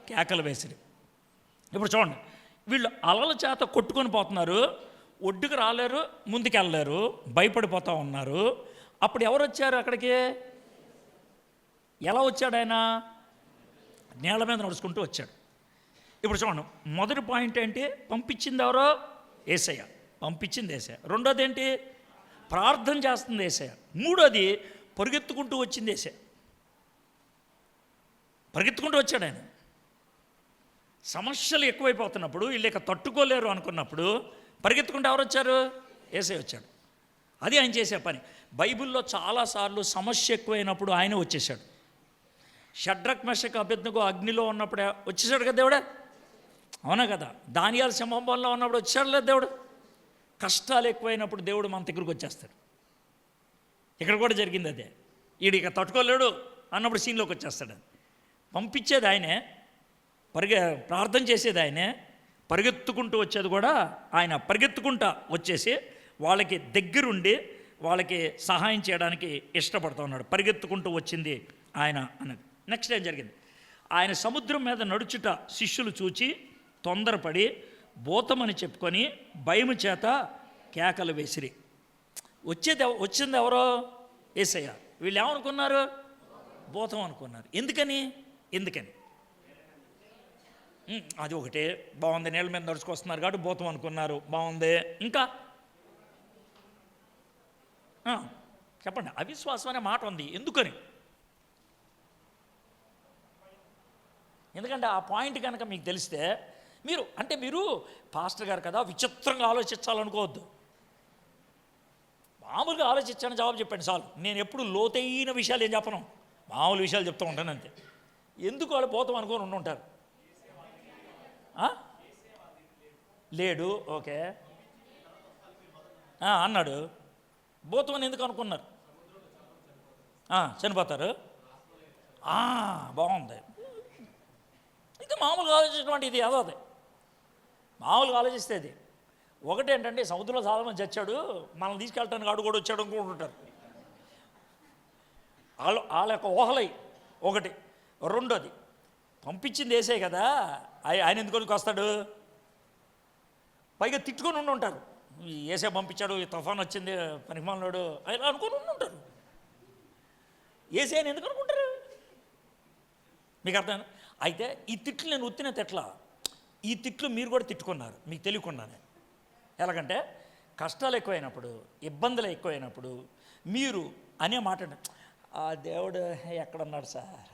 కేకలు వేసిరి. ఇప్పుడు చూడండి, వీళ్ళు అలల చేత కొట్టుకొని పోతున్నారు, ఒడ్డుకు రాలేరు, ముందుకెళ్ళలేరు, భయపడిపోతూ ఉన్నారు. అప్పుడు ఎవరు వచ్చారు అక్కడికి? ఎలా వచ్చాడు ఆయన? నీళ్ళ మీద నడుచుకుంటూ వచ్చాడు. ఇప్పుడు చూడండి, మొదటి పాయింట్ ఏంటి? పంపించింది ఎవరో? యేసయ్య. పంపించింది యేసయ్య. రెండోది ఏంటి? ప్రార్థన చేస్తుంది యేసయ్య. మూడోది పరిగెత్తుకుంటూ వచ్చింది యేసయ్య. పరిగెత్తుకుంటూ వచ్చాడు ఆయన. సమస్యలు ఎక్కువైపోతున్నప్పుడు, వీళ్ళు ఇక తట్టుకోలేరు అనుకున్నప్పుడు పరిగెత్తుకుంటూ ఎవరు వచ్చారు? యేసయ్య వచ్చాడు. అది ఆయన చేసే పని. బైబిల్లో చాలాసార్లు సమస్య ఎక్కువైనప్పుడు ఆయన వచ్చేసాడు. షడ్రక్ మెషక్ అబేద్నెగో అగ్నిలో ఉన్నప్పుడు వచ్చేసాడు కదా దేవుడే, అవునా కదా? దానియేలు సింహంలో ఉన్నప్పుడు వచ్చాడు లేదు దేవుడు. కష్టాలు ఎక్కువైనప్పుడు దేవుడు మన దగ్గరికి వచ్చేస్తాడు. ఇక్కడ కూడా జరిగింది అదే. వీడు ఇక తట్టుకోలేడు అన్నప్పుడు సీన్లోకి వచ్చేస్తాడు. పంపించేది ఆయనే, ప్రార్థన చేసేది ఆయనే, పరిగెత్తుకుంటూ వచ్చేది కూడా ఆయన. పరిగెత్తుకుంటా వచ్చేసి వాళ్ళకి దగ్గరుండి వాళ్ళకి సహాయం చేయడానికి ఇష్టపడుతూ ఉన్నాడు. పరిగెత్తుకుంటూ వచ్చింది ఆయన అన్నది. నెక్స్ట్ ఏం జరిగింది? ఆయన సముద్రం మీద నడుచుట శిష్యులు చూచి తొందరపడి భూతమని చెప్పుకొని భయము చేత కేకలు వేసిరి. వచ్చింది ఎవరో? యేసయ్య. వీళ్ళు ఏమనుకున్నారు? భూతం అనుకున్నారు. ఎందుకని? అది ఒకటే బాగుంది. నీళ్ళ మీద నడుచుకొస్తున్నారు కాబట్టి భూతం అనుకున్నారు, బాగుంది. ఇంకా చెప్పండి. అవిశ్వాసం అనే మాట ఉంది. ఎందుకని? ఎందుకంటే ఆ పాయింట్ కనుక మీకు తెలిస్తే మీరు పాస్టర్ గారు కదా విచిత్రంగా ఆలోచించాలనుకోవద్దు. మామూలుగా ఆలోచించాను, జవాబు చెప్పండి చాలు. నేను ఎప్పుడు లోతైన విషయాలు ఏం చెప్పను, మామూలు విషయాలు చెప్తూ ఉంటాను అంతే. ఎందుకు వాళ్ళు భూతం అనుకొని ఉండుంటారు? లేడు, ఓకే అన్నాడు. భూతం అని ఎందుకు అనుకున్నారు? చనిపోతారు. బాగుంది. ఇది మామూలుగా ఆలోచించడం ఇది అదే. మామూలుగా ఆలోచిస్తే అది ఒకటేంటంటే, సముద్రంలో చాలా మంది చచ్చాడు, మనల్ని తీసుకెళ్ళటానికి ఆడు కూడా వచ్చాడు అనుకుంటుంటారు. వాళ్ళ యొక్క ఊహలై ఒకటి. రెండోది, పంపించింది వేసే కదా, ఆయన ఎందుకు వస్తాడు? పైగా తిట్టుకొని ఉండి ఉంటారు. ఏసే పంపించాడు, ఈ తుఫాన్ వచ్చింది, పనికిమాలినాడు అలా అనుకొని ఉండి. ఏసే అని ఎందుకు అనుకుంటారు? మీకు అర్థం? అయితే ఈ తిట్లు నేను ఉత్తిన తిట్ల, ఈ తిట్లు మీరు కూడా తిట్టుకున్నారు మీకు తెలియకుండానే. ఎలాగంటే కష్టాలు ఎక్కువైనప్పుడు, ఇబ్బందులు ఎక్కువైనప్పుడు మీరు అనే మాట, ఆ దేవుడు ఎక్కడున్నాడు సార్,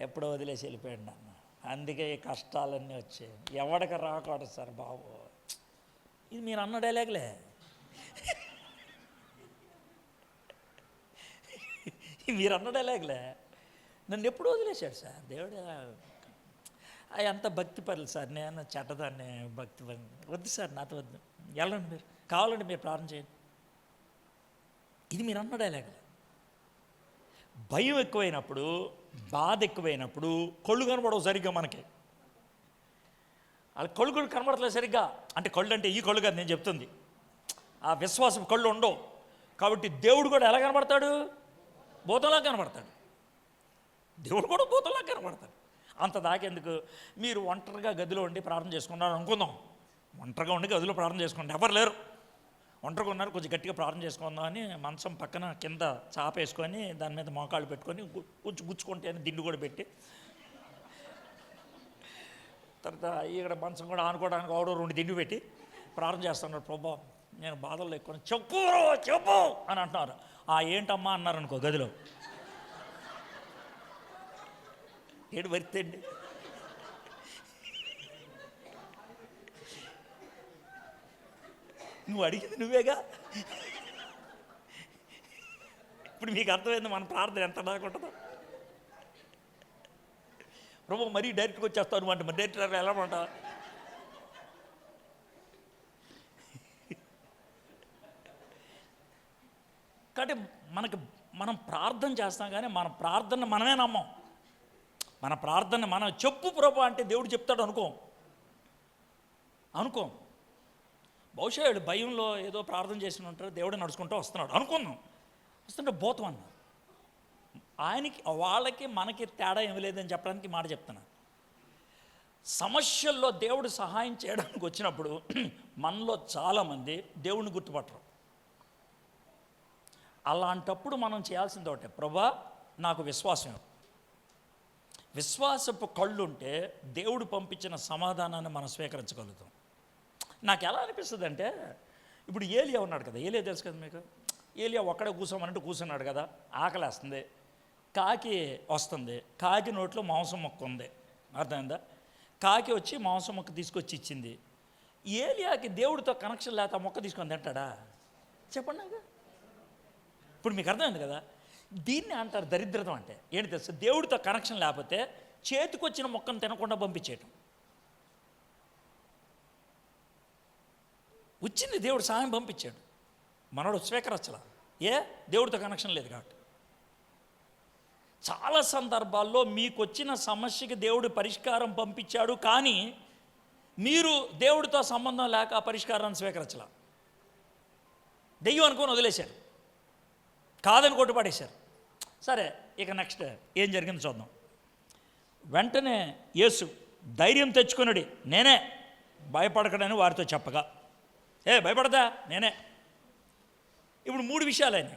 ఎప్పుడో వదిలేసి వెళ్ళిపోయాడు నన్ను, అందుకే ఈ కష్టాలన్నీ వచ్చాయి, ఎవడికి రాకూడదు సార్ బాబు. ఇది మీరు అన్న డైలాగ్లే. మీరు అన్న డైలాగ్లే. నన్ను ఎప్పుడు వదిలేశాడు సార్ దేవుడు. అంత భక్తి పరులు సార్, నేను చెడ్డదాన్ని, భక్తి పరులు వద్దు సార్, నాతో వద్దు, వెళ్ళండి, మీరు కావాలంటే మీరు ప్రార్థన చేయండి. ఇది మీరు అన్న డైలాగ్లే. భయం ఎక్కువైనప్పుడు, బాధ ఎక్కువైనప్పుడు కళ్ళు కనబడవు సరిగ్గా మనకి. వాళ్ళ కళ్ళు కూడా కనబడట్లేదు సరిగ్గా. అంటే కళ్ళు అంటే ఈ కళ్ళు కాదు నేను చెప్తుంది, ఆ విశ్వాసం కళ్ళు ఉండవు. కాబట్టి దేవుడు కూడా ఎలా కనబడతాడు? భూతంలా కనబడతాడు. దేవుడు కూడా భూతంలా కనబడతాడు. అంత దాకెందుకు? మీరు ఒంటరిగా గదిలో ఉండి ప్రార్థన చేసుకున్నారు అనుకుందాం. ఒంటరిగా ఉండి గదిలో ప్రార్థన చేసుకోండి, ఎవరు లేరు, ఒంటరిగా ఉన్నారు, కొంచెం గట్టిగా ప్రార్థన చేసుకుందాం అని మంచం పక్కన కింద చాప వేసుకొని దాని మీద మోకాళ్ళు పెట్టుకొని కొంచెం గుచ్చుకుంటే అని దిండు కూడా పెట్టి, తర్వాత ఇక్కడ మంచం కూడా ఆనుకోవడానికి ఆవిడ 2 దిండు పెట్టి ప్రార్థన చేస్తున్నారు. ప్రభా నేను బాధల్లో ఎక్కువ, చెప్పు చెప్పు అని అంటున్నారు. ఏంటమ్మా అన్నారు అనుకో గదిలో, ఏడు వరితండి. నువ్వు అడిగింది నువ్వేగా. ఇప్పుడు మీకు అర్థమైంది మన ప్రార్థన ఎంత దాకుంటుందో. ప్రభు మరీ డైరెక్ట్గా వచ్చేస్తావు అంటే మరి డైరెక్టర్ ఎలా ఉంటా. కాబట్టి మనం ప్రార్థన చేస్తాం, కానీ మన ప్రార్థన మనమే నమ్మం. మన ప్రార్థన మనం చెప్పు ప్రభు అంటే దేవుడు చెప్తాడు అనుకోం. బహుశా వీళ్ళు భయంలో ఏదో ప్రార్థన చేసి ఉంటారు, దేవుడు నడుచుకుంటూ వస్తున్నాడు అనుకున్నాం. వస్తుంటే భూతం అన్నారు. ఆయనకి వాళ్ళకి మనకి తేడా ఏమి లేదని చెప్పడానికి మాట చెప్తున్నాను. సమస్యల్లో దేవుడు సహాయం చేయడానికి వచ్చినప్పుడు మనలో చాలామంది దేవుడిని గుర్తుపట్టరు. అలాంటప్పుడు మనం చేయాల్సింది ఒకటే, ప్రభా నాకు విశ్వాసం, విశ్వాసపు కళ్ళుంటే దేవుడు పంపించిన సమాధానాన్ని మనం స్వీకరించగలుగుతాం. నాకు ఎలా అనిపిస్తుంది అంటే, ఇప్పుడు ఏలియా ఉన్నాడు కదా, ఏలియా తెలుసు కదా మీకు. ఏలియా ఒక్కడే కూర్చోమనంటే కూర్చున్నాడు కదా, ఆకలేస్తుంది, కాకి వస్తుంది, కాకి నోట్లో మాంసం మొక్క ఉంది, అర్థమైందా? కాకి వచ్చి మాంసం మొక్క తీసుకొచ్చి ఇచ్చింది. ఏలియాకి దేవుడితో కనెక్షన్ లేక మొక్క తీసుకొని తింటాడా? చెప్పండి నాకు. ఇప్పుడు మీకు అర్థమైంది కదా. దీన్ని అంటారు దరిద్రతం. అంటే ఏంటి తెలుసు, దేవుడితో కనెక్షన్ లేకపోతే చేతికొచ్చిన మొక్కను తినకుండా పంపించేయటం. వచ్చింది దేవుడు సహాయం పంపించాడు, మనోడు స్వీకరించాల. దేవుడితో కనెక్షన్ లేదు కాబట్టి. చాలా సందర్భాల్లో మీకు వచ్చిన సమస్యకి దేవుడు పరిష్కారం పంపించాడు, కానీ మీరు దేవుడితో సంబంధం లేక ఆ పరిష్కారాన్ని స్వీకరించాల. దెయ్యం అనుకొని వదిలేశారు, కాదని కొట్టుపడేశారు. సరే, ఇక నెక్స్ట్ ఏం జరిగిందో చూద్దాం. వెంటనే యేసు ధైర్యం తెచ్చుకున్నాడు, నేనే, భయపడకడని వారితో చెప్పగా, భయపడదా నేనే. ఇప్పుడు 3 విషయాలు ఆయన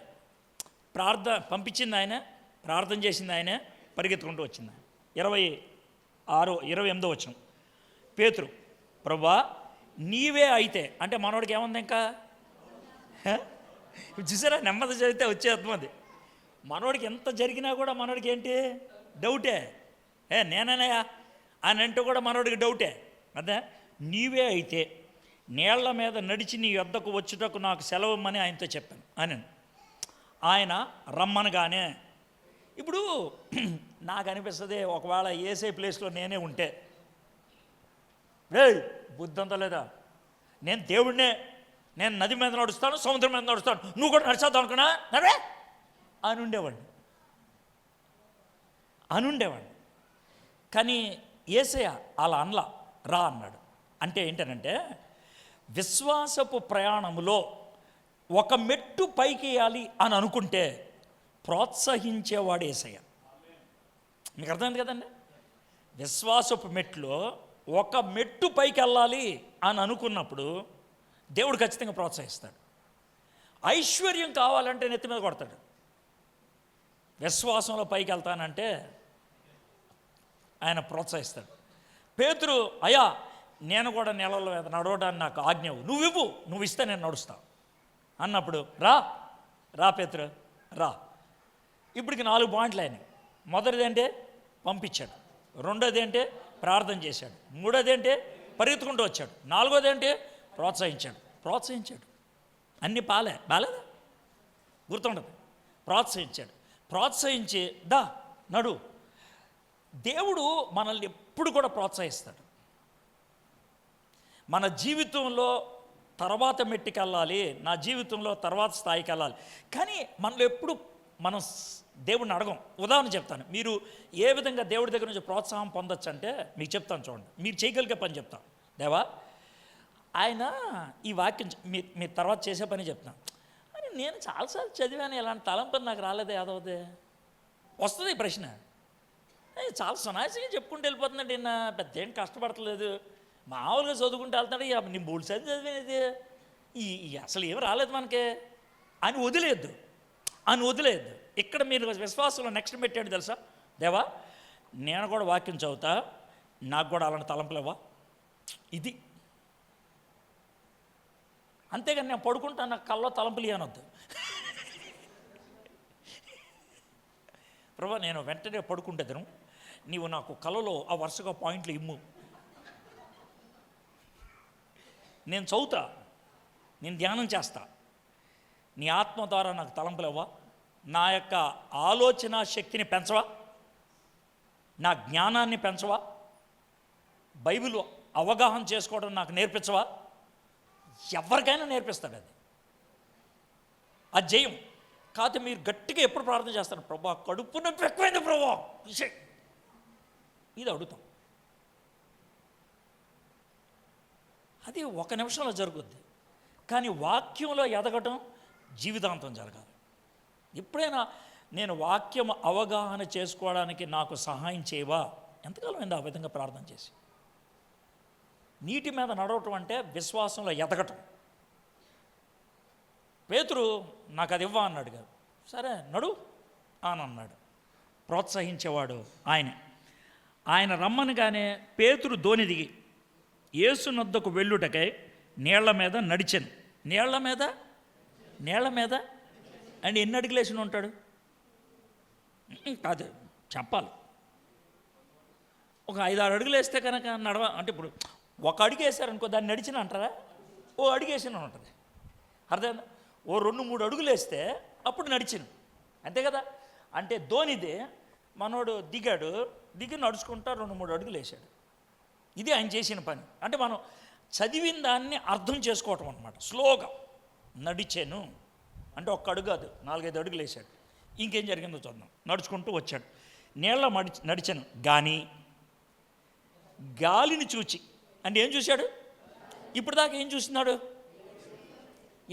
పంపించింది ఆయన, ప్రార్థన చేసింది ఆయన, పరిగెత్తుకుంటూ వచ్చింది ఆయన. 28వ వచనం, పేతురు, ప్రభువా నీవే అయితే, అంటే మనోడికి ఏముంది ఇంకా చూసారా, నెమ్మది చదివితే వచ్చేది. మనోడికి ఎంత జరిగినా కూడా మనోడికి ఏంటి డౌటే. నేననయా అని అంటే కూడా మనోడికి డౌటే. అదే, నీవే అయితే నీళ్ల మీద నడిచి నీ వద్దకు వచ్చుటకు నాకు సెలవుమని ఆయనతో చెప్పాను అని. ఆయన రమ్మనగానే, ఇప్పుడు నాకు అనిపిస్తుంది, ఒకవేళ ఏసే ప్లేస్లో నేనే ఉంటే, బుద్ధి అంతా లేదా, నేను దేవుడినే, నేను నది మీద నడుస్తాను, సముద్రం మీద నడుస్తాను, నువ్వు కూడా నడిచేద్దాం అనుకున్నా నడే అని ఉండేవాడిని. కానీ యేసయ్య అలా అనలా, రా అన్నాడు. అంటే ఏంటనంటే, విశ్వాసపు ప్రయాణములో ఒక మెట్టు పైకి వేయాలి అని అనుకుంటే ప్రోత్సహించేవాడు యేసయ్య. మీకు అర్థమైంది కదండి. విశ్వాసపు మెట్లో ఒక మెట్టు పైకి వెళ్ళాలి అని అనుకున్నప్పుడు దేవుడు ఖచ్చితంగా ప్రోత్సహిస్తాడు. ఐశ్వర్యం కావాలంటే నెత్తి మీద కొడతాడు. విశ్వాసంలో పైకి వెళ్తానంటే ఆయన ప్రోత్సహిస్తాడు. పేతురు, అయ్యా నేను కూడా నెలలో నడవడానికి నాకు ఆజ్ఞవు, నువ్వు ఇస్తే నేను నడుస్తా అన్నప్పుడు, రా పేతురు రా. ఇప్పటికి 4 పాయింట్లు అయినాయి. మొదటిది ఏంటి, పంపించాడు. రెండోది ఏంటి, ప్రార్థన చేశాడు. మూడోది ఏంటి, పరిగెత్తుకుంటూ వచ్చాడు. నాలుగోది ఏంటి, ప్రోత్సహించాడు. అన్ని బాలేదా, గుర్తుండదు. ప్రోత్సహించి నడు. దేవుడు మనల్ని ఎప్పుడు కూడా ప్రోత్సహిస్తాడు. మన జీవితంలో తర్వాత మెట్టికి వెళ్ళాలి, నా జీవితంలో తర్వాత స్థాయికి వెళ్ళాలి, కానీ మనలో ఎప్పుడు మనం దేవుడిని అడగం. ఉదాహరణ చెప్తాను, మీరు ఏ విధంగా దేవుడి దగ్గర నుంచి ప్రోత్సాహం పొందొచ్చు అంటే మీకు చెప్తాను చూడండి. మీరు చేయగలిగే పని చెప్తాను. దేవా, ఆయన ఈ వాక్యం మీరు తర్వాత చేసే పని చెప్తాను అని నేను చాలాసార్లు చదివాను, ఇలాంటి తలంపని నాకు రాలేదే, యాదవదే వస్తుంది ఈ ప్రశ్న. చాలా సునాయాసంగా చెప్పుకుంటూ వెళ్ళిపోతుందండి, పెద్ద ఏం కష్టపడతలేదు, మామూలుగా చదువుకుంటూ వెళ్తాడు. నీ 3 సార్లు చదివేది అసలు ఏమి రాలేదు మనకి అని వదిలేద్దు. ఇక్కడ మీరు విశ్వాసంలో నెక్స్ట్ పెట్టాడు తెలుసా, దేవా నేను కూడా వాక్యం చదువుతా, నాకు కూడా అలాంటి తలంపులు ఇవ్వా. ఇది అంతేగాని నేను పడుకుంటా, నాకు కల్లో తలంపులు అనొద్దు. ప్రభా నేను వెంటనే పడుకుంటేదను, నీవు నాకు కలలో ఆ వరుసగా పాయింట్లు ఇమ్ము, నేను చదువుతా, నేను ధ్యానం చేస్తా, నీ ఆత్మ ద్వారా నాకు తలంపులు ఇవ్వా, నా యొక్క ఆలోచన శక్తిని పెంచవా, నా జ్ఞానాన్ని పెంచవా, బైబిల్ అవగాహన చేసుకోవడం నాకు నేర్పించవా. ఎవరికైనా నేర్పిస్తాడు అది, ఆ జయం. కాకపోతే మీరు గట్టిగా ఎప్పుడు ప్రార్థన చేస్తారు, ప్రభా కడుపు నొప్పి ఎక్కువైంది ప్రభా, ఇది అడుగుతాం. అది ఒక నిమిషంలో జరుగుద్ది. కానీ వాక్యంలో ఎదగటం జీవితాంతం జరగాలి. ఎప్పుడైనా నేను వాక్యం అవగాహన చేసుకోవడానికి నాకు సహాయం చేయవా, ఎంతకాలం అయింది ఆ విధంగా ప్రార్థన చేసి. నీటి మీద నడవటం అంటే విశ్వాసంలో ఎదగటం. పేతురు నాకు అది ఇవ్వ అన్నాడు కదా, సరే నడు అని అన్నాడు. ప్రోత్సహించేవాడు ఆయన రమ్మనగానే పేతురు దోణి దిగి యేసు నొద్దకు వెళ్ళుటకై నీళ్ల మీద నడిచెను. నీళ్ల మీద అండ్ ఎన్ని అడుగులు వేసి ఉంటాడు కాదు చెప్పాలి. ఒక 5-6 అడుగులు వేస్తే కనుక అంటే ఇప్పుడు ఒక అడుగు వేసారనుకో దాన్ని నడిచిన అంటారా, ఓ అడుగు వేసిన ఉంటుంది. అర్థమైందా? ఓ 2-3 అడుగులు వేస్తే అప్పుడు నడిచిన, అంతే కదా. అంటే ధోనిదే మనోడు దిగి నడుచుకుంటా 2-3 అడుగులు వేసాడు. ఇది ఆయన చేసిన పని. అంటే మనం చదివిన దాన్ని అర్థం చేసుకోవటం అనమాట. స్లోగా నడిచాను అంటే ఒక్క అడుగు కాదు, 4-5 అడుగులు వేసాడు. ఇంకేం జరిగిందో చూద్దాం. నడుచుకుంటూ వచ్చాడు, నీళ్ళ నడిచాను కానీ గాలిని చూచి, అంటే ఏం చూశాడు? ఇప్పుడు దాకా ఏం చూస్తున్నాడు?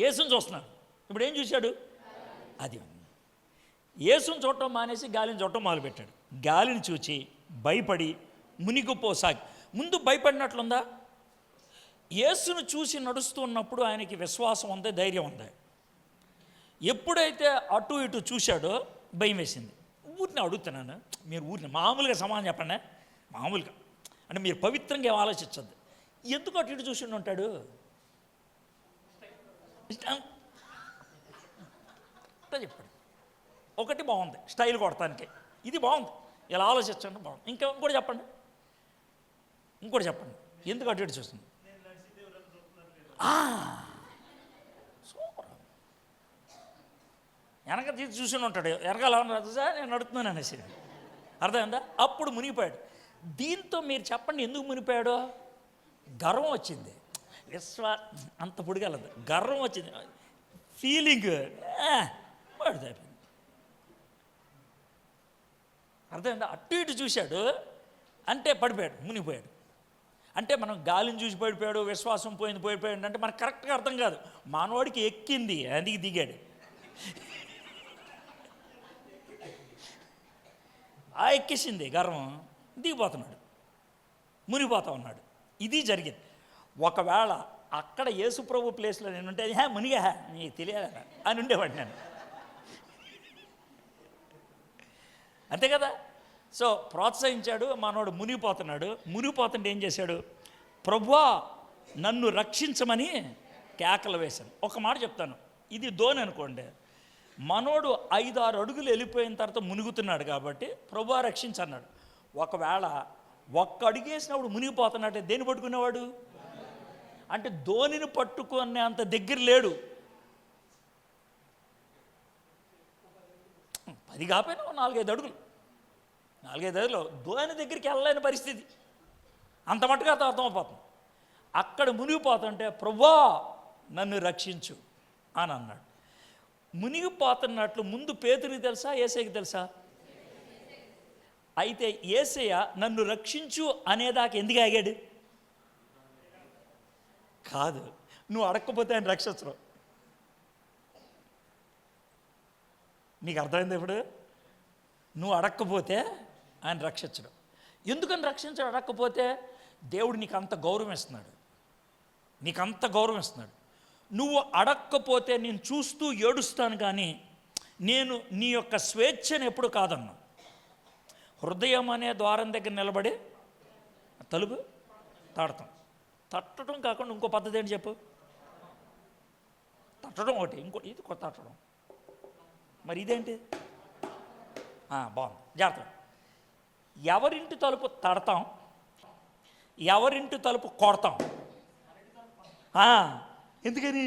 యేసుని చూస్తున్నాడు. ఇప్పుడు ఏం చూశాడు? అది యేసుని చూడటం మానేసి గాలిని చూడటం మొదలుపెట్టాడు. గాలిని చూచి భయపడి మునిగిపోసాగి. ముందు భయపడినట్లుందా? యేసును చూసి నడుస్తూ ఉన్నప్పుడు ఆయనకి విశ్వాసం ఉంది, ధైర్యం ఉంది. ఎప్పుడైతే అటు ఇటు చూశాడో భయం వేసింది. ఊరిని అడుగుతున్నాను, మీరు ఊరిని మామూలుగా సమాధానం చెప్పండి. మామూలుగా అంటే మీరు పవిత్రంగా ఏం ఆలోచించద్దు. ఎందుకు అటు ఇటు చూసి ఉంటాడు? చెప్పండి. ఒకటి బాగుంది, స్టైల్ కొడతానికి ఇది బాగుంది, ఇలా ఆలోచించండి బాగుంది. ఇంకోటి చెప్పండి, ఎందుకు అటు ఇటు చూస్తుంది? సూపర్. వెనక తీసి చూసి ఉంటాడు, వెనకాల సార్ నేను నడుతున్నాను అనేసి. అర్థమైందా? అప్పుడు మునిగిపోయాడు. దీంతో మీరు చెప్పండి ఎందుకు మునిగిపోయాడో? గర్వం వచ్చింది. అంత పొడిగలదు, గర్వం వచ్చింది, ఫీలింగ్ పడిపోయింది. అర్థమైందా? అటు ఇటు చూశాడు అంటే పడిపోయాడు, మునిగిపోయాడు. అంటే మనం గాలిని చూసి పడిపోయాడు, విశ్వాసం పోయిపోయాడు అంటే మనకు కరెక్ట్గా అర్థం కాదు. మానవాడికి ఎక్కింది, అందుకు దిగాడు. ఎక్కేసింది గర్వం, దిగిపోతున్నాడు, మునిగిపోతా ఉన్నాడు. ఇది జరిగింది. ఒకవేళ అక్కడ యేసుప్రభు ప్లేస్లో నేను ఉంటే మునిగా నీకు తెలియదా అని ఉండేవాడు నేను, అంతే కదా. సో ప్రోత్సహించాడు, మనోడు మునిగిపోతుంటే ఏం చేశాడు? ప్రభువా నన్ను రక్షించమని కేకలు వేశాను. ఒక మాట చెప్తాను, ఇది ధోని అనుకోండి, మనోడు 5-6 అడుగులు వెళ్ళిపోయిన తర్వాత మునుగుతున్నాడు కాబట్టి ప్రభువా రక్షించన్నాడు. ఒకవేళ ఒక్క అడుగు వేసినప్పుడు మునిగిపోతున్నాడు, దేన్ని పట్టుకునేవాడు? అంటే ధోనిని పట్టుకునే అంత దగ్గర లేడు. 10 కాకపోయినా 4-5 అడుగులు ధోని దగ్గరికి వెళ్ళలేని పరిస్థితి, అంత మట్టుగా అర్థమైపోతుంది. అక్కడ మునిగిపోతుంటే ప్రభువా నన్ను రక్షించు అని అన్నాడు. మునిగిపోతున్నట్లు ముందు పేతురికి తెలుసా, యేసయ్యకి తెలుసా? అయితే యేసయ్య నన్ను రక్షించు అనేదాకా ఎందుకు ఆగాడు? కాదు, నువ్వు అడగకపోతే ఆయన రక్షించరు. నీకు అర్థమైంది? ఇప్పుడు నువ్వు అడగకపోతే ఆయన రక్షించడు. ఎందుకని రక్షించడు? అడగకపోతే దేవుడు నీకు అంత గౌరవం ఇస్తున్నాడు. నువ్వు అడక్కపోతే నేను చూస్తూ ఏడుస్తాను, కానీ నేను నీ యొక్క స్వేచ్ఛను ఎప్పుడు కాదన్నా. హృదయం అనే ద్వారం దగ్గర నిలబడి తలుపు తడతాం. తట్టడం కాకుండా ఇంకో పద్ధతి ఏంటి చెప్పు? తట్టడం ఒకటి, ఇంకోటి ఇది కొత్త తట్టడం. మరి ఇదేంటి? బాగుంది, జాగ్రత్త. ఎవరింటి తలుపు తడతాం, ఎవరింటి తలుపు కొడతాం. ఎందుకని?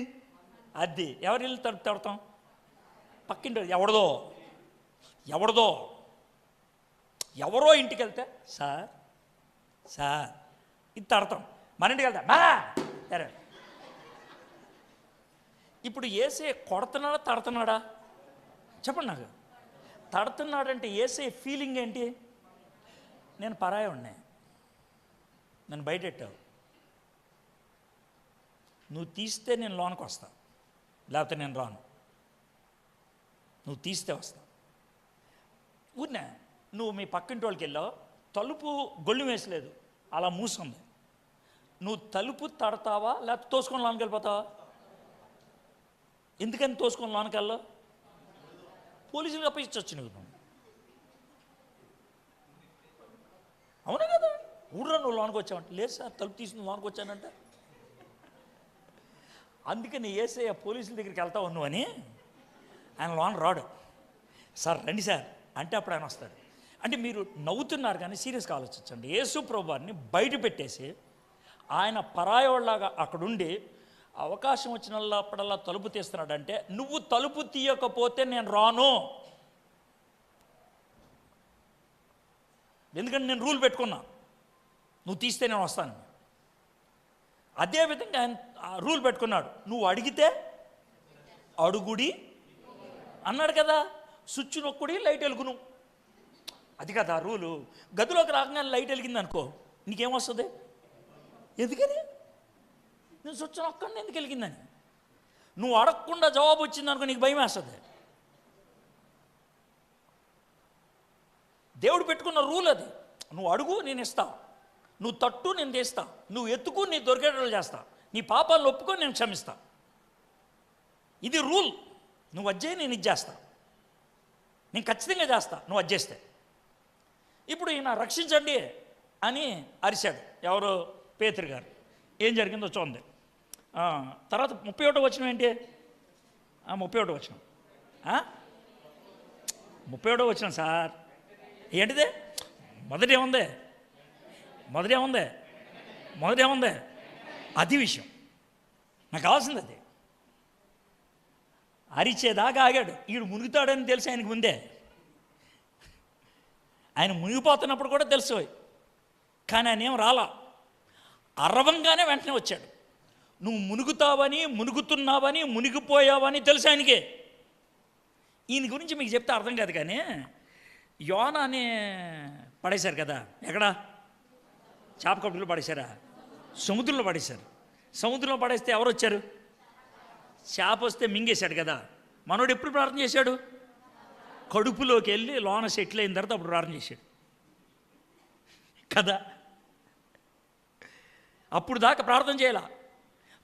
అది ఎవరిల్లు తలుపు తడతాం? పక్కింటి ఎవడదో ఎవరో ఇంటికి వెళ్తే సార్ ఇది తడతాం. మన ఇంటికి వెళ్తా సరే. ఇప్పుడు యేసే కొడుతున్నాడా తడుతున్నాడా చెప్పండి నాకు. తడుతున్నాడంటే యేసే ఫీలింగ్ ఏంటి? నేను పరాయి ఉన్నా, నన్ను బయటెట్టావు, నువ్వు తీస్తే నేను లోనికి వస్తా, లేకపోతే నేను రాను. నువ్వు తీస్తే వస్తా. ఊరినే నువ్వు మీ పక్కింటి వాళ్ళకి వెళ్ళావు, తలుపు గొల్లు వేసలేదు, అలా మూసుంది. నువ్వు తలుపు తడతావా లేకపోతే తోసుకొని లోనికి వెళ్ళిపోతావా? ఎందుకని తోసుకొని లోనికి వెళ్ళావు? పోలీసులకు అప్పగించవచ్చు నువ్వు. అవునా కదా? ఊర్రా నువ్వు లోనికి వచ్చావంటే, లేదు సార్ తలుపు తీసుకుని లోనికి వచ్చానంటే. అందుకని యేసయ్య పోలీసుల దగ్గరికి వెళ్తావు నువ్వు అని. ఆయన లోన రాడు. సార్ రండి సార్ అంటే అప్పుడు ఆయన వస్తాడు. అంటే మీరు నవ్వుతున్నారు కానీ సీరియస్గా ఆలోచించండి. యేసు ప్రభువారిని బయట పెట్టేసి ఆయన పరాయోళ్ళలాగా అక్కడుండి అవకాశం వచ్చినప్పుడల్లా తలుపు తీస్తున్నాడంటే, నువ్వు తలుపు తీయకపోతే నేను రాను. ఎందుకంటే నేను రూల్ పెట్టుకున్నా, నువ్వు తీస్తే నేను వస్తాను. అదేవిధంగా ఆయన రూల్ పెట్టుకున్నాడు, నువ్వు అడిగితే అడుగుడి అన్నాడు కదా. స్విచ్ నొక్కుడి లైట్ వెలుగును, అది కదా రూలు. గదిలోకి రాగానే లైట్ వెలిగింది అనుకో, నీకేమొస్తుంది? ఎందుకని? నేను స్విచ్ నొక్కండి ఎందుకు వెలిగిందని. నువ్వు అడగకుండా జవాబు వచ్చింది అనుకో, నీకు భయం వేస్తుంది. దేవుడు పెట్టుకున్న రూల్ అది. నువ్వు అడుగు నేను ఇస్తా, నువ్వు తట్టు నేను తీస్తా, నువ్వు ఎత్తుకు నీ దొరికేటట్లు చేస్తా, నీ పాపాలను ఒప్పుకొని నేను క్షమిస్తా. ఇది రూల్. నువ్వు అజ్జే నేను ఇది చేస్తా, నేను ఖచ్చితంగా చేస్తా నువ్వు అజ్జేస్తే. ఇప్పుడు ఈయన రక్షించండి అని అరిశాడు. ఎవరు? పేతురు గారు. ఏం జరిగిందో చూడండి. తర్వాత 31వ వచనం ఏంటి? 31వ వచనం 31వ వచనం సార్ ఏంటిదే? మొదటేముంది? అది విషయం నాకు కావాల్సింది. అది అరిచేదాకా ఆగాడు. వీడు మునుగుతాడని తెలిసి ఆయనకు ముందే. ఆయన మునిగిపోతున్నప్పుడు కూడా తెలుసు, కానీ ఆయన ఏం రాలా. అరవంగానే వెంటనే వచ్చాడు. నువ్వు మునుగుతావని, మునుగుతున్నావని, మునిగిపోయావని తెలుసు ఆయనకే. ఈయన గురించి మీకు చెప్తే అర్థం కాదు, కానీ యోనాని పడేశారు కదా. ఎక్కడా? చేప కప్పులో పడేశారా? సముద్రంలో పడేశారు. సముద్రంలో పడేస్తే ఎవరు వచ్చారు? చేప వస్తే మింగేశాడు కదా. మనోడు ఎప్పుడు ప్రార్థన చేశాడు? కడుపులోకి వెళ్ళి లోన సెటిల్ అయిన తర్వాత అప్పుడు ప్రార్థన చేశాడు కదా. అప్పుడు దాకా ప్రార్థన చేయాల.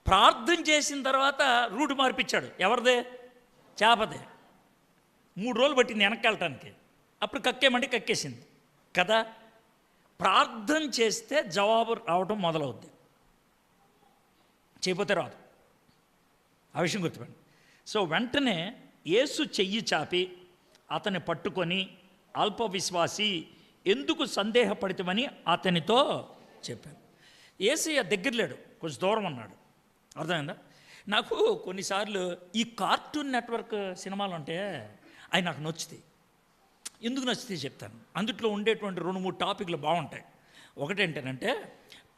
ప్రార్థన చేసిన తర్వాత రూట్ మార్పిచ్చాడు. ఎవరిదే? చేపదే. 3 రోజులు పట్టింది వెనక్కి వెళ్ళటానికి. అప్పుడు కక్కేమంటే కక్కేసింది కదా. ప్రార్థన చేస్తే జవాబు రావడం మొదలవుద్ది, చేయకపోతే రాదు. ఆ విషయం గుర్తుపెట్టండి. సో వెంటనే యేసు చెయ్యి చాపి అతన్ని పట్టుకొని, అల్ప విశ్వాసి ఎందుకు సందేహపడితమని అతనితో చెప్పాను. యేసయ్య దగ్గర లేడు, కొంచెం దూరం ఉన్నాడు. అర్థమైందా? నాకు కొన్నిసార్లు ఈ కార్టూన్ నెట్వర్క్ సినిమాలు అంటే అవి నాకు నచ్చుతాయి. ఎందుకు నచ్చితే చెప్తాను. అందుట్లో ఉండేటువంటి 2-3 టాపిక్లు బాగుంటాయి. ఒకటేంటంటే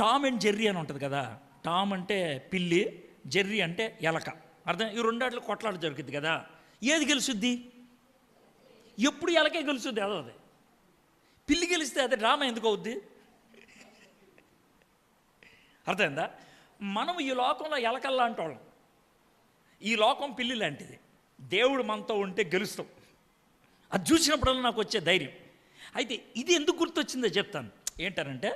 టామ్ అండ్ జెర్రీ అని ఉంటుంది కదా. టామ్ అంటే పిల్లి, జెర్రీ అంటే ఎలక. అర్థం? ఈ రెండాట్లు కొట్లాట జరుగుతుంది కదా. ఏది గెలుచుద్ది? ఎప్పుడు ఎలకే గెలుచుద్ది. అదో అది. పిల్లి గెలిస్తే అదే డ్రామా ఎందుకు అవుద్ది? అర్థమైందా? మనం ఈ లోకంలో ఎలకల్లాంటి వాళ్ళం, ఈ లోకం పిల్లి లాంటిది. దేవుడు మనతో ఉంటే గెలుస్తాం. అది చూసినప్పుడల్లా నాకు వచ్చే ధైర్యం. అయితే ఇది ఎందుకు గుర్తొచ్చిందో చెప్తాను. ఏంటనంటే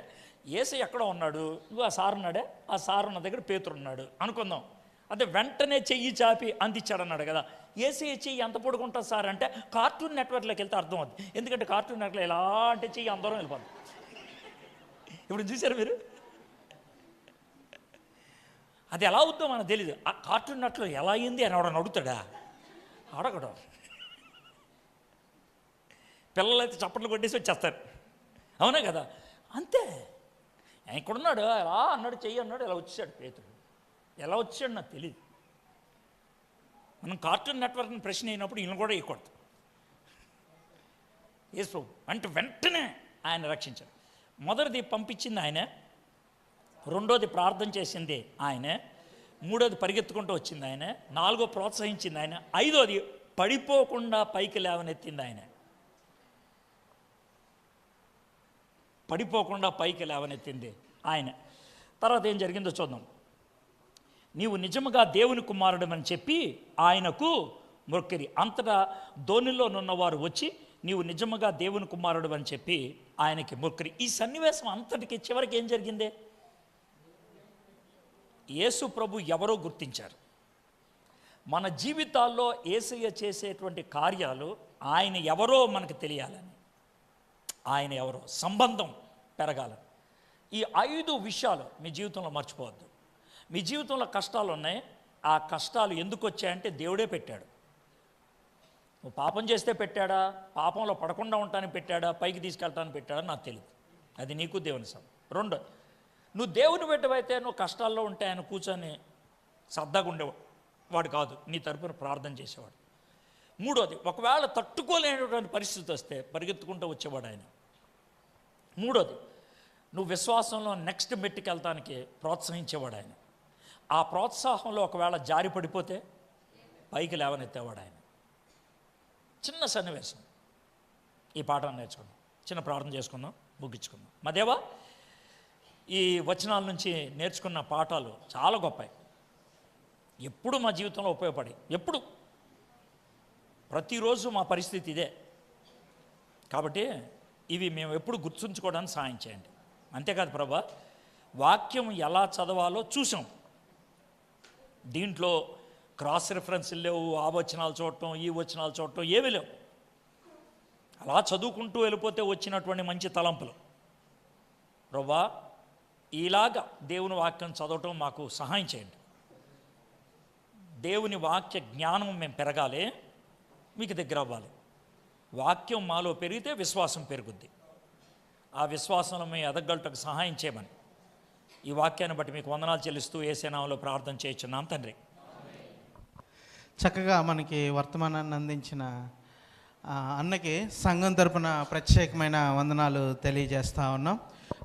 యేసయ్య ఎక్కడో ఉన్నాడు, నువ్వు ఆ సార్ ఉన్నాడే, ఆ సార్ ఉన్న దగ్గర పేతురు ఉన్నాడు అనుకుందాం. అదే వెంటనే చెయ్యి చాపి అందించాడు అన్నాడు కదా. యేసయ్య చెయ్యి ఎంత పొడుగుంటుంది సార్ అంటే కార్టూన్ నెట్వర్క్లోకి వెళ్తే అర్థం అవుతుంది. ఎందుకంటే కార్టూన్ నెట్వర్క్లో ఎలా అంటే చెయ్యి అందరం వెళ్ళిపోతుంది. ఇప్పుడు చూసారు మీరు, అది ఎలా అవుద్దో మనకు తెలీదు. ఆ కార్టూన్ నెట్లో ఎలా అయింది అని ఎవడని అడుగుతాడా? అడగడం. పిల్లలైతే చప్పట్లు కొట్టేసి వచ్చేస్తారు, అవునా కదా? అంతే. ఇక్కడున్నాడు ఎలా అన్నాడు, చెయ్యి అన్నాడు, ఇలా వచ్చాడు పేతుడు. ఎలా వచ్చాడు నాకు తెలియదు. మనం కార్టూన్ నెట్వర్క్ని ప్రశ్న అయినప్పుడు ఈయన కూడా ఇవ్వకూడదు. యేసు అంటే వెంటనే ఆయన రక్షించాడు. మొదటిది పంపించింది ఆయనే, రెండోది ప్రార్థన చేసింది ఆయనే, మూడోది పరిగెత్తుకుంటూ వచ్చింది ఆయనే, నాలుగో ప్రోత్సహించింది ఆయన, ఐదోది పడిపోకుండా పైకి లేవనెత్తింది ఆయనే. పడిపోకుండా పైకి లేవనెత్తింది ఆయన. తర్వాత ఏం జరిగిందో చూద్దాం. నీవు నిజముగా దేవుని కుమారుడమని చెప్పి ఆయనకు మొక్కిరి. అంతటా ధోనిలోనున్నవారు వచ్చి నీవు నిజముగా దేవుని కుమారుడు అని చెప్పి ఆయనకి మొక్కిరి. ఈ సన్నివేశం అంతటికి చివరికి ఏం జరిగింది? యేసు ప్రభు ఎవరో గుర్తించారు. మన జీవితాల్లో యేసయ్య చేసేటువంటి కార్యాలు ఆయన ఎవరో మనకు తెలియాలని, ఆయన ఎవరో సంబంధం పెరగాలని. ఈ 5 విషయాలు మీ జీవితంలో మర్చిపోవద్దు. మీ జీవితంలో కష్టాలు ఉన్నాయి, ఆ కష్టాలు ఎందుకు వచ్చాయంటే దేవుడే పెట్టాడు. నువ్వు పాపం చేస్తే పెట్టాడా, పాపంలో పడకుండా ఉండటానికి పెట్టాడా, పైకి తీసుకెళ్ళటానికి పెట్టాడా నాకు తెలియదు. అది నీకు దేవుని సం. రెండో, నువ్వు దేవుని పెట్టవైతే నువ్వు కష్టాల్లో ఉంటే ఆయన కూర్చొని సరదాగా ఉండేవాడు కాదు, నీ తరపున ప్రార్థన చేసేవాడు. మూడోది, ఒకవేళ తట్టుకోలేనటువంటి పరిస్థితి వస్తే పరిగెత్తుకుంటూ వచ్చేవాడు ఆయన. మూడోది, నువ్వు విశ్వాసంలో నెక్స్ట్ మెట్టుకు వెళ్తానికి ప్రోత్సహించేవాడు ఆయన. ఆ ప్రోత్సాహంలో ఒకవేళ జారి పడిపోతే పైకి లేవనెత్తేవాడు ఆయన. చిన్న సన్నివేశం, ఈ పాఠాన్ని నేర్చుకుందాం. చిన్న ప్రార్థన చేసుకుందాం, ముగించుకుందాం. మా దేవా, ఈ వచనాల నుంచి నేర్చుకున్న పాఠాలు చాలా గొప్పవి. ఎప్పుడు మా జీవితంలో ఉపయోగపడి, ఎప్పుడు ప్రతిరోజు మా పరిస్థితి ఇదే. కాబట్టి ఇవి మేము ఎప్పుడు గుర్తుంచుకోవడానికి సాయం చేయండి. అంతేకాదు ప్రభా, వాక్యం ఎలా చదవాలో చూసాం. దీంట్లో క్రాస్ రిఫరెన్స్లు లేవు, ఆ వచనాలు చూడటం ఈ వచనాలు చూడటం ఏమీ లేవు. అలా చదువుకుంటూ వెళ్ళిపోతే వచ్చినటువంటి మంచి తలంపులు. ప్రభా, ఇలాగా దేవుని వాక్యం చదవటం మాకు సహాయం చేయండి. దేవుని వాక్య జ్ఞానం మేము పెరగాలి, మీకు దగ్గర అవ్వాలి. వాక్యం మాలో పెరిగితే విశ్వాసం పెరుగుద్ది. ఆ విశ్వాసంలో మేము ఎదగలటకు సహాయం చేయమని ఈ వాక్యాన్ని బట్టి మీకు వందనాలు చెల్లిస్తూ యేసు నామములో ప్రార్థన చేయించున్నాం తండ్రి. చక్కగా మనకి వర్తమానాన్ని అందించిన అన్నకి సంఘం తరపున ప్రత్యేకమైన వందనాలు తెలియజేస్తూ ఉన్నాం.